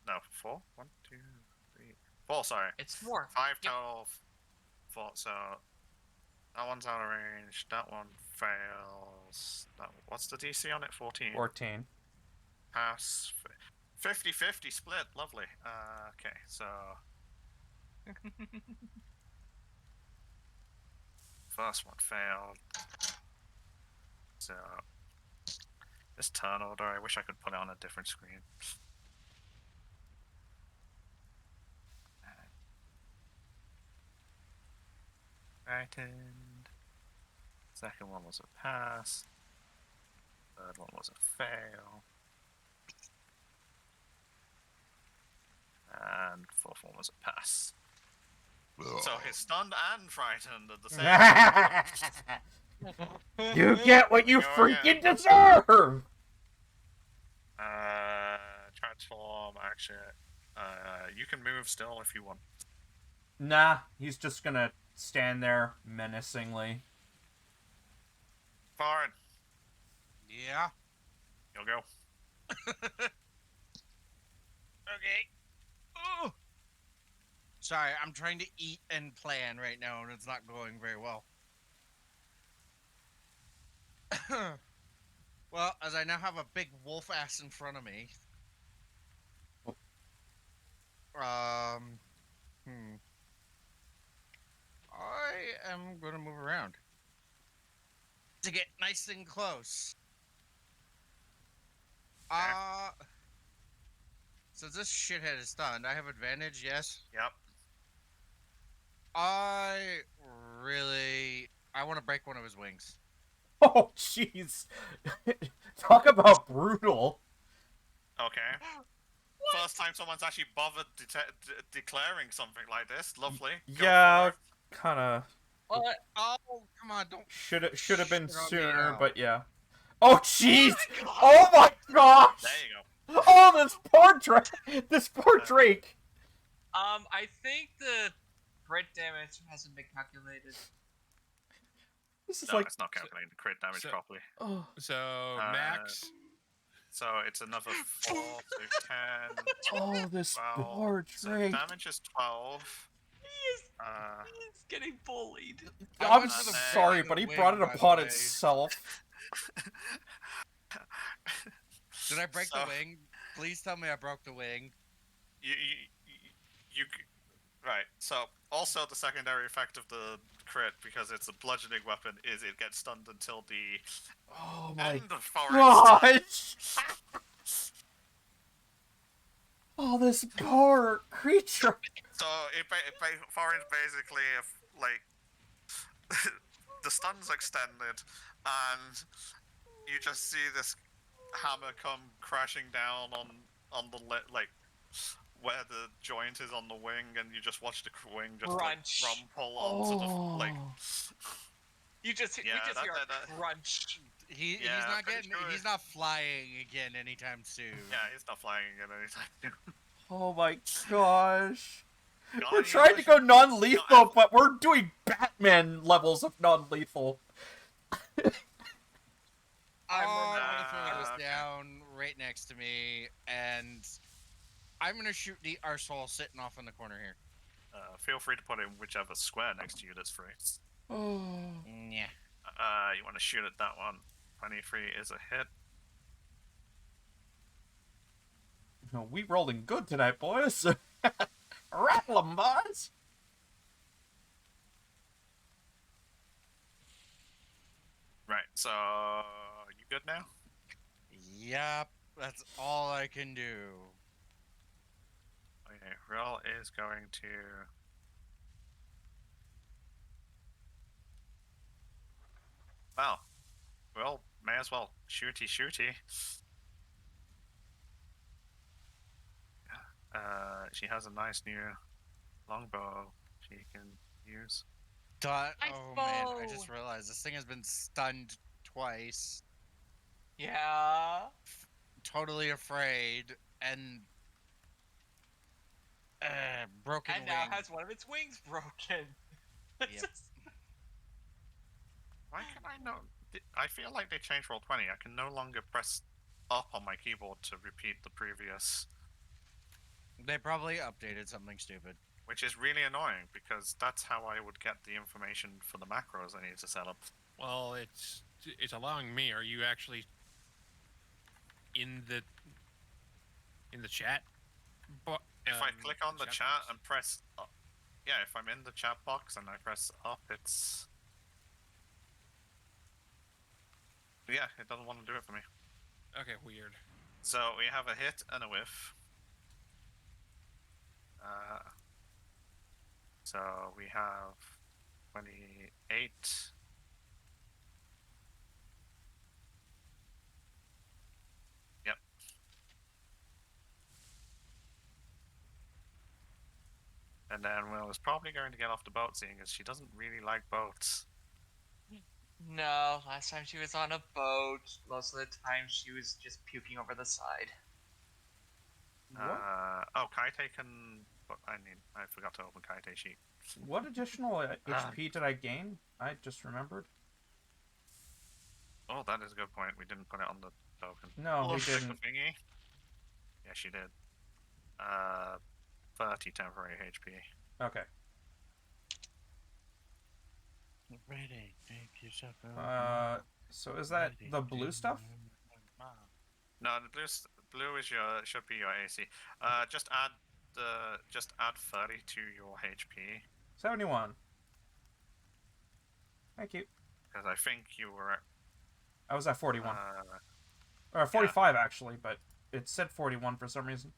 no 4. 1, 2, 3, 4. Sorry, it's 4. 5 Yep. total. 4. So That one's out of range. That one fails. What's the DC on it? 14. 14. Pass. 50-50 split. Lovely. Okay, so first one failed. So this turn order, I wish I could put it on a different screen. Frightened. Second one was a pass. Third one was a fail. And fourth one was a pass. So he's stunned and frightened at the same time. You get what you Go freaking again. deserve! Transform, action. You can move still if you want. Nah, he's just gonna stand there menacingly. Foreign, Yeah. you'll go. Okay. Oh. Sorry, I'm trying to eat and plan right now, and it's not going very well. Well, as I now have a big wolf ass in front of me. I am gonna move around to get nice and close. So this shithead is stunned. I have advantage, yes. Yep. I want to break one of his wings. Oh, jeez. Talk about brutal. Okay. First time someone's actually bothered declaring something like this. Lovely. Go Yeah, for it. kind of What? Oh, come on, don't. should have been Shut me sooner, out. but yeah. Oh, jeez. Oh my gosh. There you go. Oh, this poor Drake. This poor Drake. I think the crit damage hasn't been calculated. This is No, like it's not calculating the crit damage so- properly. oh, So Max. So it's another 4, so 10. oh this 12. poor So Drake. damage is 12. He's getting bullied. I I'm went for the sorry, break but he of the brought it wing, by the upon way. itself. Did I break So- the wing? Please tell me I broke the wing. You right. So also the secondary effect of the crit, because it's a bludgeoning weapon, is it gets stunned until the Oh my end of forest. gosh. Oh, this poor creature. So Foreign's basically if like the stun's extended, and you just see this hammer come crashing down on the like where the joint is on the wing, and you just watch the wing just like Crunch. rumple onto the like. You just Yeah, hear that- a crunch. He's Yeah, not pretty getting. sure. He's not flying again anytime soon. Yeah, he's not flying again anytime soon. Oh my gosh. Got We're any trying to English- go non-lethal, No, but we're doing Batman levels of non-lethal. I'm I'm gonna throw this okay. down right next to me, and I'm gonna shoot the arsehole sitting off in the corner here. Feel free to put it in whichever square next to you that's free. Oh. Yeah. You want to shoot at that one. 23 is a hit. No, we rolling good tonight, boys. Rattle 'em, boys. Right, so you good now? Yep. That's all I can do. Okay, Rel is going to. Well, may as well shooty. She has a nice new longbow she can use. Nice Nice man, I bow. just realized this thing has been stunned twice. Yeah. Totally afraid and broken And wing. now has one of its wings broken. Yep. Why can I know? I feel like they changed Roll20. I can no longer press up on my keyboard to repeat the previous. They probably updated something stupid. which is really annoying because that's how I would get the information for the macros I need to set up. Well, it's allowing me. Are you actually in the chat? But If I click on the chat box? and press up, yeah, if I'm in the chat box and I press up, it's yeah, it doesn't want to do it for me. Okay, weird. So we have a hit and a whiff. So we have 28. Yep. And then Will is probably going to get off the boat, seeing as she doesn't really like boats. No, last time she was on a boat. Most of the time she was just puking over the side. Oh, Kaite can. But I forgot to open Kaite sheet. What additional HP did I gain? I just remembered. Oh, that is a good point. We didn't put it on the token. No, we Click didn't. the thingy. Yeah, she did. 30 temporary HP. Okay. Ready, make yourself So is that the blue stuff? No, the blue is should be your AC. Just add 30 to your HP 71. Thank you. because I think you were at, I was at 41. uh, Or 45, actually, but it said 41 for some reason.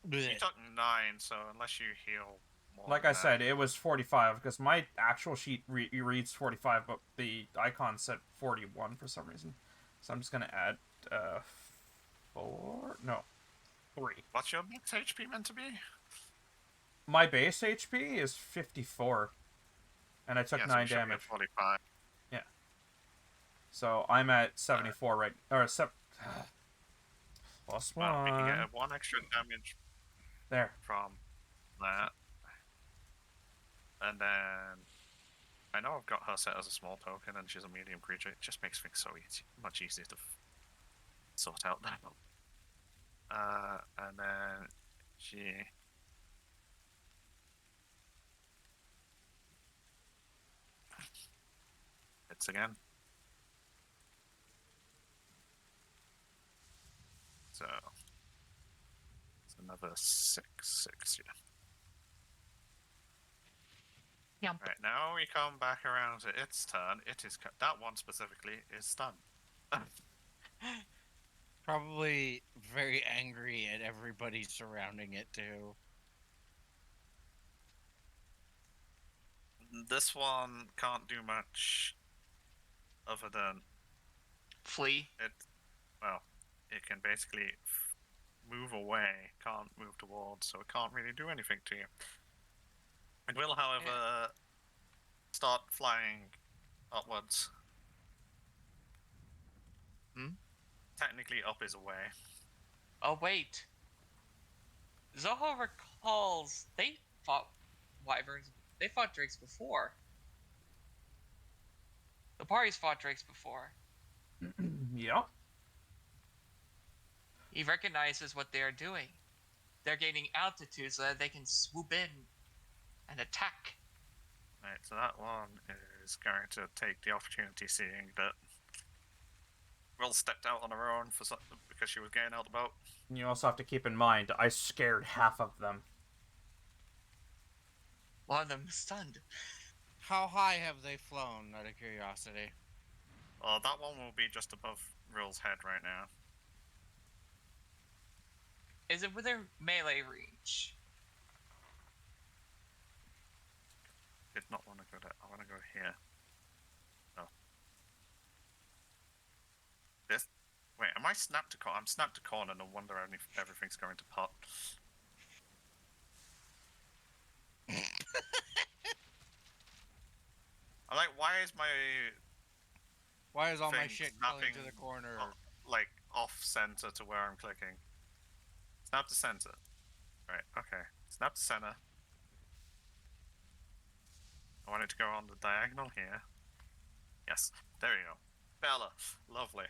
you took 9, so unless you heal more. Like than I that- said, it was 45, because my actual sheet reads 45, but the icon said 41 for some reason. So I'm just going to add 4? No, 3. What's your max HP meant to be? My base HP is 54, and I took Yeah, so 9 you should be at damage. 45. So I'm at 74 right, or plus Well, we can 1. get 1 extra damage There. from that. And then I know I've got her set as a small token and she's a medium creature. It just makes things so easy, much easier to sort out that. And then she hits again. So it's another 6, yeah. Yum. Right, now we come back around to its turn. It is that one specifically is stunned. Probably very angry at everybody surrounding it too. This one can't do much other than Flee. it can basically move away, can't move towards, so it can't really do anything to you. It will, however, start flying upwards. Technically, up is away. Oh wait. Zoho recalls they fought wyverns. They fought drakes before. The parties fought drakes before. Yep. He recognizes what they are doing. They're gaining altitude so that they can swoop in and attack. Right, so that one is going to take the opportunity, seeing that Will stepped out on her own because she was getting out the boat. You also have to keep in mind, I scared half of them. One of them is stunned. How high have they flown, out of curiosity? Well, that one will be just above Rill's head right now. Is it within melee reach? Did not want to go there. I want to go here. No. This. Wait, am I snapped to corner? I'm snapped to corner. No wonder everything's going to pot. I'm like, why is my Why is all my thing shit going to snapping the corner? like off center to where I'm clicking? Snap to center. Right. Okay. Snap to center. I want it to go on the diagonal here. Yes, there you go. Bella, lovely.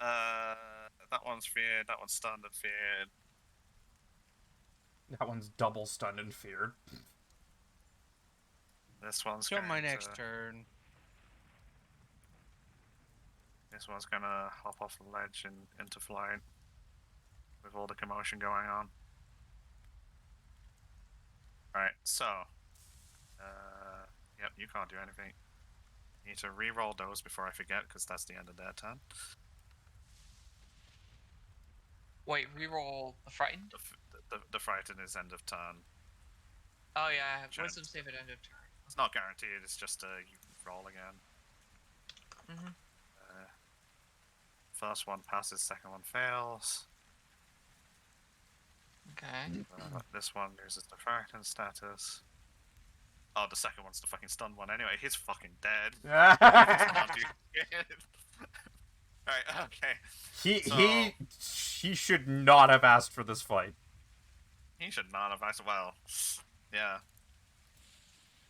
That one's feared, that one's stunned and feared. That one's double stunned and feared. This one's Till going my to, next turn. This one's gonna hop off the ledge and into flight with all the commotion going on. Alright, so yep, you can't do anything. You need to re-roll those before I forget, because that's the end of their turn. Wait, reroll the frightened? The frightened is end of turn. Oh yeah, I have Sure. wisdom save at end of turn. It's not guaranteed, it's just you roll again. Mhm. First one passes, second one fails. Okay. This one loses the frightened status. Oh, the second one's the fucking stunned one anyway. He's fucking dead. Can't do shit. Right, okay. He should not have asked for this fight. He should not have asked. Well, yeah.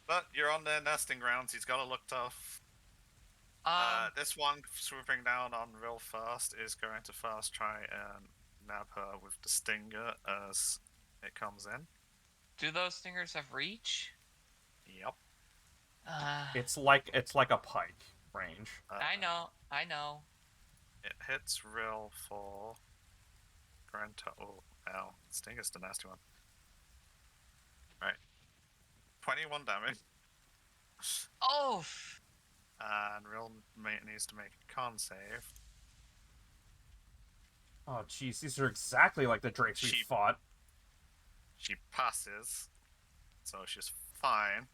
But you're on their nesting grounds. He's got to look tough. This one swooping down on Rill first is going to first try and nab her with the stinger as it comes in. Do those stingers have reach? Yep. It's like a pike range. I know. It hits Rill for Granta. Oh, ow. Stinger's the nasty one. Right. 21 damage. Oh! And Rill needs to make a con save. Oh, jeez, these are exactly like the drakes we Sheep. fought. She passes, so she's fine.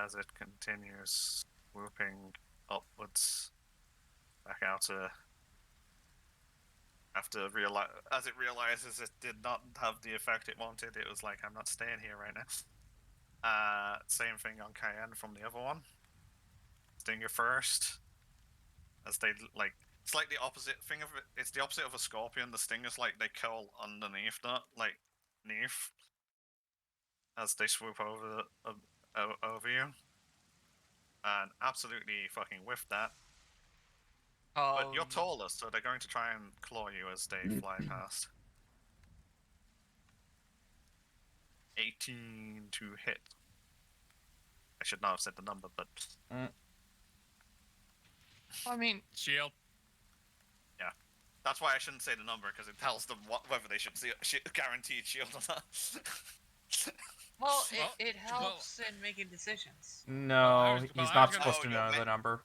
As it continues swooping upwards back out to as it realizes it did not have the effect it wanted, it was like, I'm not staying here right now. Same thing on Cayenne from the other one. Stinger first. As they, like, it's like the opposite thing of it. It's the opposite of a scorpion. The stingers, like, they curl underneath that, like, neath. As they swoop over you. And absolutely fucking whiff that. Oh. But you're taller, so they're going to try and claw you as they fly past. 18 to hit. I should not have said the number, but I mean, Shield. that's why I shouldn't say the number, because it tells them whether they should see a guaranteed shield or not. well, Well, it helps in making decisions. No, he's he's not not gonna- supposed to Oh, know no, the number.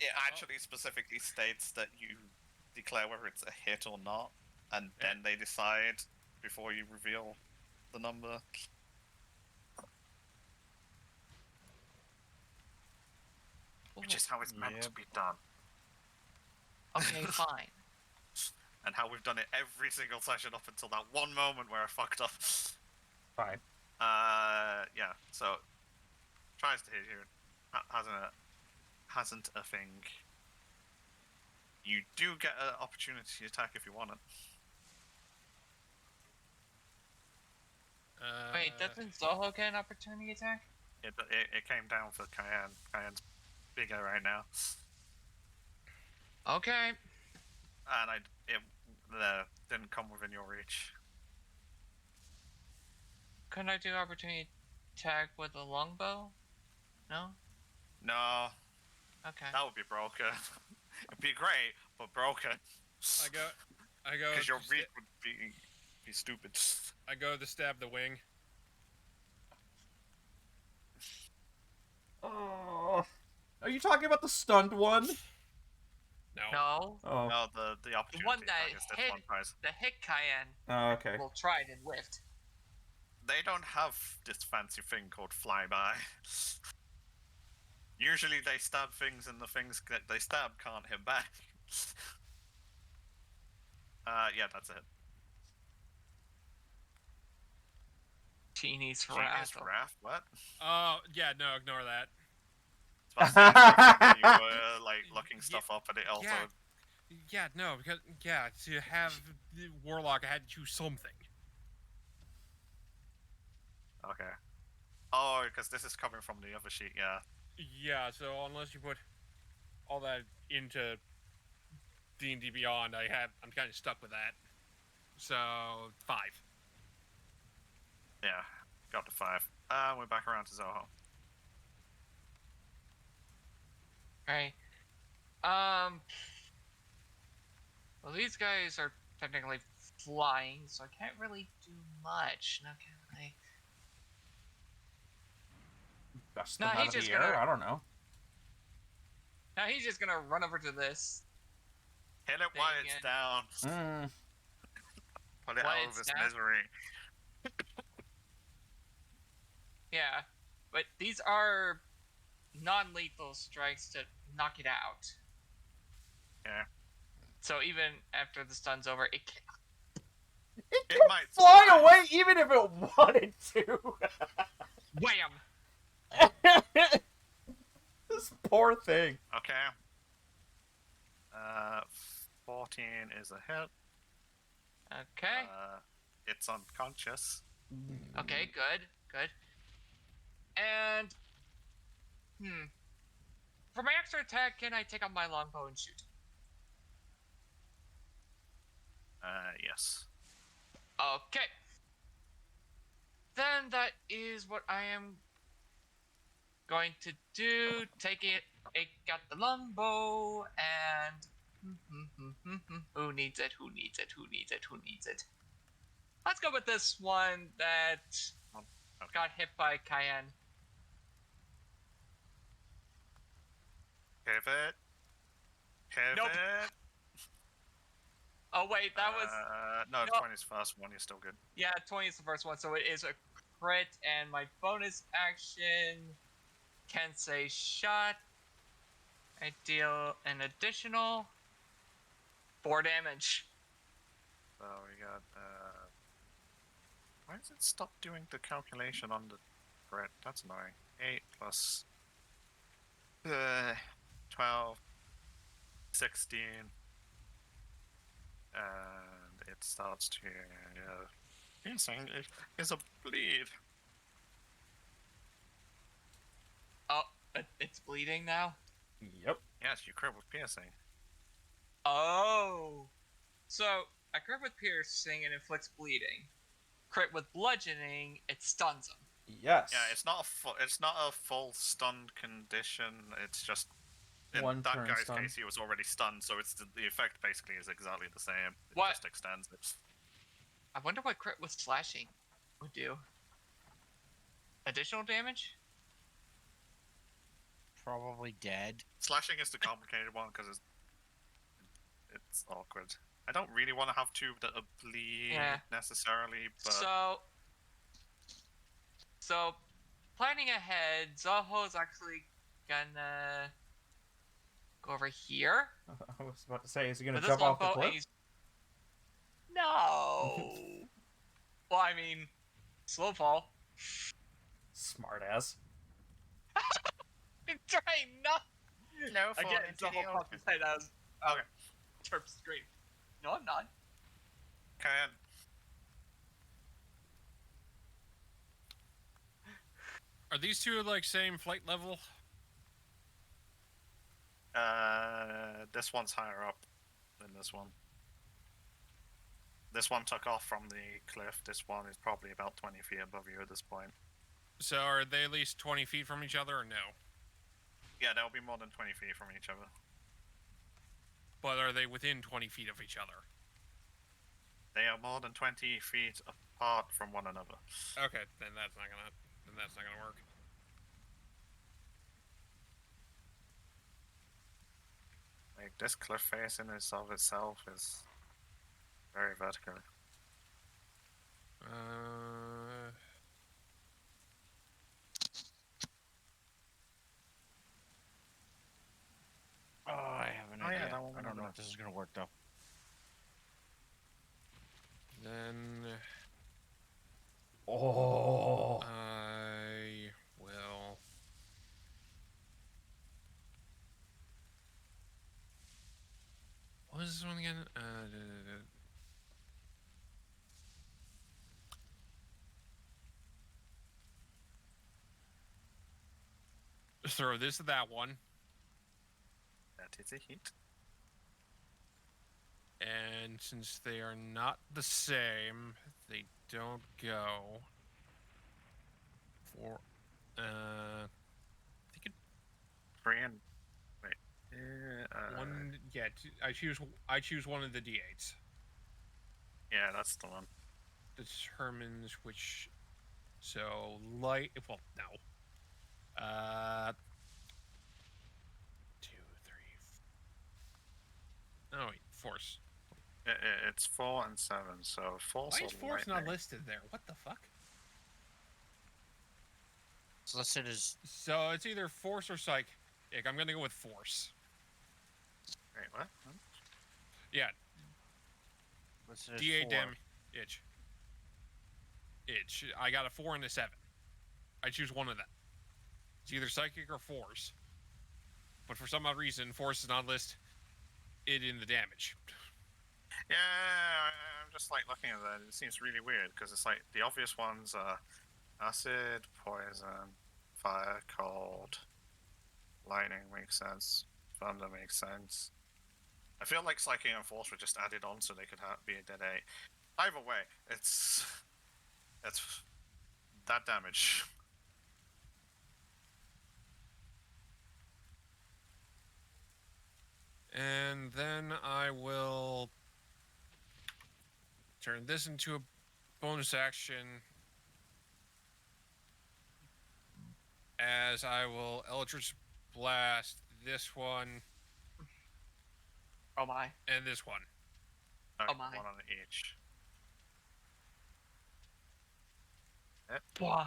It actually specifically states that you declare whether it's a hit or not, and then they decide before you reveal the number. Which is how it's meant to be done. Okay, fine. And how we've done it every single session up until that one moment where I fucked up. Fine. Yeah, so tries to hit you. Hasn't a thing. You do get an opportunity attack if you want it. Wait, doesn't Zoho get an opportunity attack? It came down for Cayenne. Cayenne's bigger right now. Okay. And it didn't come within your reach. Couldn't I do opportunity attack with a longbow? No? No, Okay. that would be broken. It'd be great, but broken. I go. Because your to reach would be stupid. I go to stab the wing. Oh, are you talking about the stunned one? No. No. Oh, No, the opportunity one that attack is this hit- one prize. The hit Cayenne oh okay. will tried and whiffed. They don't have this fancy thing called flyby. Usually they stab things and the things that they stab can't hit back. Yeah, that's it. Genie's Genius wrath. Wrath? What? Oh, yeah, no, ignore that. It's supposed to be you were like looking stuff up and it also... Yeah, no, because, yeah, to have the Warlock, I had to choose something. Okay. Oh, because this is coming from the other sheet, yeah. Yeah, so unless you put all that into D&D Beyond, I'm kind of stuck with that. So 5. Yeah, got to 5. We're back around to Zoho. Right. Well, these guys are technically flying, so I can't really do much. Now, can I? Best No, them he's out of just the air. gonna- I don't know. Now he's just gonna run over to this. Hit it while Dang it's it. down. Put it While out of it's its down? misery. Yeah, but these are non-lethal strikes to knock it out. Yeah. So even after the stun's over, it can It might Fly survive. away even if it wanted to. wham! This poor thing. Okay. 14 is a hit. Okay. It's unconscious. Okay, good, good. And for my extra attack, can I take out my longbow and shoot? Yes. Okay. Then that is what I am going to do. Take it. It got the longbow and who needs it? Who needs it? Who needs it? Who needs it? Let's go with this one that Okay. got hit by Cayenne. Pivot. Pivot. Nope. Oh wait, that was No, no. 20's first one. You're still good. yeah. 20 is the first one, so it is a crit, and my bonus action can say shot. I deal an additional 4 damage. So we got. Why does it stop doing the calculation on the crit? That's annoying. 8 plus 12, 16, and it starts to. Piercing is a bleed. Oh, it's bleeding now. Yep. Yes, you crit with piercing. Oh, so a crit with piercing and inflicts bleeding. Crit with bludgeoning, it stuns him. Yes. Yeah, it's not a full stunned condition. It's just in One that turn guy's stun. case, he was already stunned, so it's the effect basically is exactly the same. It What? just extends it. I wonder what crit with slashing would do. Additional damage? Probably dead. Slashing is the complicated one because it's awkward. I don't really want to have two that are bleed Yeah. necessarily, but So, planning ahead, Zoho's actually gonna go over here. I was about to say, is he gonna with this jump off the longbow, and cliff? he's... No! Well, I mean, slow fall. Smart ass. I'm trying not... no Again, Zoho popped his head out. Okay. Chirp scream. No, I'm not. Can Are these two like same flight level? this one's higher up than this one. This one took off from the cliff. This one is probably about 20 feet above you at this point. So are they at least 20 feet from each other or no? Yeah, they'll be more than 20 feet from each other. But are they within 20 feet of each other? They are more than 20 feet apart from one another. Okay, then that's not gonna work. Like, this cliff face in and of itself is very vertical. Oh, I have an Oh, yeah, idea. that one I went don't know over if this is gonna work though. Then Oh. I will. What was this one again? Throw this at that one. That is a hit. And since they are not the same, they don't go for. They could 3 and wait. one. Yeah, I choose one of the d8s. Yeah, that's the one. Determines which. So light. Well, no. 2, 3. Oh wait, force. It's 4 and 7. So force Why or is force not lightning? listed there? What the fuck? It's listed as So it's either force or psychic. I'm gonna go with force. Wait, what? Yeah, listed as D8 4. damage. I got a 4 and a 7. I choose one of them. It's either psychic or force. But for some odd reason, force is not listed in the damage. Yeah, I'm just like looking at that. It seems really weird because it's like the obvious ones are acid, poison, fire, cold, lightning makes sense, thunder makes sense. I feel like psychic and force were just added on so they could be a dead 8. Either way, it's that damage. And then I will turn this into a bonus action, as I will Eldritch Blast this one Oh my. and this one. Oh my. One on each. Wow.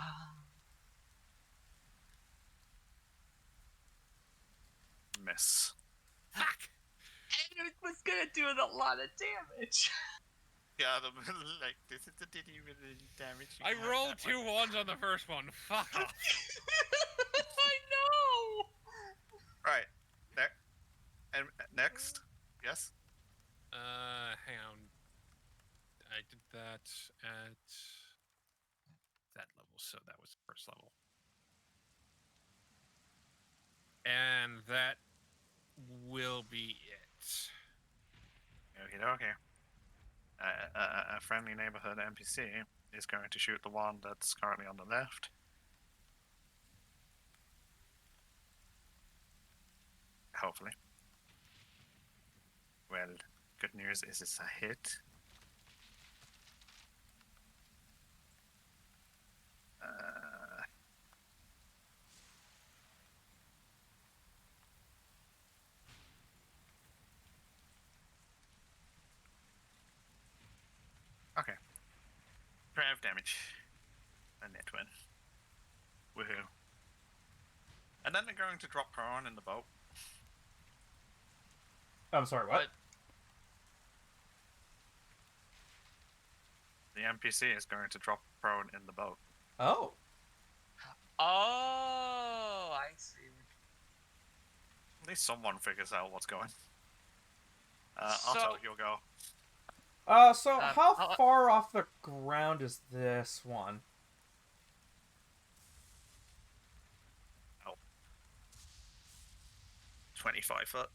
Miss. Fuck! And it was gonna do a lot of damage. Yeah, like this is the diddy with the damage. You I can have rolled that 2 one. ones on the first one. Fuck off. I know. Right. And next, yes. Hang on. I did that at that level, so that was the first level. And that will be it. Okay. A friendly neighborhood NPC is going to shoot the one that's currently on the left. Hopefully. Well, good news is it's a hit. Okay. 12 damage. A net win. Woohoo. And then they're going to drop prone in the boat. I'm sorry, what? The NPC is going to drop prone in the boat. Oh. Oh, I see. At least someone figures out what's going. So- Otto, you'll go. So Um, how I'll- far off the ground is this one? 25 foot.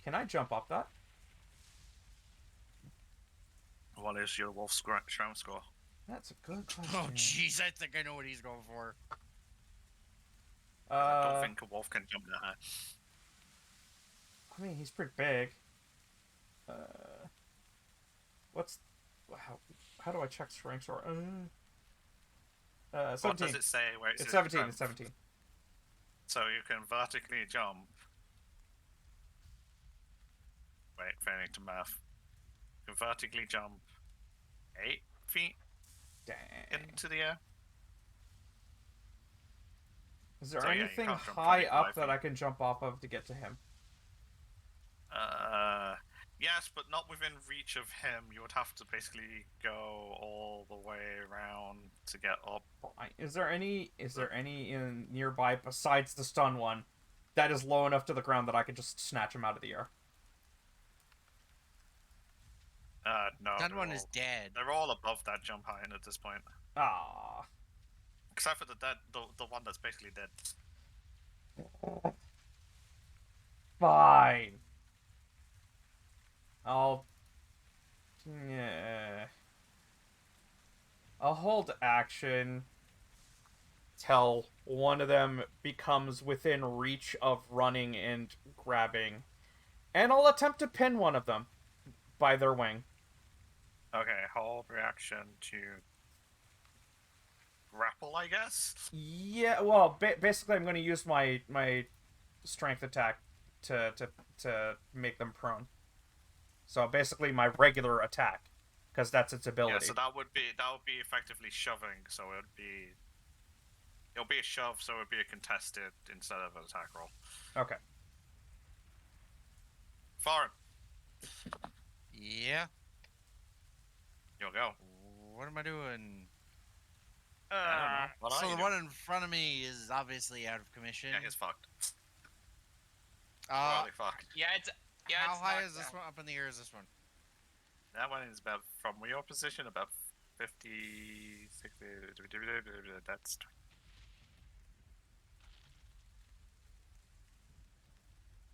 Can I jump up that? What is your wolf shroud score? That's a good question. Oh jeez, I think I know what he's going for. I don't think a wolf can jump that high. I mean, he's pretty big. What's... How do I check strength score? 17. What does it say where It's 17, it's 17. So you can vertically jump. Wait, failing to math. You can vertically jump 8 feet Dang. into the air. Is there So, yeah, you anything can't jump high 25 up that feet. I can jump off of to get to him? Yes, but not within reach of him. You would have to basically go all the way around to get up. Is there any in nearby besides the stun one that is low enough to the ground that I could just snatch him out of the air? No. That they're one all- is dead. They're all above that jump height at this point. Ah. Except for the one that's basically dead. Fine. I'll... Yeah. I'll hold action till one of them becomes within reach of running and grabbing. And I'll attempt to pin one of them by their wing. Okay, hold reaction to grapple, I guess. Yeah, well, basically I'm going to use my strength attack to make them prone. So basically my regular attack, because that's its Yeah, ability. so that would be effectively shoving. So it'll be a shove. So it would be a contested instead of an attack roll. Okay. Foreign, Yeah. you'll go. What am I doing? I don't know. What So are the you one doing? in front of me is obviously out of commission. Yeah, he's fucked. Uh, Royally fucked. Yeah, it's yeah. how it's high knocked is this down. one? Up in the air is this one? That one is about, from your position, about 50, 60. That's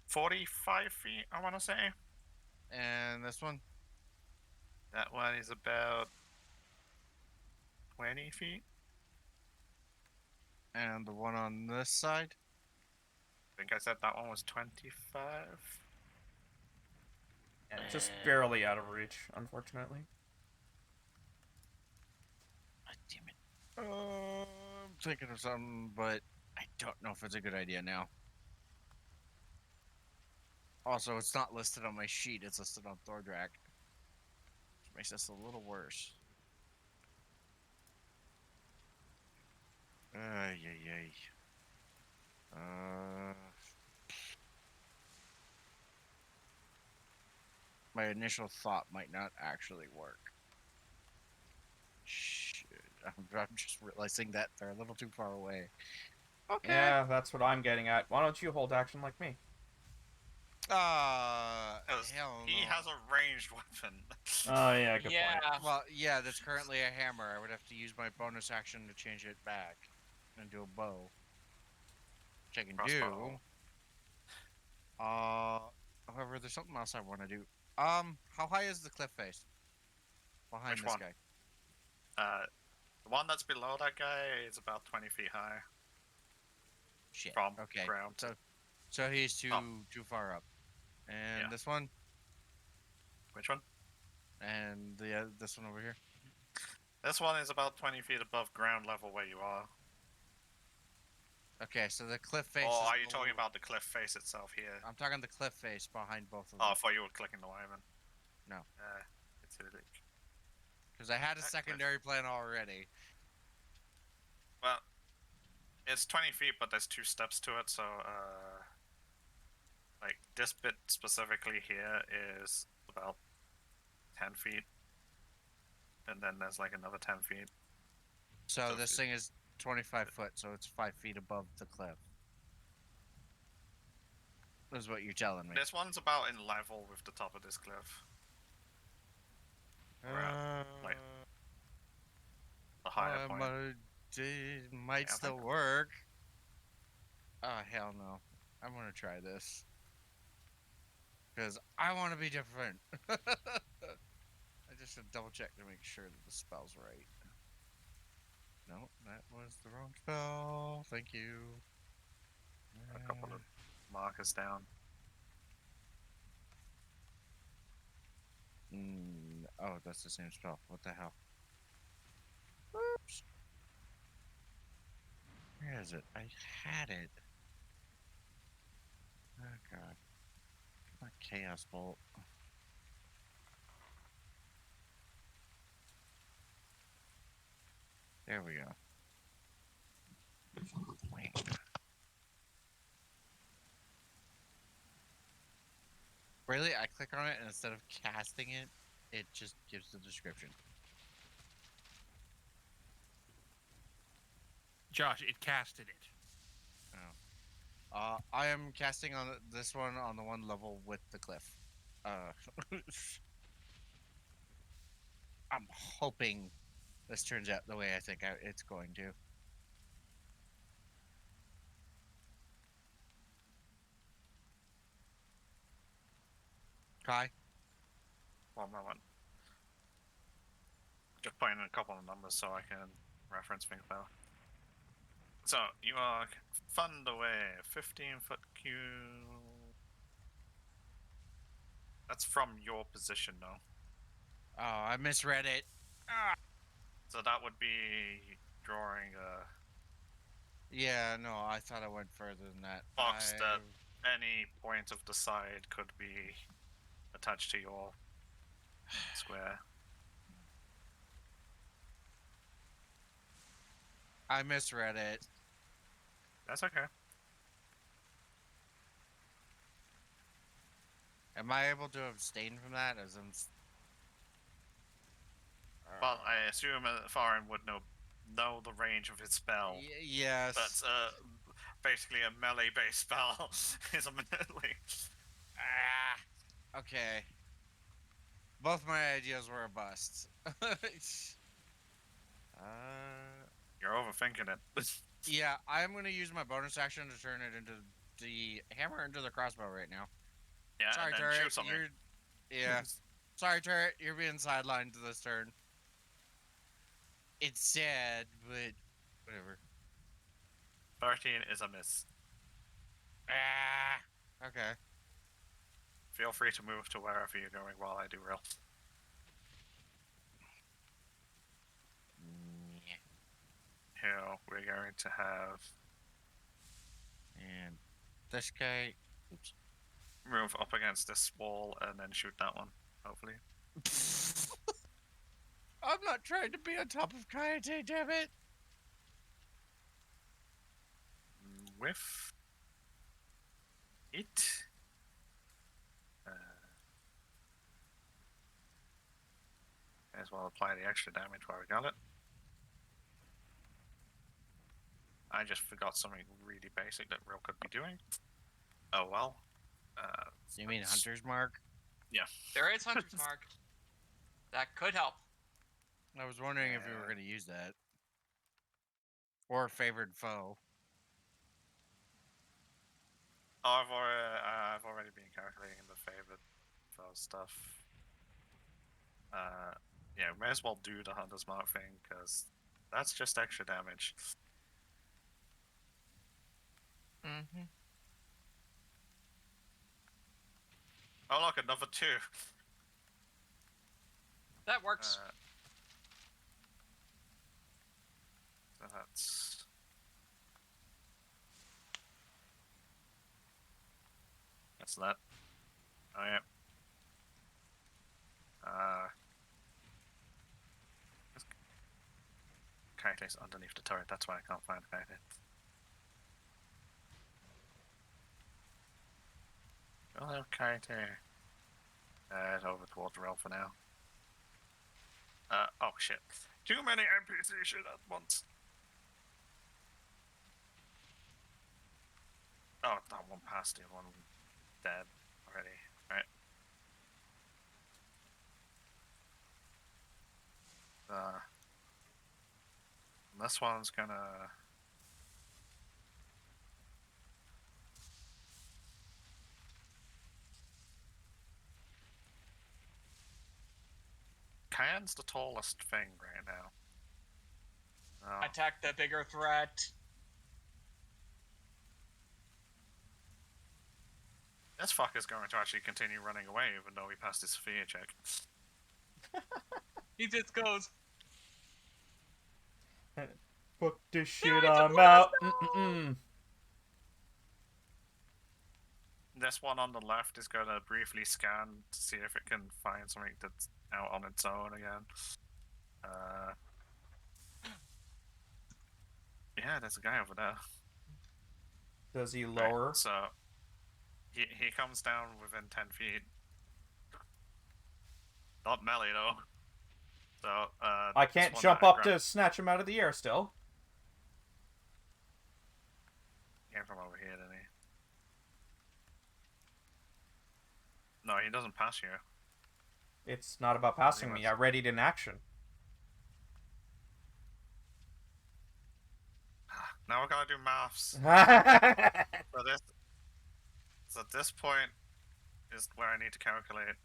45 feet, I want to say. And this one? That one is about 20 feet. And the one on this side? I think I said that one was 25. Yeah, just barely out of reach, unfortunately. God damn it. I'm thinking of something, but I don't know if it's a good idea now. Also, it's not listed on my sheet, it's listed on Thordrak. Which makes this a little worse. Ay, ay, ay. My initial thought might not actually work. Shit. I'm just realizing that they're a little too far away. Okay. Yeah, that's what I'm getting at. Why don't you hold action like me? Hell He no. has a ranged weapon. Oh, yeah, good Yeah. point. Well, yeah, that's currently a hammer. I would have to use my bonus action to change it back and do a bow. Which I can Crossbow. do. However, there's something else I want to do. How high is the cliff face? Behind Which this one? guy. The one that's below that guy is about 20 feet high Shit. from Okay. ground. So he's too Up. too far up. And Yeah. this one, Which one? and this one over here. This one is about 20 feet above ground level where you are. Okay, so the cliff face. Or is are you talking below- about the cliff face itself here? I'm talking the cliff face behind both of Oh, them. I thought you were clicking the wyvern. No. It's a leak. Because I had a That cliff. secondary plan already. Well, it's 20 feet, but there's 2 steps to it, so, like, this bit specifically here is about 10 feet. And then there's, like, another 10 feet. So So this if thing is 25 foot, so it's 5 feet above the cliff. Is what you're telling me. This one's about in level with the top of this cliff. like, The higher point. It might Yeah, I still think- work. Oh, hell no. I'm gonna try this. Because I want to be different. I just should double check to make sure that the spell's right. No, that was the wrong spell. Thank you. A couple of markers down. Oh, that's the same spell. What the hell? Oops. Where is it? I had it. Oh god. Not Chaos Bolt. There we go. Wait. Really? I click on it and instead of casting it, it just gives the description. Josh, it casted it. I am casting on this one on the one level with the cliff. I'm hoping this turns out the way I think it's going to. Kai? One moment. Just putting in a couple of numbers so I can reference things better. So, you are fund away 15-foot cube. That's from your position, though. Oh, I misread it. Ah. So that would be drawing a Yeah, no, I thought I went further than that. box that any point of the side could be attached to your square. I misread it. That's okay. Am I able to abstain from that? As I'm. Well, I assume Farin would know the range of his spell. Yes. That's basically a melee-based spell. Is a melee. Okay. Both my ideas were a bust. You're overthinking it. Yeah, I'm gonna use my bonus action to turn it into the hammer into the crossbow right now. Yeah, Sorry, and then turret. shoot something. Yeah. Sorry, turret. You're being sidelined to this turn. It's sad, but whatever. 13 is a miss. Okay. Feel free to move to wherever you're going while I do roll. Here we're going to have And this guy. Oops. move up against this wall and then shoot that one, hopefully. I'm not trying to be on top of Kayate, damn it. With it. May as well apply the extra damage while we got it. I just forgot something really basic that Real could be doing. Oh well. You mean Hunter's Mark? There is Hunter's Mark. That could help. I was wondering if we were going to use that. Or favored foe. I've already been calculating the favored foe stuff. Yeah, may as well do the Hunter's Mark thing because that's just extra damage. Mm-hmm. Oh look, another 2. That works. So that's that. Oh yeah. Kaite's underneath the turret, that's why I can't find Kaite. Hello, Kaite. Head over towards Rel for now. Oh shit. Too many NPC shit at once. Oh, that one passed it, one dead already. Right. This one's gonna... Kayan's the tallest thing right now. Oh. Attack the bigger threat. This fucker's going to actually continue running away even though he passed his fear check. He just goes, Fuck this shit, it's a I'm out. This one on the left is going to briefly scan to see if it can find something that's out on its own again. Yeah, there's a guy over there. Does he lower? Right, so he comes down within 10 feet. Not melee though. So I can't jump up to snatch him out of the air still. Came from over here, didn't he? No, he doesn't pass you. It's not about passing me. I readied in action. Now we gotta do maths. So this point is where I need to calculate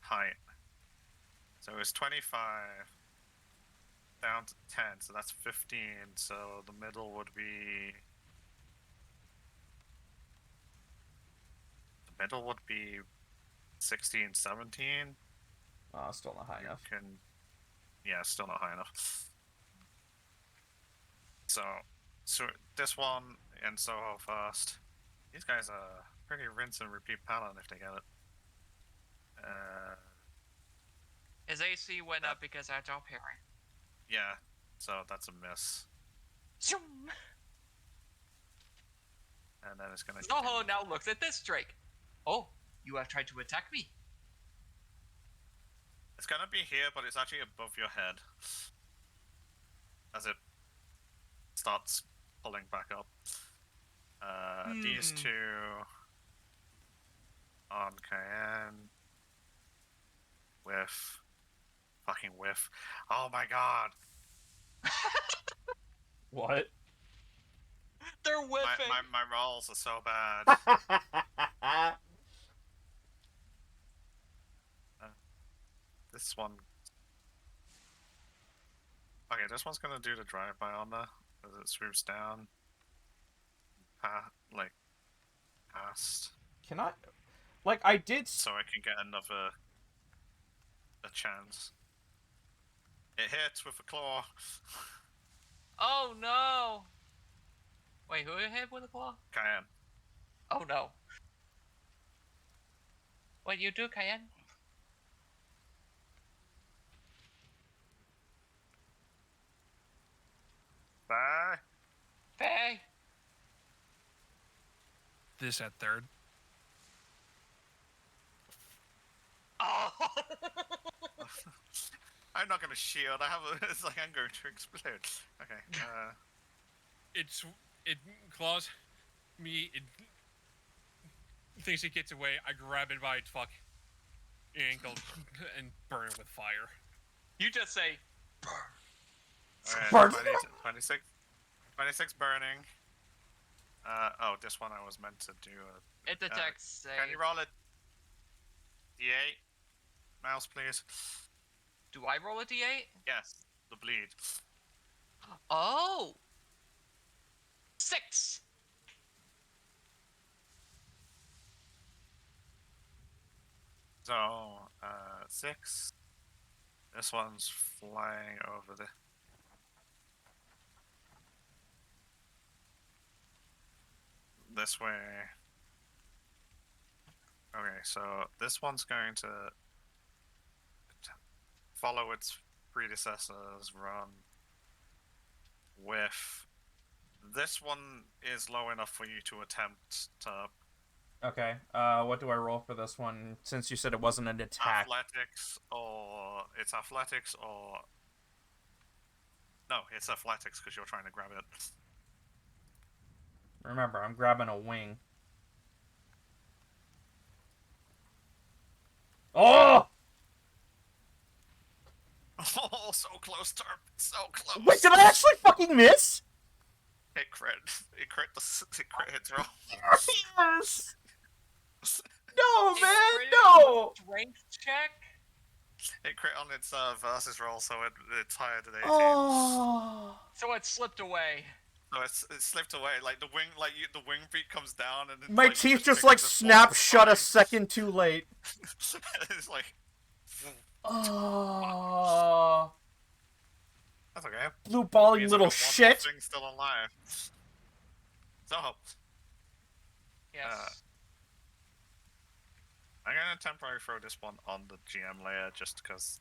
height. So it's 25 down to 10, so that's 15. So the middle would be. The middle would be 16, 17. Oh, still not high enough. Yeah, still not high enough. So this one and Soho first. These guys are pretty rinse and repeat pattern if they get it. His AC went up because I dropped parry. Yeah, so that's a miss. Zoom! And then it's gonna. Zoho now looks at this Drake. Oh, you have tried to attack me. It's gonna be here, but it's actually above your head. As it starts pulling back up. These two on Cayenne. Whiff. Fucking whiff. Oh my god. What? They're whiffing. My rolls are so bad. This one. Okay, this one's gonna do the drive-by on there as it swoops down. Past. Can I? Like, I did. So I can get another. A chance. It hits with a claw. Oh no! Wait, who hit with a claw? Cayenne. Oh no. What you do, Cayenne? Bye. Faye! This at third. Oh! I'm not gonna shield. I have a. It's like I'm going to explode. Okay. It claws me. It thinks it gets away. I grab it by its fuck ankle and burn it with fire. You just say, Alright, 26 burning. Oh, this one I was meant to do. it detects Can you roll it? D8. Mouse, please. Do I roll a d8? Yes. The bleed. Oh! 6! So, 6. This one's flying over the. This way. Okay, so this one's going to follow its predecessors, run, whiff. This one is low enough for you to attempt to Okay. What do I roll for this one? Since you said it wasn't an attack. athletics or it's athletics or no, it's athletics because you're trying to grab it. Remember, I'm grabbing a wing. Oh! Oh, so close, Turp. So close. Wait, did I actually fucking miss? It crit. It crit hits roll. Yes! No, It's man, pretty no! Strength check? It crit on its versus roll, so it's higher than 18. Oh. So it slipped away. So it slipped away. Like the wing, the wing beat comes down, and My like, you teeth just pick like up the snap ball shut a behind. second too late. It's like Oh. that's okay. Blue balling Means I've little got one more shit. thing still alive. So Yes. I'm gonna temporarily throw this one on the GM layer just because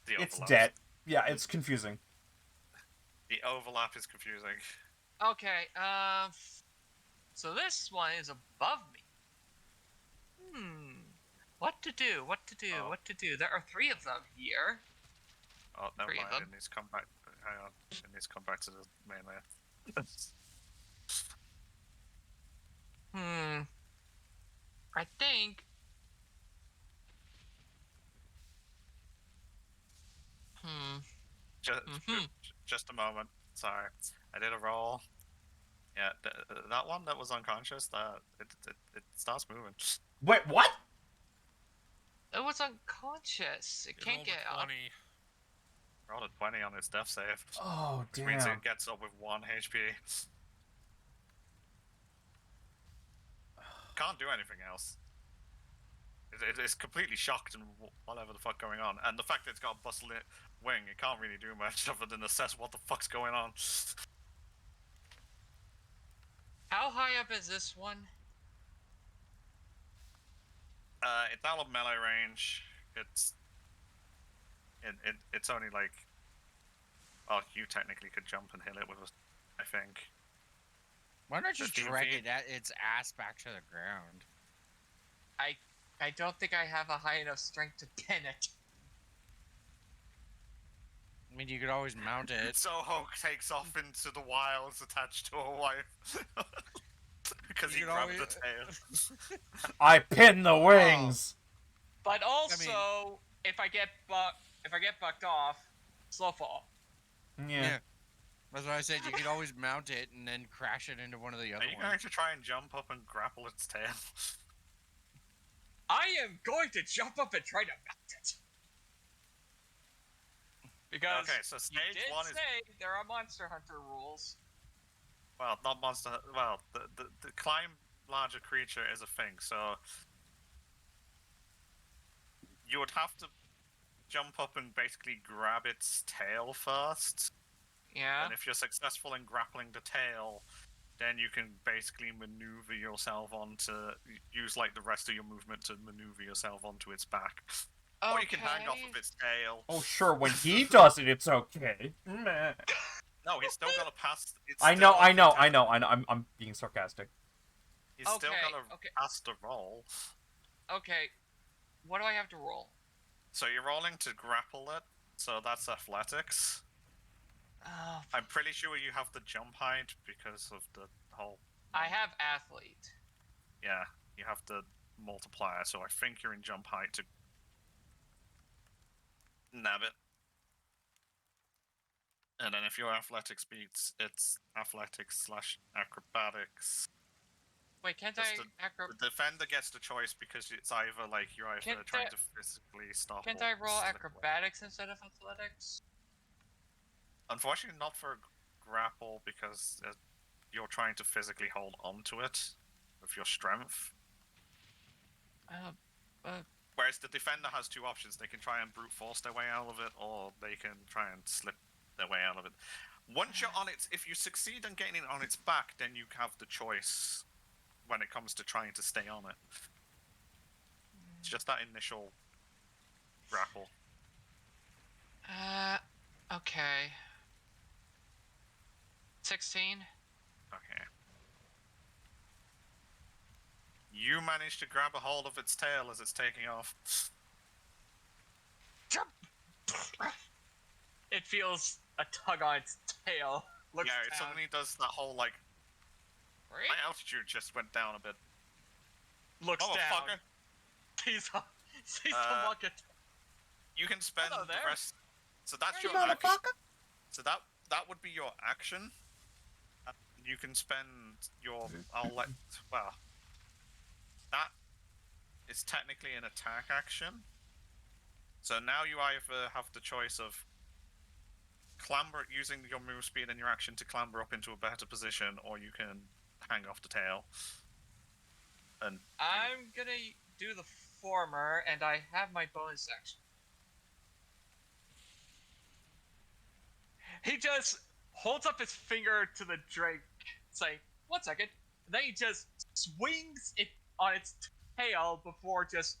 It's dead. Yeah, it's confusing. The overlap is confusing. Okay, so this one is above me. What to do? What to do? Oh. What to do? There are 3 of them here. Oh, never 3 of mind. them. It needs to come back. Hang on. It needs to come back to the main layer. I think. Just a moment. Sorry, I did a roll. Yeah, that one that was unconscious, that it starts moving. Wait, what? It was unconscious. It can't rolled get a up. 20. Rolled a 20 on his death save. Oh, Which means damn. it gets up with 1 HP. Can't do anything else. It's completely shocked and whatever the fuck going on. And the fact that it's got a busted wing, it can't really do much other than assess what the fuck's going on. How high up is this one? It's out of melee range. It's only like, well, you technically could jump and hit it with a, I think. Why don't you 15 drag feet? its ass back to the ground? I don't think I have a high enough strength to pin it. I mean, you could always mount it. So Hulk takes off into the wilds attached to a wife. Because he You could grabbed the always- tail. I pin the wings. But also, if I get bucked off, slow fall. Yeah. That's why I said you could always mount it and then crash it into one of the Are other you going ones. to try and jump up and grapple its tail? I am going to jump up and try to mount it. Because Okay, so you stage did 1 is say there are Monster Hunter rules. well, not monster. Well, the climb larger creature is a thing. So you would have to jump up and basically grab its tail first. Yeah. And if you're successful in grappling the tail, then you can basically maneuver yourself onto use like the rest of your movement to maneuver yourself onto its back. Or you can hang off of its tail. Oh, sure. When he does it, it's okay. Meh. No, he's still got to pass. It's I still know. a I'm being sarcastic. He's still Okay, got to okay. pass the roll. Okay. What do I have to roll? So you're rolling to grapple it. So that's athletics. Oh, I'm pretty sure you have the jump height because of the whole. I have athlete. Yeah, you have the multiplier. So I think you're in jump height to nab it. And then if your athletics beats, it's athletics / acrobatics. Wait, can't Just I acro? The defender gets the choice because it's either like you're either Can't trying I- to physically stop. Can't or I roll slip away. acrobatics instead of athletics? Unfortunately, not for a grapple because you're trying to physically hold onto it with your strength. Whereas the defender has two options: they can try and brute force their way out of it, or they can try and slip their way out of it. Once you're on its, if you succeed in getting it on its back, then you have the choice when it comes to trying to stay on it. It's just that initial grapple. Okay. 16. Okay. You manage to grab a hold of its tail as it's taking off. It feels a tug on its tail. Looks Yeah, it down. suddenly does that whole like Right? my altitude just went down a bit. Looks down. Motherfucker! Sees the bucket. You can spend Hello the there. rest. So that's Hey, your action. motherfucker. So that would be your action. You can spend your. I'll let. Well, that is technically an attack action. So now you either have the choice of clamber using your move speed and your action to clamber up into a better position, or you can hang off the tail. And I'm gonna do the former, and I have my bonus action. He just holds up his finger to the drink, saying, "1 second." And then he just swings it on its tail before just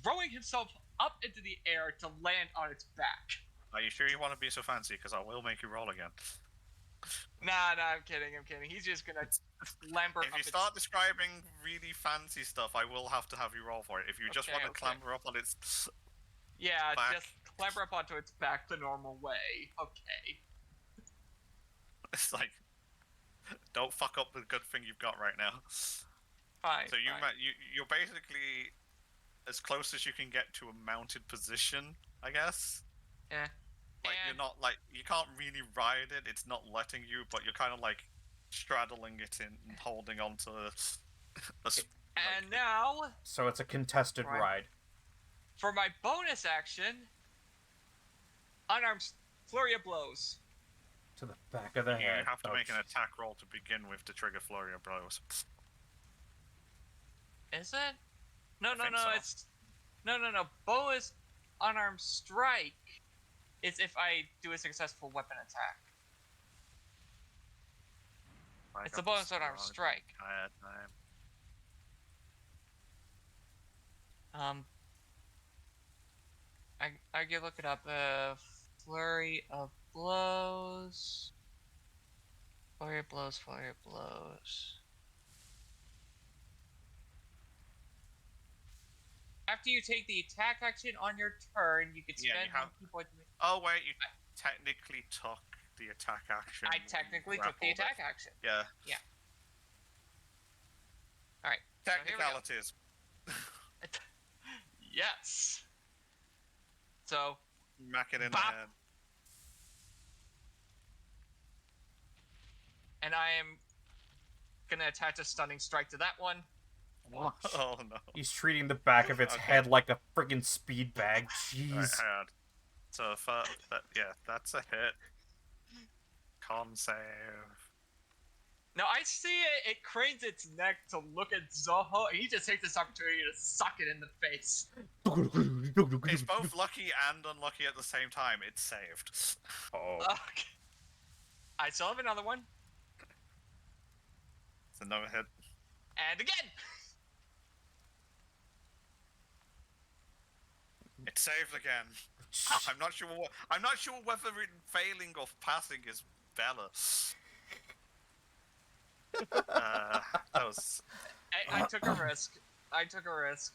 throwing himself up into the air to land on its back. are you sure you want to be so fancy? Because I will make you roll again. Nah, I'm kidding. He's just gonna clamber If up you start describing really fancy stuff, I will have to have you roll for it. If you just Okay, want to okay. clamber up on its, Yeah, back. just clamber up onto its back the normal way. Okay. it's like, don't fuck up the good thing you've got right now. Fine. So fine. you're basically as close as you can get to a mounted position, I guess. Yeah. Like you're And- not like you can't really ride it. It's not letting you, but you're kind of like straddling it in and holding onto. And now, So it's a contested Right. ride. for my bonus action, unarmed flurry of blows. To the back of the You head. have to Oh, make an jeez. attack roll to begin with to trigger flurry of blows. Is it? No, I no, think no. so. It's no. Bonus unarmed strike is if I do a successful weapon attack. I It's got a bonus this unarmed wrong strike. entire time. I can look it up. Flurry of blows. Flurry of blows. Flurry of blows. After you take the attack action on your turn, you can Yeah, spend you have- 1 key point to make. Oh wait, you technically took the attack action. I when you technically took the grappled it. attack action. Yeah. All right. So here we go. Technicalities. Yes. So Smack it in Bop. the head. and I am gonna attach a stunning strike to that one. Oh no. He's treating the back of its Okay. head like a friggin' speed bag. Right, Jeez. hang on. So that's a hit. Con save. Now I see it. It cranes its neck to look at Zoho, and he just takes this opportunity to suck it in the face. It's both lucky and unlucky at the same time. It's saved. Oh. Okay. I still have another one, It's another hit. and again. It's saved again. I'm not sure. I'm not sure whether it failing or passing is better. That was. I took a risk. I took a risk.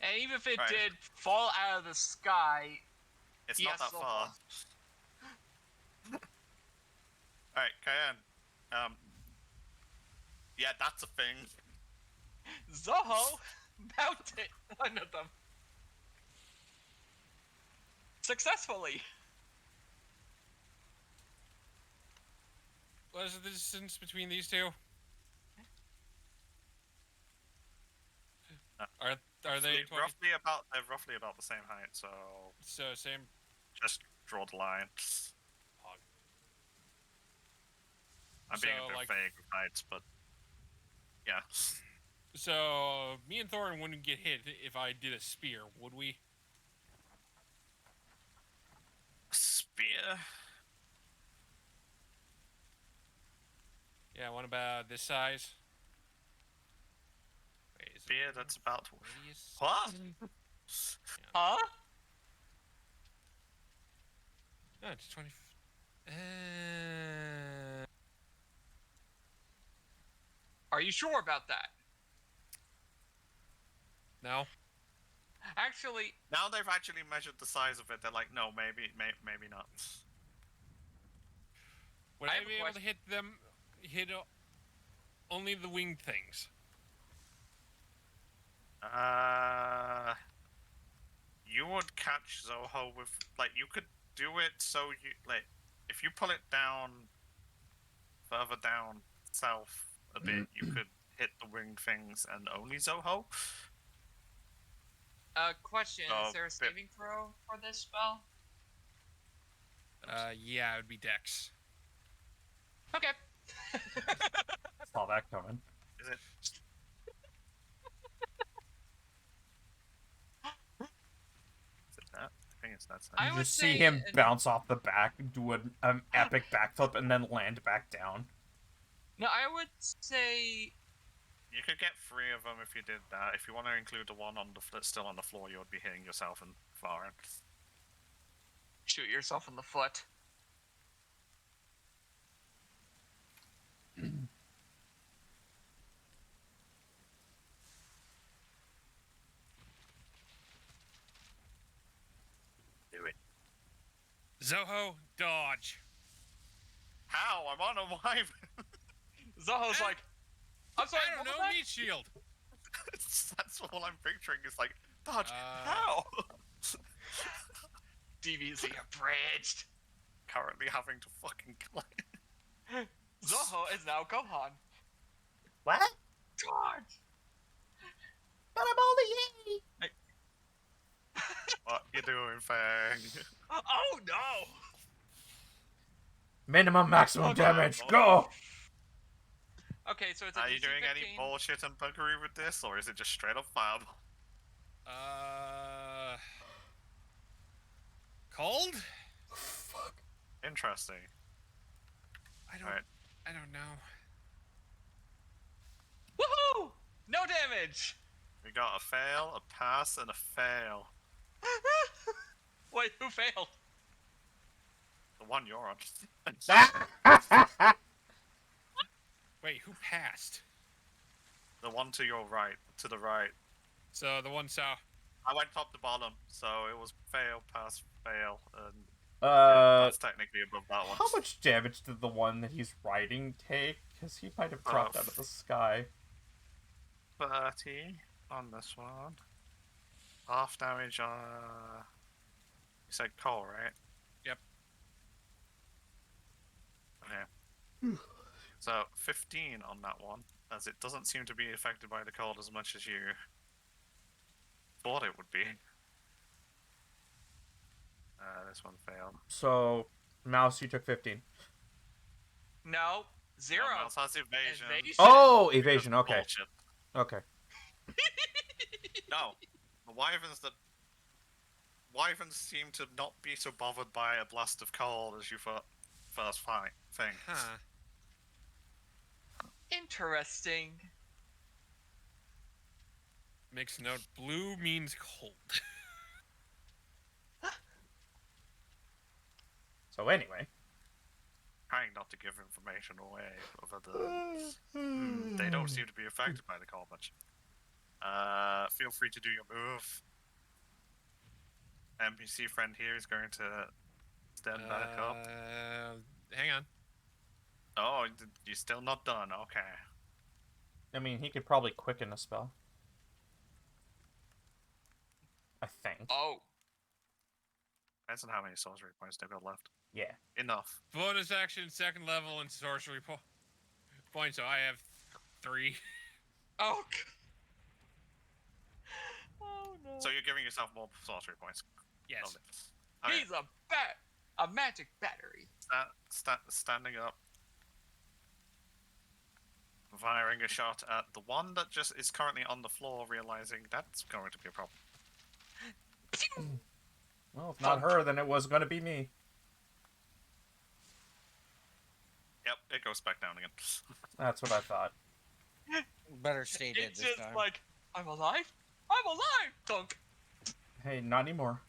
And even if it Right. did fall out of the sky, It's Yes, not that so far. Alright, Cayenne. Yeah, that's a thing. Zoho mounted one of them. Successfully. What is the distance between these two? Are they 20, They're roughly about the same height, so so same? just draw the line. I'm being So, a bit like- vague with heights, but yeah. So me and Thorin wouldn't get hit if I did a spear, would we? Spear? Yeah, one about this size. Wait, is it Spear, that's about. radius? What? Huh? No, it's 20. Are you sure about that? No. Actually, Now they've actually measured the size of it. They're like, no, maybe not. Would I I have a be able to hit them? Only the winged things. You would catch Zoho with you could do it so you if you pull it down further down south a bit, you could hit the winged things and only Zoho. question: Oh, is there a bit- saving throw for this spell? Yeah, it would be Dex. Okay. Saw that coming. Is it? Is it that? I think it's that side. I You would just see say him an- bounce off the back, do an epic backflip, and then land back down. No, I would say You could get 3 of them if you did that. If you want to include the one on the still on the floor, you would be hitting yourself in far end. shoot yourself in the foot. Do it. Zoho, dodge. How? I'm on a wyvern. Zoho's like, I'm sorry, I don't what know, was that? meat shield. That's all I'm picturing is like, dodge. Uh, How? DBZ abridged. Currently having to fucking climb. Zoho is now Gohan. What? Dodge! Cannonball the Yeti! What you doing, Fang? Oh no! Minimum maximum Okay. damage. Go! Okay, so it's a Are you DC doing any 15. bullshit and buggery with this, or is it just straight up fireball? Cold? Fuck. Interesting. I don't. Alright. I don't know. Woohoo! No damage. We got a fail, a pass, and a fail. Wait, who failed? The one you're on. Wait, who passed? The one to your right, to the right. So the one south. I went top to bottom, so it was fail, pass, fail, and that's technically above that one. How much damage did the one that he's riding take? Because he might have dropped out of the sky. 30 on this one. Half damage on. You said Cole, right? Yep. Okay. So 15 on that one, as it doesn't seem to be affected by the cold as much as you thought it would be. This one failed. So, Mouse, you took 15. No, 0. Someone else has evasion. Evasion. Oh, because evasion. of Okay. bullshit. Okay. No, the wyverns seem to not be so bothered by a blast of cold as you first think. Huh. Interesting. Makes a note. Blue means cold. So, anyway. Trying not to give information away, other than they don't seem to be affected by the cold much. Feel free to do your move. NPC friend here is going to stand back up. Hang on. Oh, you're still not done. Okay. I mean, he could probably quicken a spell. I think. Oh. Depends on how many sorcery points they've got left. Yeah. Enough. Bonus action, second level, and sorcery points. So I have 3. Oh. Oh no. So you're giving yourself more sorcery points. Yes. Lovely. Okay. He's a magic battery. Standing up. Firing a shot at the one that just is currently on the floor, realizing that's going to be a problem. Well, if not her, then it was going to be me. Yep, it goes back down again. That's what I thought. Better stay dead It's this just time. like, I'm alive? I'm alive! Dunk. Hey, not anymore.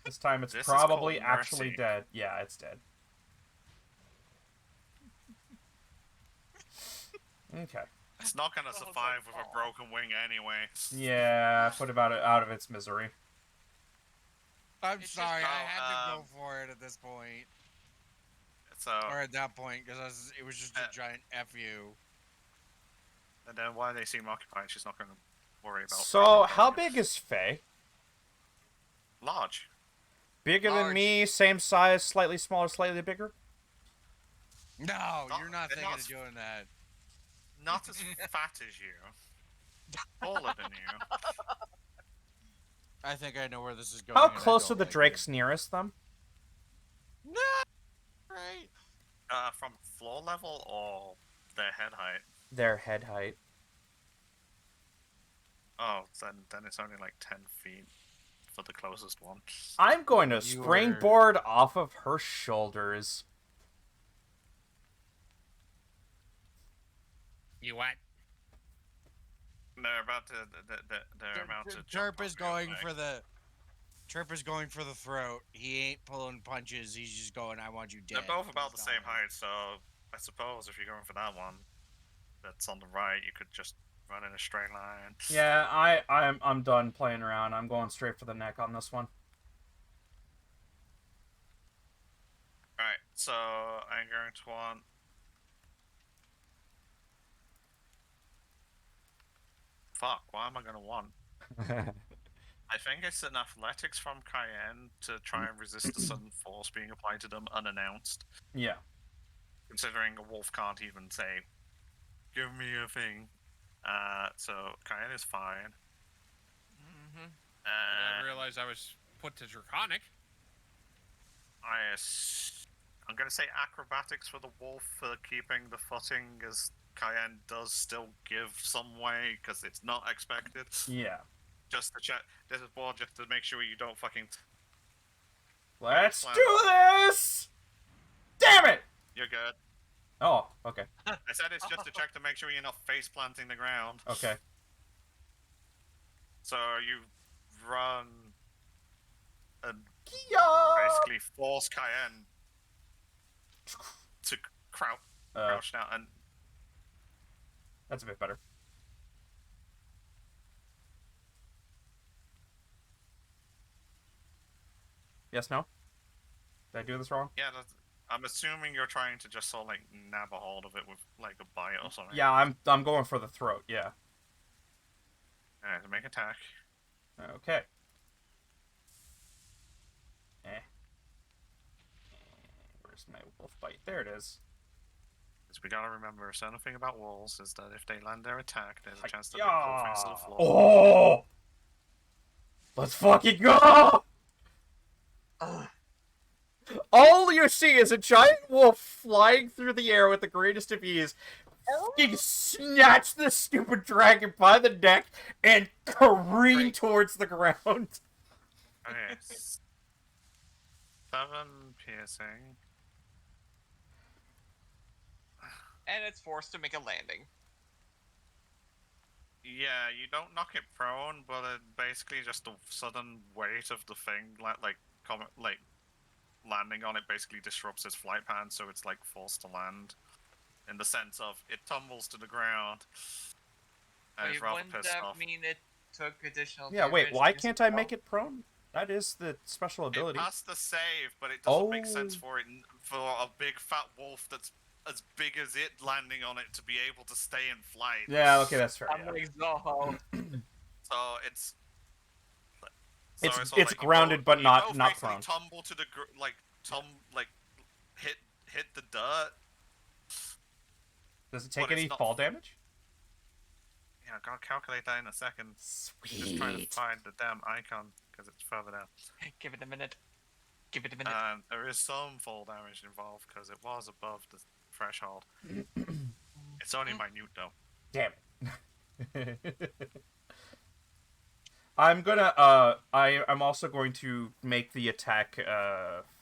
This time it's This is probably called actually mercy. dead. Yeah, it's dead. Okay. It's not going to Oh, survive with aw. a broken wing anyway. Yeah, put about it out of its misery. I'm It's just sorry, I how, had to go for it at this point. So, Or at that point, because it was just a giant FU. and then while they seem occupied, she's not going to worry about. So, how big is Faye? Large. Bigger than Large. me, same size, slightly smaller, slightly bigger? No, Not- you're not they're thinking not- of doing that. Not as fat as you. Taller than you. I think I know where this is going. How and I close are don't the like drakes nearest them? it. No, right. From floor level or their head height? Their head height. Oh, then it's only like 10 feet for the closest one. I'm going to You springboard off of her shoulders. You what? They're about to. They're about to. Chirp is going for the. Chirp is going for the throat. He ain't pulling punches. He's just going, "I want you dead." They're both about the Please same die." height, so I suppose if you're going for that one, that's on the right, you could just run in a straight line. Yeah, I'm done playing around. I'm going straight for the neck on this one. Alright, so I'm going to want. Fuck, what am I going to want? I think it's an athletics from Cayenne to try and resist the sudden force being applied to them unannounced. Yeah. Considering a wolf can't even say, "Give me a thing," So Cayenne is fine. Mm-hmm. I realized I was put to Draconic. I'm gonna say acrobatics for the wolf for keeping the footing, as Cayenne does still give some way because it's not expected. Yeah. Just to check. This is more just to make sure you don't fucking. Let's Plan. do this! Damn it! You're good. Oh, okay. I said it's just to check to make sure you're not face planting the ground. Okay. So you run and Yeah! basically force Cayenne to crouch down, and That's a bit better. Yes, no? Did I do this wrong? yeah, I'm assuming you're trying to just sort of like nab a hold of it with like a bite or something. Yeah, I'm going for the throat, yeah. Alright, to make attack. Okay. Where's my wolf bite? There it is. Because we gotta remember, a certain thing about wolves is that if they land their attack, there's a chance that they Yeah. fall face to the floor. Oh! Let's fucking go! All you see is a giant wolf flying through the air with the greatest of ease, fucking snatch the stupid dragon by the neck and careen towards the ground. Okay. 7 piercing. And it's forced to make a landing. Yeah, you don't knock it prone, but it basically just the sudden weight of the thing, like landing on it, basically disrupts its flight pattern, so it's like forced to land. In the sense of it tumbles to the ground. And it's Wait, rather wouldn't pissed that off. mean it took additional Yeah, wait, damage why against can't I itself? make it prone? That is the special ability. It passed the save, but it doesn't make sense Oh. for a big fat wolf that's as big as it landing on it to be able to stay in flight. Yeah, okay, that's fair. I'm Yeah. like Zoho. So it's. It's sort of it's like you grounded, but you not both not basically prone. Tumble to the hit the dirt. Does it take but it's any not- fall damage? Yeah, I gotta calculate that in a second. Just trying to Sweet. find the damn icon because it's further down. Give it a minute. Give it a minute. And there is some fall damage involved because it was above the threshold. It's only minute though. Damn it. I'm gonna I'm also going to make the attack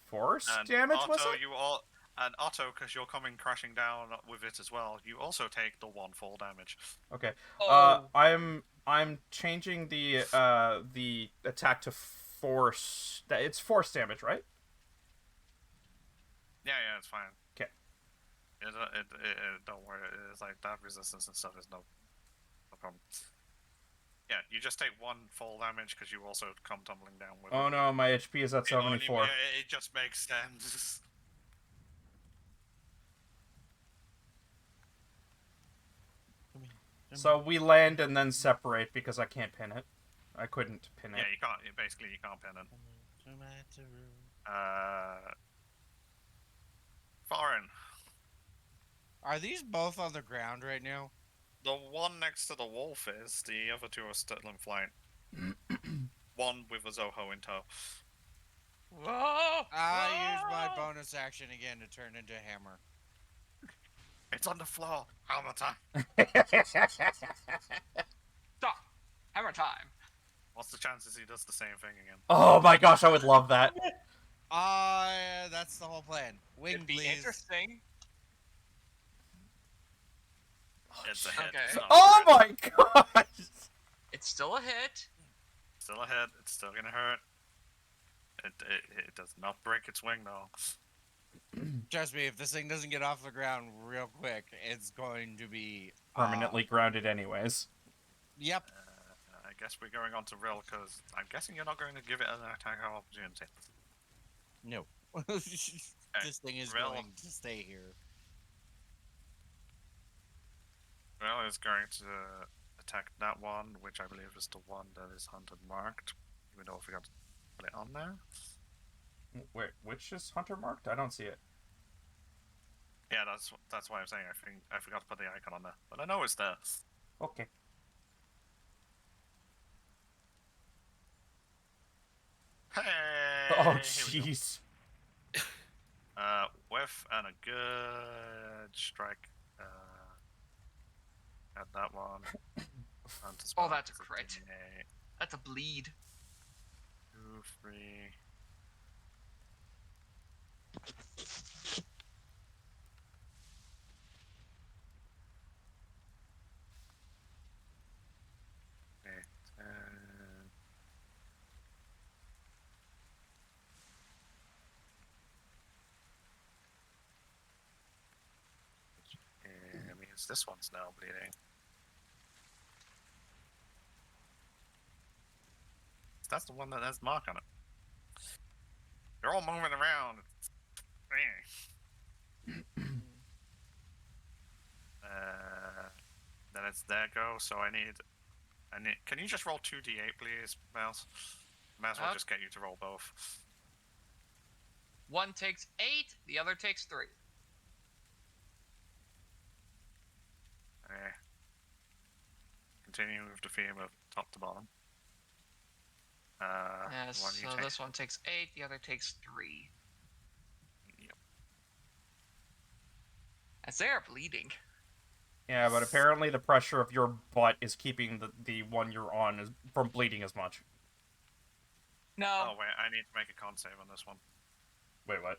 force And damage, Otto, was it? Otto, because you're coming crashing down with it as well, you also take the 1 fall damage. Okay. Oh, I'm changing the attack to force. It's force damage, right? Yeah, it's fine. 'Kay. Don't worry. It's like that resistance and stuff is no problem. Yeah, you just take 1 fall damage because you also come tumbling down with Oh it. no, my HP is at It only- 74. It just makes sense. So we land and then separate because I can't pin it. I couldn't pin it. Yeah, you can't. Basically, you can't pin it. Foreign. Are these both on the ground right now? The one next to the wolf is. The other 2 are still in flight. One with a Zoho in tow. whoa! I use my bonus action again to turn into hammer. It's on the floor. Hammer time. Stop! Hammer time. What's the chances he does the same thing again? Oh my gosh, I would love that. That's the whole plan. Wing, It'd be please. interesting. It's a hit. Okay. It's not Oh a crit. my gosh! It's still a hit. Still a hit. It's still gonna hurt. It does not break its wing though. Trust me, if this thing doesn't get off the ground real quick, it's going to be Permanently grounded, anyways. Yep. I guess we're going on to Rill because I'm guessing you're not going to give it an attack opportunity. No. This thing is Rill. going to stay here. Rill is going to attack that one, which I believe is the one that is hunted marked. Even though I forgot to put it on there. Wait, which is hunter marked? I don't see it. Yeah, that's why I'm saying I forgot to put the icon on there, but I know it's there. Okay. Hey! Oh, here we go. jeez. Whiff and a good strike. Had that one. Oh, that's a crit. That's a bleed. 2, 3. Okay, 10. It means this one's now bleeding. That's the one that has mark on it. They're all moving around. Then it's their go, so I need. Can you just roll 2d8, please, Mouse? Might as well just get you to roll both. One takes 8, the other takes 3. Okay. Continue with the theme of top to bottom. Yes, One you so take. this one takes 8, the other takes 3. Yep. As they are bleeding. Yeah, but apparently the pressure of your butt is keeping the one you're on from bleeding as much. No. Oh wait, I need to make a con save on this one. Wait, what?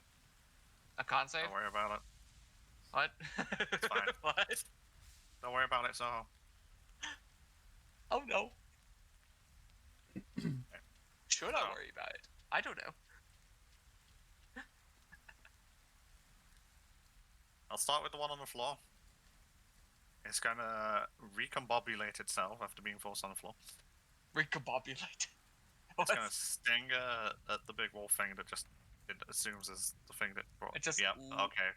A con save? Don't worry about it. What? It's fine. What? Don't worry about it, so. Oh no. Should I Oh. worry about it? I don't know. I'll start with the one on the floor. It's gonna recombobulate itself after being forced on the floor. Recombobulate. It's gonna sting at the big wolf thing that just it assumes is the thing that brought. It just Yep. l- Okay.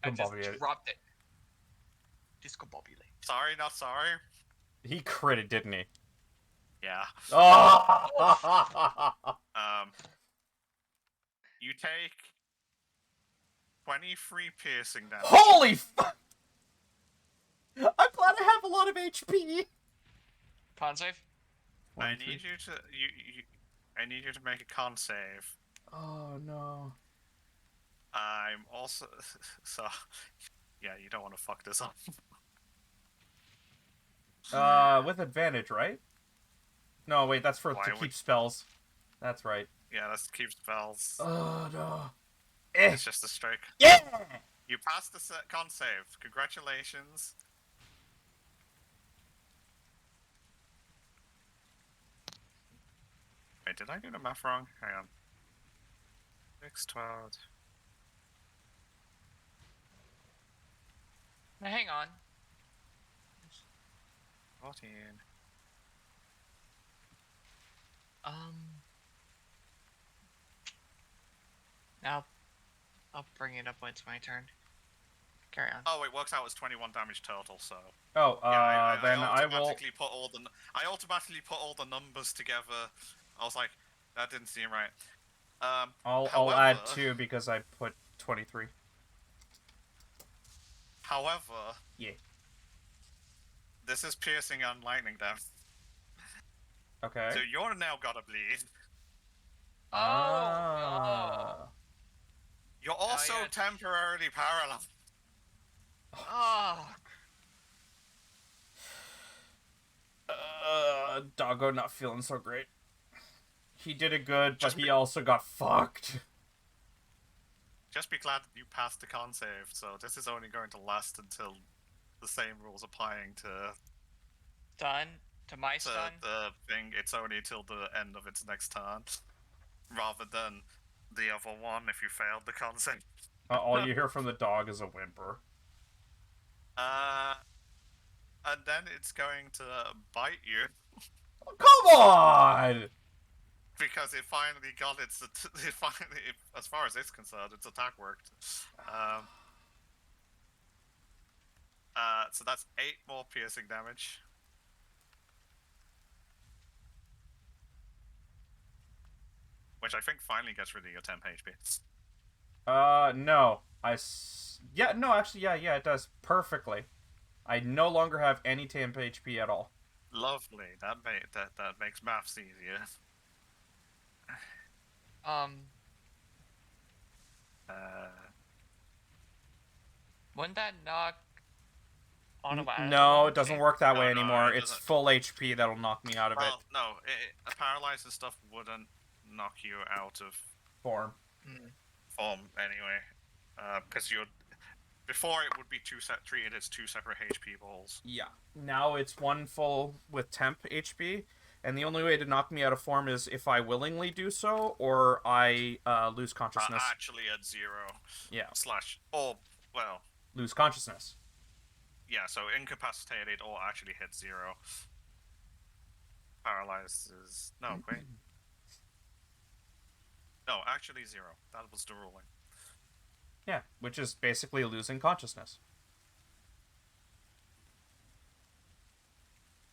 I just Combobulate. dropped it. Discombobulate. Sorry, not sorry. He critted, didn't he? Yeah. Oh! You take 23 piercing damage. Holy fuck! I'm glad I have a lot of HP. Con save? I need you to I need you to make a con save. Oh no. I'm also so yeah, you don't want to fuck this up. With advantage, right? No, wait, that's for Why to would- keep spells. That's right. Yeah, let's keep spells. Oh no. Eh. It's just a strike. Yeah. You passed the con save. Congratulations. Wait, did I do the math wrong? Hang on. 6, 12. Now, hang on. 14. Now, I'll bring it up when it's my turn. Carry on. Oh, it works out as 21 damage total, so. Oh, Yeah, then I will. automatically put all the. I automatically put all the numbers together. I was like, that didn't seem right. I'll add however- 2 because I put 23. However. Yeah. This is piercing and lightning damage. Okay. So you're now gotta bleed. Oh, Ah. You're also yeah. temporarily paralyzed. Oh, Doggo not feeling so great. He did it good, but Just he be- also got fucked. Just be glad that you passed the con save, so this is only going to last until the same rules applying to stun to my stun. the thing. It's only till the end of its next turn, rather than the other one if you failed the con save. All you hear from the dog is a whimper. And then it's going to bite you Come on! because it finally got its. As far as it's concerned, its attack worked. So that's 8 more piercing damage. Which I think finally gets rid of your temp HP. No. Yeah, no, actually, yeah, it does. Perfectly. I no longer have any temp HP at all. Lovely. That makes maths easier. Wouldn't that knock automatically? No, it doesn't work that No, way no, anymore. it It's doesn't. full HP that'll knock me out of Well, no, a paralyzed and stuff wouldn't knock you out of it. Form. form anyway, because you're before it would be treated as two separate HP balls. Yeah. Now it's one full with temp HP, and the only way to knock me out of form is if I willingly do so, or I lose consciousness. Actually at 0. Yeah. Well, Lose consciousness. yeah. So incapacitated or actually hit 0. Paralyzed is no wait. No, actually 0. That was the ruling. Yeah, which is basically losing consciousness.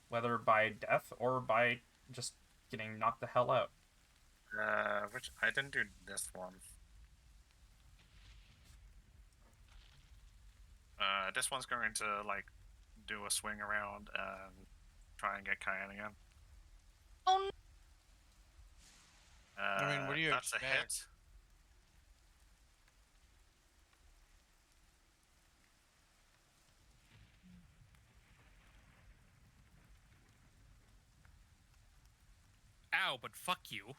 Whether by death or by just getting knocked the hell out. Which I didn't do this one. This one's going to like do a swing around and try and get Cayenne again. Oh, I mean, what do you That's expect? a hit. Ow, but fuck you.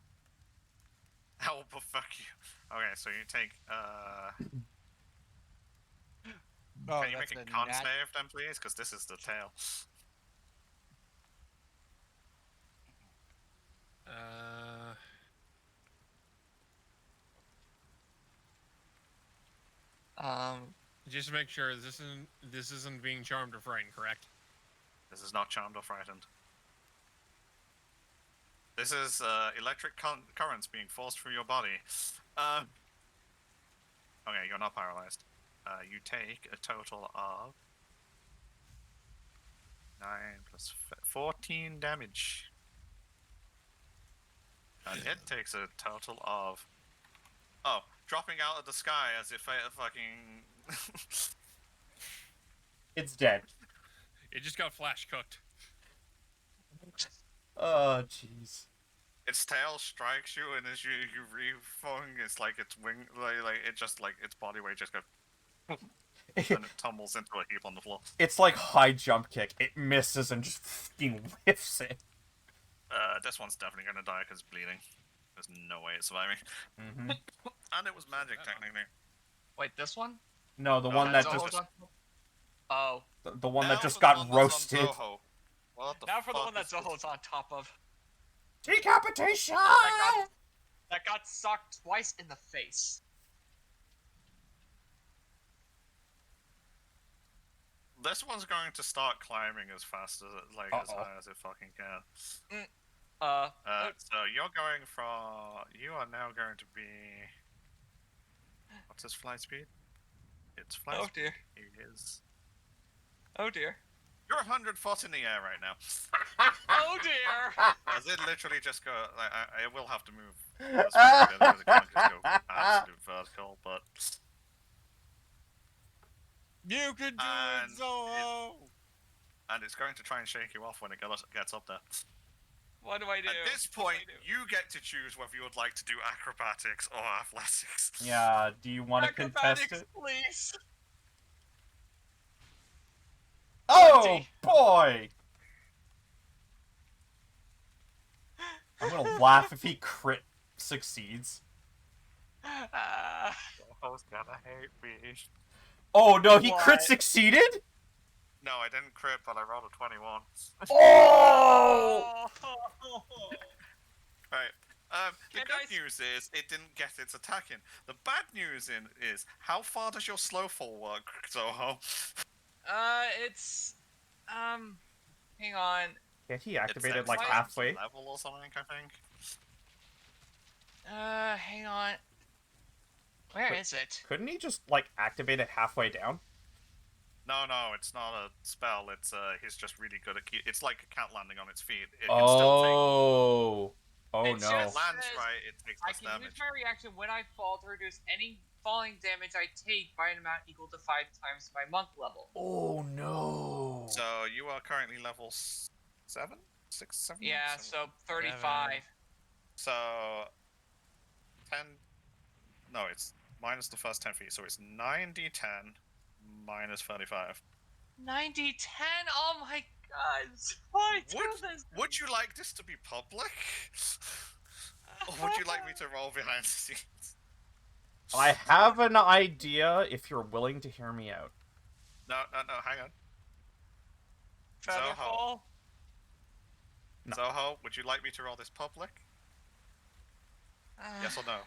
Oh, but fuck you. Okay, so you take Oh, can you that's make a a con nat- save then, please? Because this is the tail. Just to make sure this isn't being charmed or frightened, correct? This is not charmed or frightened. This is electric currents being forced through your body. Okay, you're not paralyzed. You take a total of 9 plus 14 damage. And it takes a total of... Oh, dropping out of the sky as if I fucking... It's dead. It just got flash cooked. Oh, jeez. Its tail strikes you, and as you reform, it's like its wing, like it just like its body weight just goes, and it tumbles into a heap on the floor. It's like high jump kick. It misses and just fucking whiffs it. This one's definitely gonna die because it's bleeding. There's no way it's surviving. Mm-hmm. And it was magic, technically. wait, this one? No, the No, one that that's just Zoho's Oh, the one Now that just for the got one that's on roasted. Zoho. What the now for the fuck one that is this? Zoho's on top of. Decapitation! That got socked twice in the face. This one's going to start climbing as fast as it, like as high as it fucking can. So you're going from. You are now going to be. What's his flight speed? It's flight Oh speed. dear. Is. Oh dear. You're 100 foot in the air right now. Oh dear. As it literally just go. Like, I will have to move. This way, because it can't just go absolute vertical, but. You can do And it, Zoho! And it's going to try and shake you off when it gets up there. What do I do? At this point, you get to choose whether you would like to do acrobatics or athletics. Yeah, do you want to contest Acrobatics, it? please. Oh, 20. boy! I'm gonna laugh if he crit succeeds. Zoho's gonna hate me. Oh, no, he crit What? succeeded? No, I didn't crit, but I rolled a 21. Oh! Right. The Can good I news is it didn't get its attack in. The bad news is how far does your slow fall work, Zoho? It's hang on. Yeah, he activated It's like like halfway. level or something, I think. Hang on. Where Wait. is it? Couldn't he just like activate it halfway down? No, it's not a spell. It's he's just really good at. It's like a cat landing on its feet. It can still take. Oh. Oh It's no. If it just- lands says right, it takes I less can damage. use my reaction when I fall to reduce any falling damage I take by an amount equal to 5 times my monk level. Oh no. So you are currently level 7, 6, 7. Yeah, 7. so 35. So 10. No, it's minus the first 10 feet, so it's 9d10 minus 35. 90, 10? Oh my god, why do this? Would you like this to be public? Or would you like me to roll behind the scenes? I have an idea if you're willing to hear me out. No, hang on. Featherfall? No. Zoho, would you like me to roll this public? Yes or no?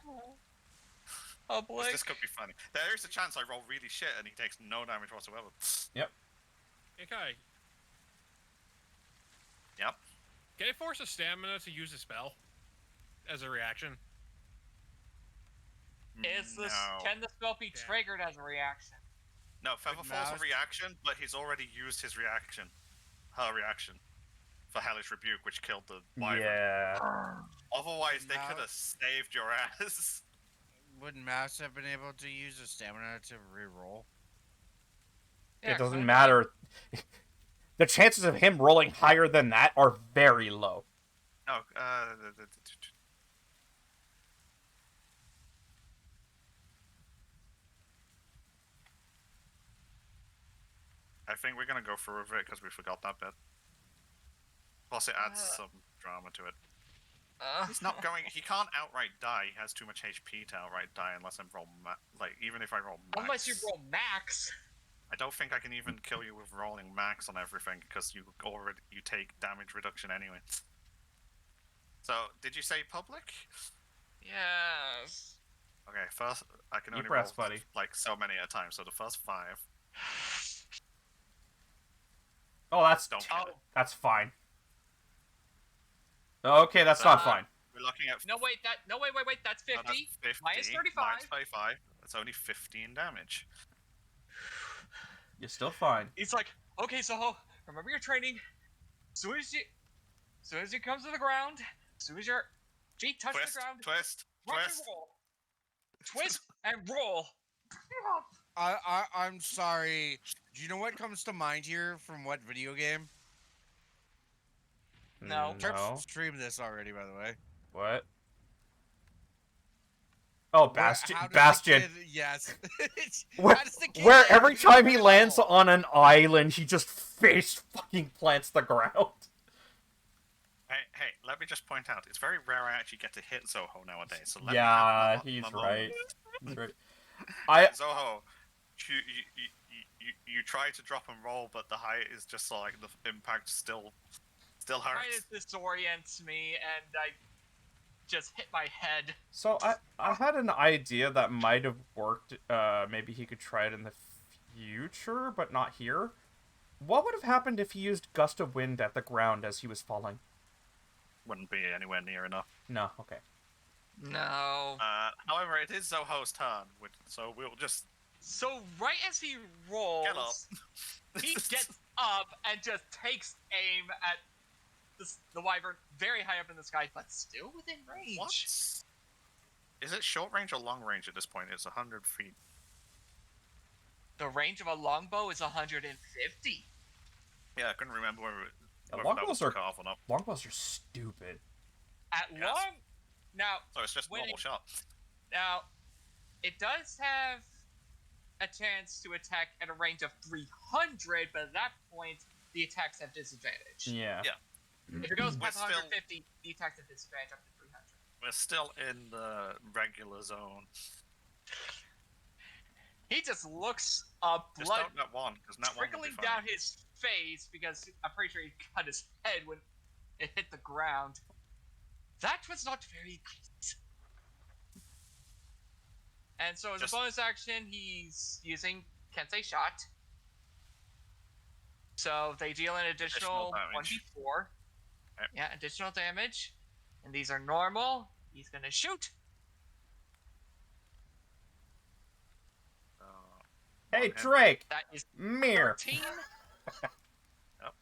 'Cause Public? this could be funny. There is a chance I roll really shit and he takes no damage whatsoever. Okay. Yep. Can I force a stamina to use a spell as a reaction? Can the spell be Yeah. triggered as a reaction? No, Featherfall's a mouse. reaction, but he's already used his reaction. Her reaction. For Hellish Rebuke, which killed the wyvern. Yeah. Otherwise, they could Mouse. have saved your ass. Would Mouse have been able to use a stamina to re-roll? It doesn't matter. The chances of him rolling higher than that are very low. No, I think we're gonna go through with it because we forgot that bit. Plus, it adds some drama to it. He's not going. He can't outright die. He has too much HP to outright die unless I roll even if I roll max. Unless you roll max. I don't think I can even kill you with rolling max on everything because you take damage reduction anyway. So, did you say public? Yes. Okay, first I can Deep only breaths, roll buddy. like so many at a time. So the first 5 Oh, that's don't hit it. that's fine. Okay, that's not fine. We're looking at No, wait, that's 50. no, that's 50 minus 35. Minus 35. That's only 15 damage. You're still fine. He's like, okay, so remember your training. As soon as you come to the ground, as soon as your feet touch Twist, the ground, twist, rock and twist. roll. Twist and roll. I'm sorry. Do you know what comes to mind here from what video game? No. Trips No. streamed this already, by the way. What? Oh, How Bastion. does the Bastion. kid- yes. Where, How does the kid where land every if time he doesn't lands roll? on an island, he just face fucking plants the ground. Hey, let me just point out, it's very rare I actually get to hit Zoho nowadays. So let Yeah, me have he's my right. moment. He's right. I Zoho, you try to drop and roll, but the height is just like the impact still Kind hurts. of disorients me, and I just hit my head. so I had an idea that might have worked. Maybe he could try it in the future, but not here. What would have happened if he used Gust of Wind at the ground as he was falling? Wouldn't be anywhere near enough. No, okay. No. However, it is Zoho's turn, so we'll just So right as he rolls, get up. he gets up and just takes aim at the wyvern very high up in the sky, but still within range. What? Is it short range or long range at this point? It's 100 feet. The range of a longbow is 150. Yeah, I couldn't remember whether that longbows was are- cut off or not. Longbows are stupid. At Yes. long, now So it's just When normal it- shot. it does have a chance to attack at a range of 300, but at that point the attacks have disadvantage. Yeah. Yeah. If it goes We're past still- 150, the attacks have disadvantage up to 300. We're still in the regular zone. He just looks Just blood don't net one, because net one will be trickling fine. down his face because I'm pretty sure he cut his head when it hit the ground. That was not very good. And so as Just- a bonus action, he's using Kensei Shot. So they deal an additional damage. 1d4. Yep. Yeah, additional damage. And these are normal. He's gonna shoot. Hey, One hit. Drake! That is Mirror! 13. Yep.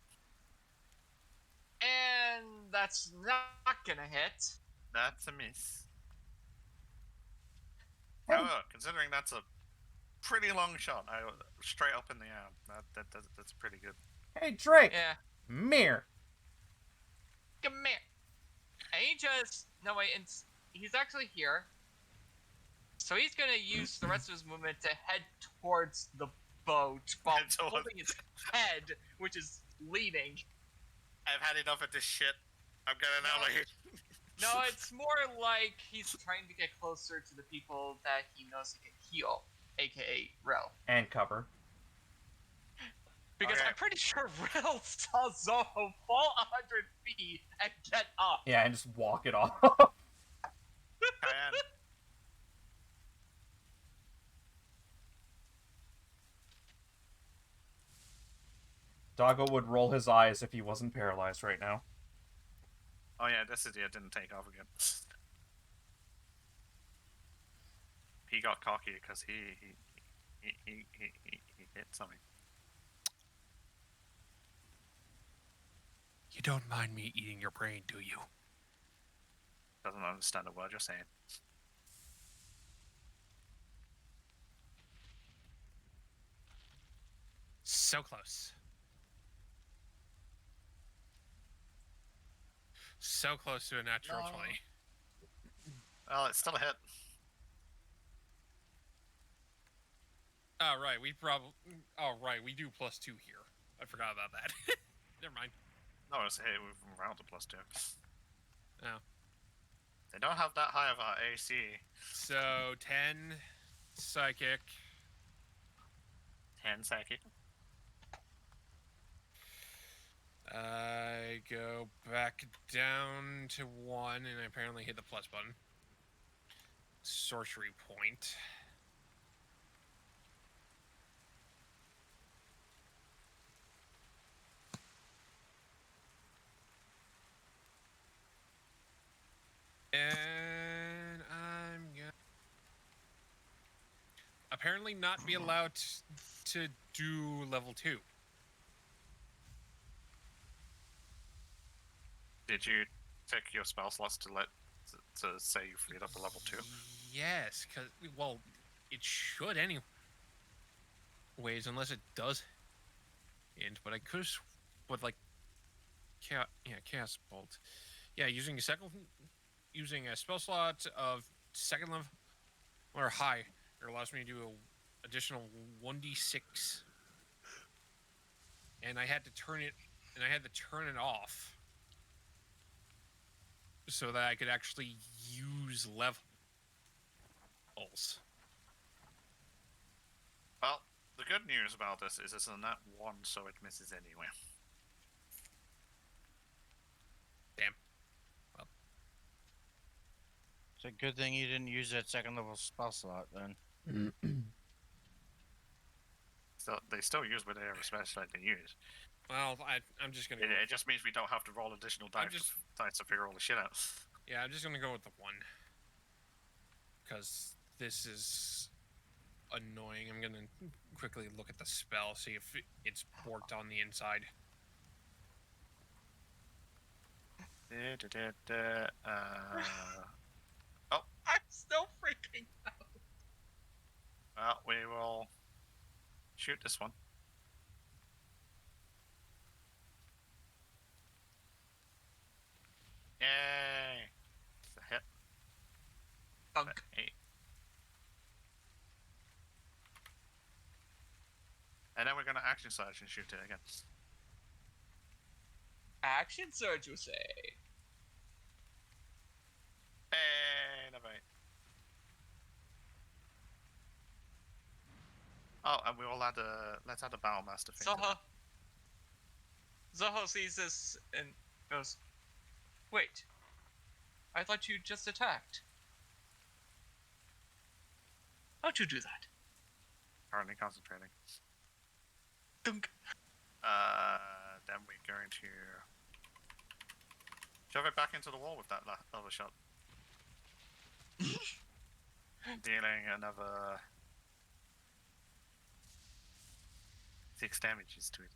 And that's not gonna hit. That's a miss. However, considering that's a pretty long shot, straight up in the air, that's pretty good. Hey, Drake! Yeah. Mirror! Come here. And he just no wait, and he's actually here. So he's gonna use the rest of his movement to head towards the boat while Head towards- holding his head, which is leading. I've had enough of this shit. I'm getting out of here. No, it's more like he's trying to get closer to the people that he knows he can heal, aka Rel. And cover. Because Okay. I'm pretty sure Rel saw Zoho fall 100 feet and get up. Yeah, and just walk it off. Cayenne. Doggo would roll his eyes if he wasn't paralyzed right now. Oh yeah, this idiot didn't take off again. He got cocky because he hit something. You don't mind me eating your brain, do you? Doesn't understand a word you're saying. So close. So close to a natural No. 20. Well, it's still a hit. Oh, right, we probably... Oh, right, we do +2 here. I forgot about that. Never mind. No, it's a hit with round to +2. Oh. They don't have that high of our AC. So, 10 psychic. 10 psychic. I go back down to 1, and I apparently hit the plus button. Sorcery point. And I'm gonna apparently not be allowed to do level 2. Did you pick your spell slots to say you freed up a level 2? Yes, because, well, it should anyways, unless it does. But I could have, with like, Chaos Bolt. Yeah, using a spell slot of second level or high, it allows me to do an additional 1d6. And I had to turn it off so that I could actually use levels. Well, the good news about this is it's a nat 1, so it misses anyway. Damn. It's a good thing you didn't use that second level spell slot then. So they still use whatever spell slot they use. Well, I'm just gonna. It just means we don't have to roll additional dice to figure all the shit out. Yeah, I'm just gonna go with the 1. Because this is annoying. I'm gonna quickly look at the spell, see if it's worked on the inside. I'm still freaking out. Well, we will shoot this one. Yay! It's a hit. Thunk. 8. And then we're gonna action surge and shoot it again. Action surge, you say? Hey, never mind. Oh, and we will add let's add a battle master thing. to Zoho. that. Zoho sees this and goes, "Wait, I thought you just attacked. How'd you do that?" Currently concentrating. Dunk. Then we're going to shove it back into the wall with that other shot. Dealing another 6 damages to it.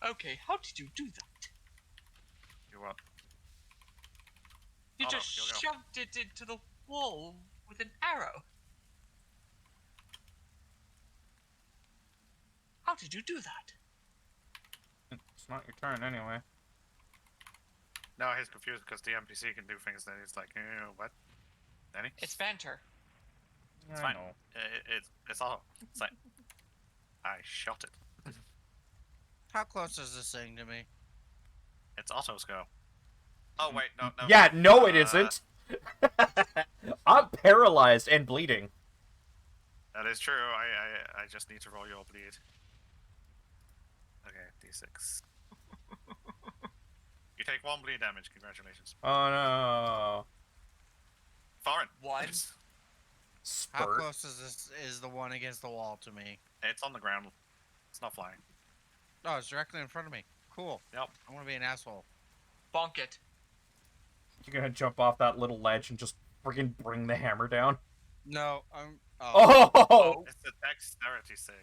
Okay, how did you do that? You what? You Oh, no, just you'll go. shoved it into the wall with an arrow. How did you do that? It's not your turn anyway. No, he's confused because the NPC can do things that he's like, what? Danny? It's banter. It's I fine. know. It's all. It's like I shot it. How close is this thing to me? It's Otto's go. Oh wait, no. Yeah, no, it isn't. I'm paralyzed and bleeding. That is true. I just need to roll your bleed. Okay, d6. You take 1 bleed damage. Congratulations. Oh no. Foreign. One. How Spurt. close is this? Is the one against the wall to me? It's on the ground. It's not flying. Oh, it's directly in front of me. Cool. Yep. I want to be an asshole. Bonk it. You're gonna jump off that little ledge and just freaking bring the hammer down. No, I'm. Oh. Oh! It's a dexterity save.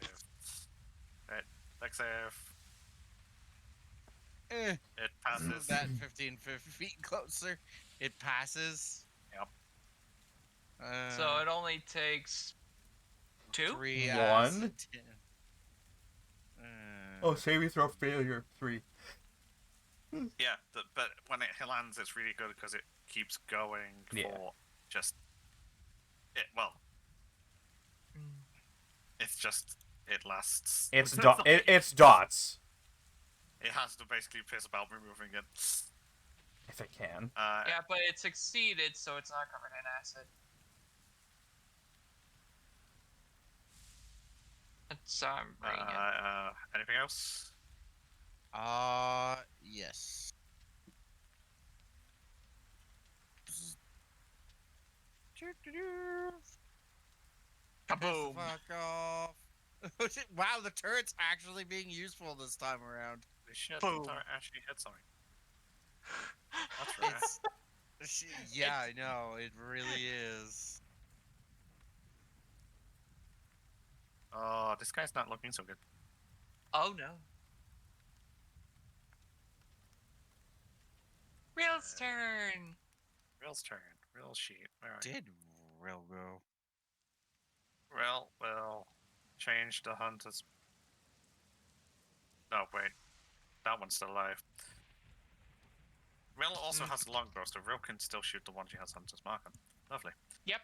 Right. Dex save. Eh. It passes. That 15 feet closer. It passes. Yep. So it only takes 2? 3 One. acid. Oh, saving throw failure. 3. Yeah, but when it lands, it's really good because it keeps going Yeah. for just. It's just it lasts. It's it's dots. It has to basically piss about removing it. If it can. Yeah, but it succeeded, so it's not covered in acid. So I'm bringing it. Anything else? Yes. Kaboom! Fuck off. Wow, the turret's actually being useful this time around. We should Boom. actually hit something. That's rare. Yeah, I know. It really is. Oh, this guy's not looking so good. Oh no. Real's turn! Real's turn. Real sheet. Where are you? Did real go. Real will change the hunter's. No, wait. That one's still alive. Real also has a longbow, so Real can still shoot the one she has hunter's mark on. Lovely. Yep.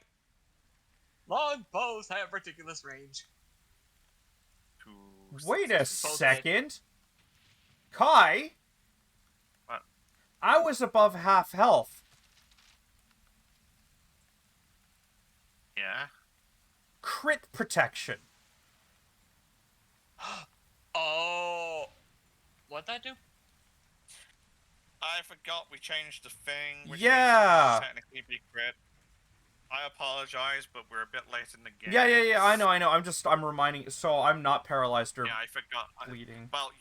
Long bows have ridiculous range. Wait a 260. second. Kai? What? I was above half health. Yeah. Crit protection. Oh. What'd that do? I forgot we changed the thing. Which Yeah. means technically be crit. I apologize, but we're a bit late in the game. Yeah, I know. I'm reminding, so I'm not paralyzed or Yeah, I forgot. bleeding. Well,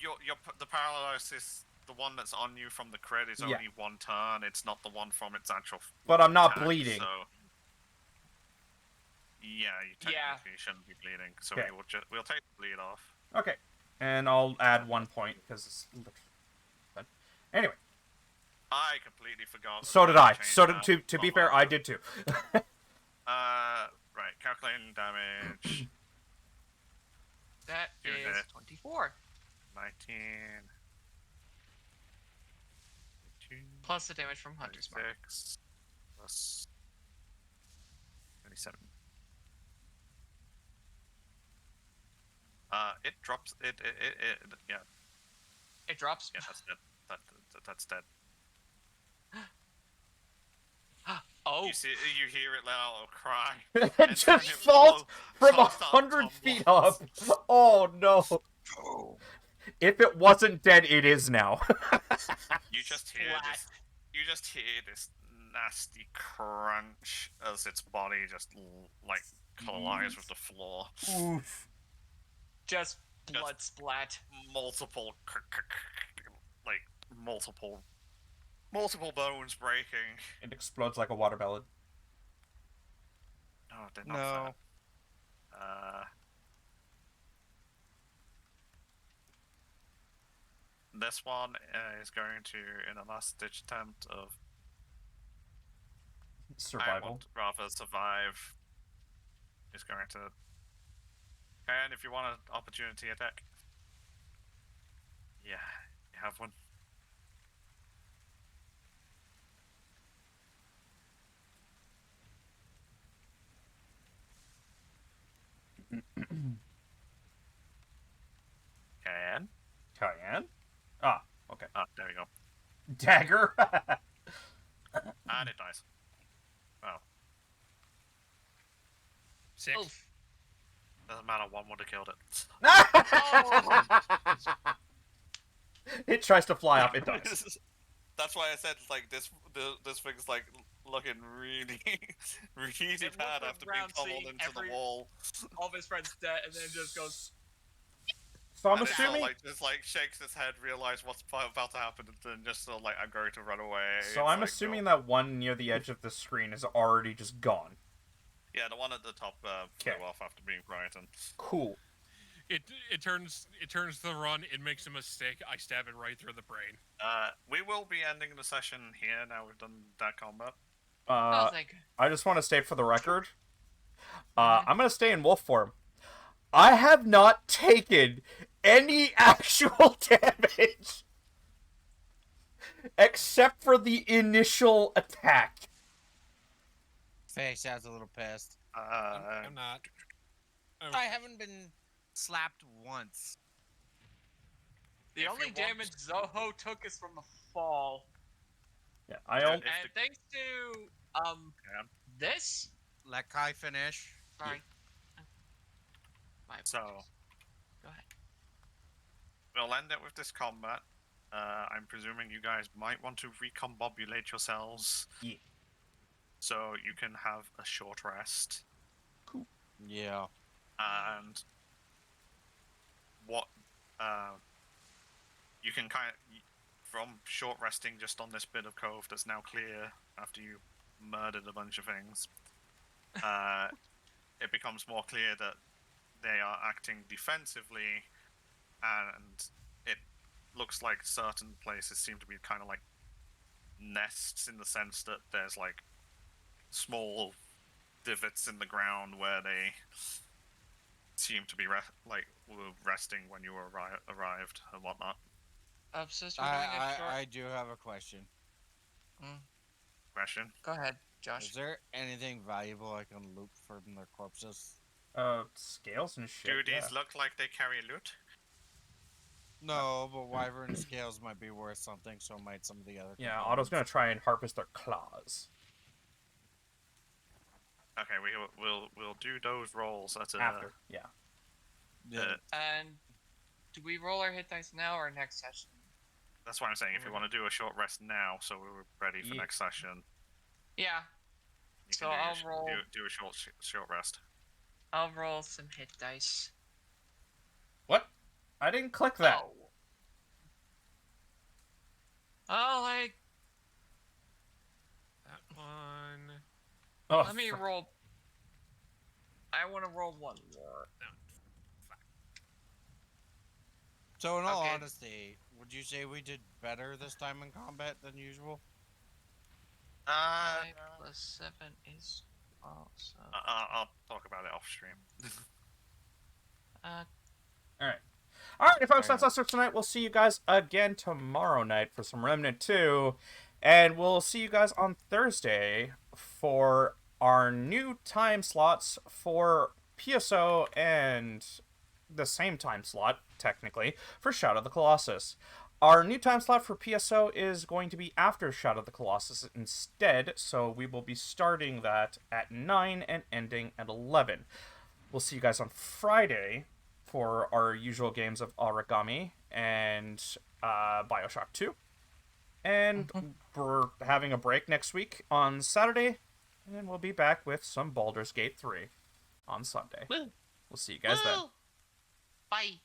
the paralysis, the one that's on you from the crit is Yeah. only 1 turn. It's not the one from its actual. But I'm not attack, bleeding. So. Yeah, you technically shouldn't be bleeding. So Okay. we'll take the bleed off. Okay. And I'll add 1 point, because it's... Anyway. I completely forgot. So did I. changed So that. to be fair, I did too. Right, calculating damage. That You're is dead. 24. 19. Plus the damage from Hunter's Mark. 36 plus 27. It drops. Yeah, It drops. yeah, that's dead. That's dead. Oh. You see, you hear it let out a cry. It and just then it falls from falls down 100 feet up. tumbles. Oh no. If it wasn't dead, it is now. You just hear Splat. this. You just hear this nasty crunch as its body just like collides with the floor. Oof. Just blood splat. Multiple, like multiple bones breaking. It explodes like a watermelon. No, it did not. No. This one is going to, in a last-ditch attempt of I Survival. would rather survive. Is going to. And if you want an opportunity attack, yeah, you have one. Can. Cayenne? Ah, okay. Ah, there we go. Dagger? And it dies. Wow. 6. Oh, Doesn't matter, one would have killed it. It tries to fly up, it dies. That's why I said like this thing's like looking really really It bad looks after being around, pummeled seeing into the wall. all of his friends dead, and then just goes. So I'm And it sort of, assuming. just like shakes his head, realize what's about to happen, and then just sort of like I'm going to run away. So I'm assuming that one near the edge of the screen is already just gone. Yeah, the one at the top flew Okay. off after being frightened. Cool. It turns the run. It makes a mistake. I stab it right through the brain. We will be ending the session here now we've done that combat. oh, thank you. I just want to state for the record, I'm going to stay in wolf form. I have not taken any actual damage except for the initial attack. Faye sounds a little pissed. I'm not. Oh, I haven't been slapped once. The If only you want- damage Zoho took is from the fall, Yeah, I Yeah, don't. if and the- thanks to Yeah. this. Let Kai finish. Sorry. My So apologies. Go ahead. we'll end it with this combat. I'm presuming you guys might want to recombobulate yourselves. Yeah. So you can have a short rest. Yeah. And what you can kind of from short resting just on this bit of cove that's now clear after you murdered a bunch of things, it becomes more clear that they are acting defensively, and it looks like certain places seem to be kind of like nests in the sense that there's like small divots in the ground where they seem to be were resting when you arrived and whatnot. Since we're doing a short... I do have a question. Question. Go ahead, Josh. Is there anything valuable I can loot from their corpses? Scales and shit. Do yeah. these look like they carry loot? No, but wyvern scales might be worth something, so might some of the other. Yeah, Otto's gonna try and harvest their claws Okay, we'll do those rolls. That's after. Yeah. Yeah. And do we roll our hit dice now or next session? That's what I'm saying. If you want to do a short rest now, so we're ready for Yeah. next session, Yeah, you So can do, I'll your, roll- do a short rest. I'll roll some hit dice. What? I didn't click that. Oh. Oh, like, that one. Oh, let me roll. I want to roll one more. So in all Okay. honesty, would you say we did better this time in combat than usual? 5 plus 7 is 12, so... I'll talk about it off stream. Alright, folks, that's us for tonight. We'll see you guys again tomorrow night for some Remnant 2. And we'll see you guys on Thursday for our new time slots for PSO and the same time slot, technically, for Shadow of the Colossus. Our new time slot for PSO is going to be after Shadow of the Colossus instead, so we will be starting that at 9 and ending at 11. We'll see you guys on Friday for our usual games of Origami and Bioshock 2. And we're having a break next week on Saturday, and we'll be back with some Baldur's Gate 3 on Sunday. Woo. We'll see you guys then. Woo! Bye.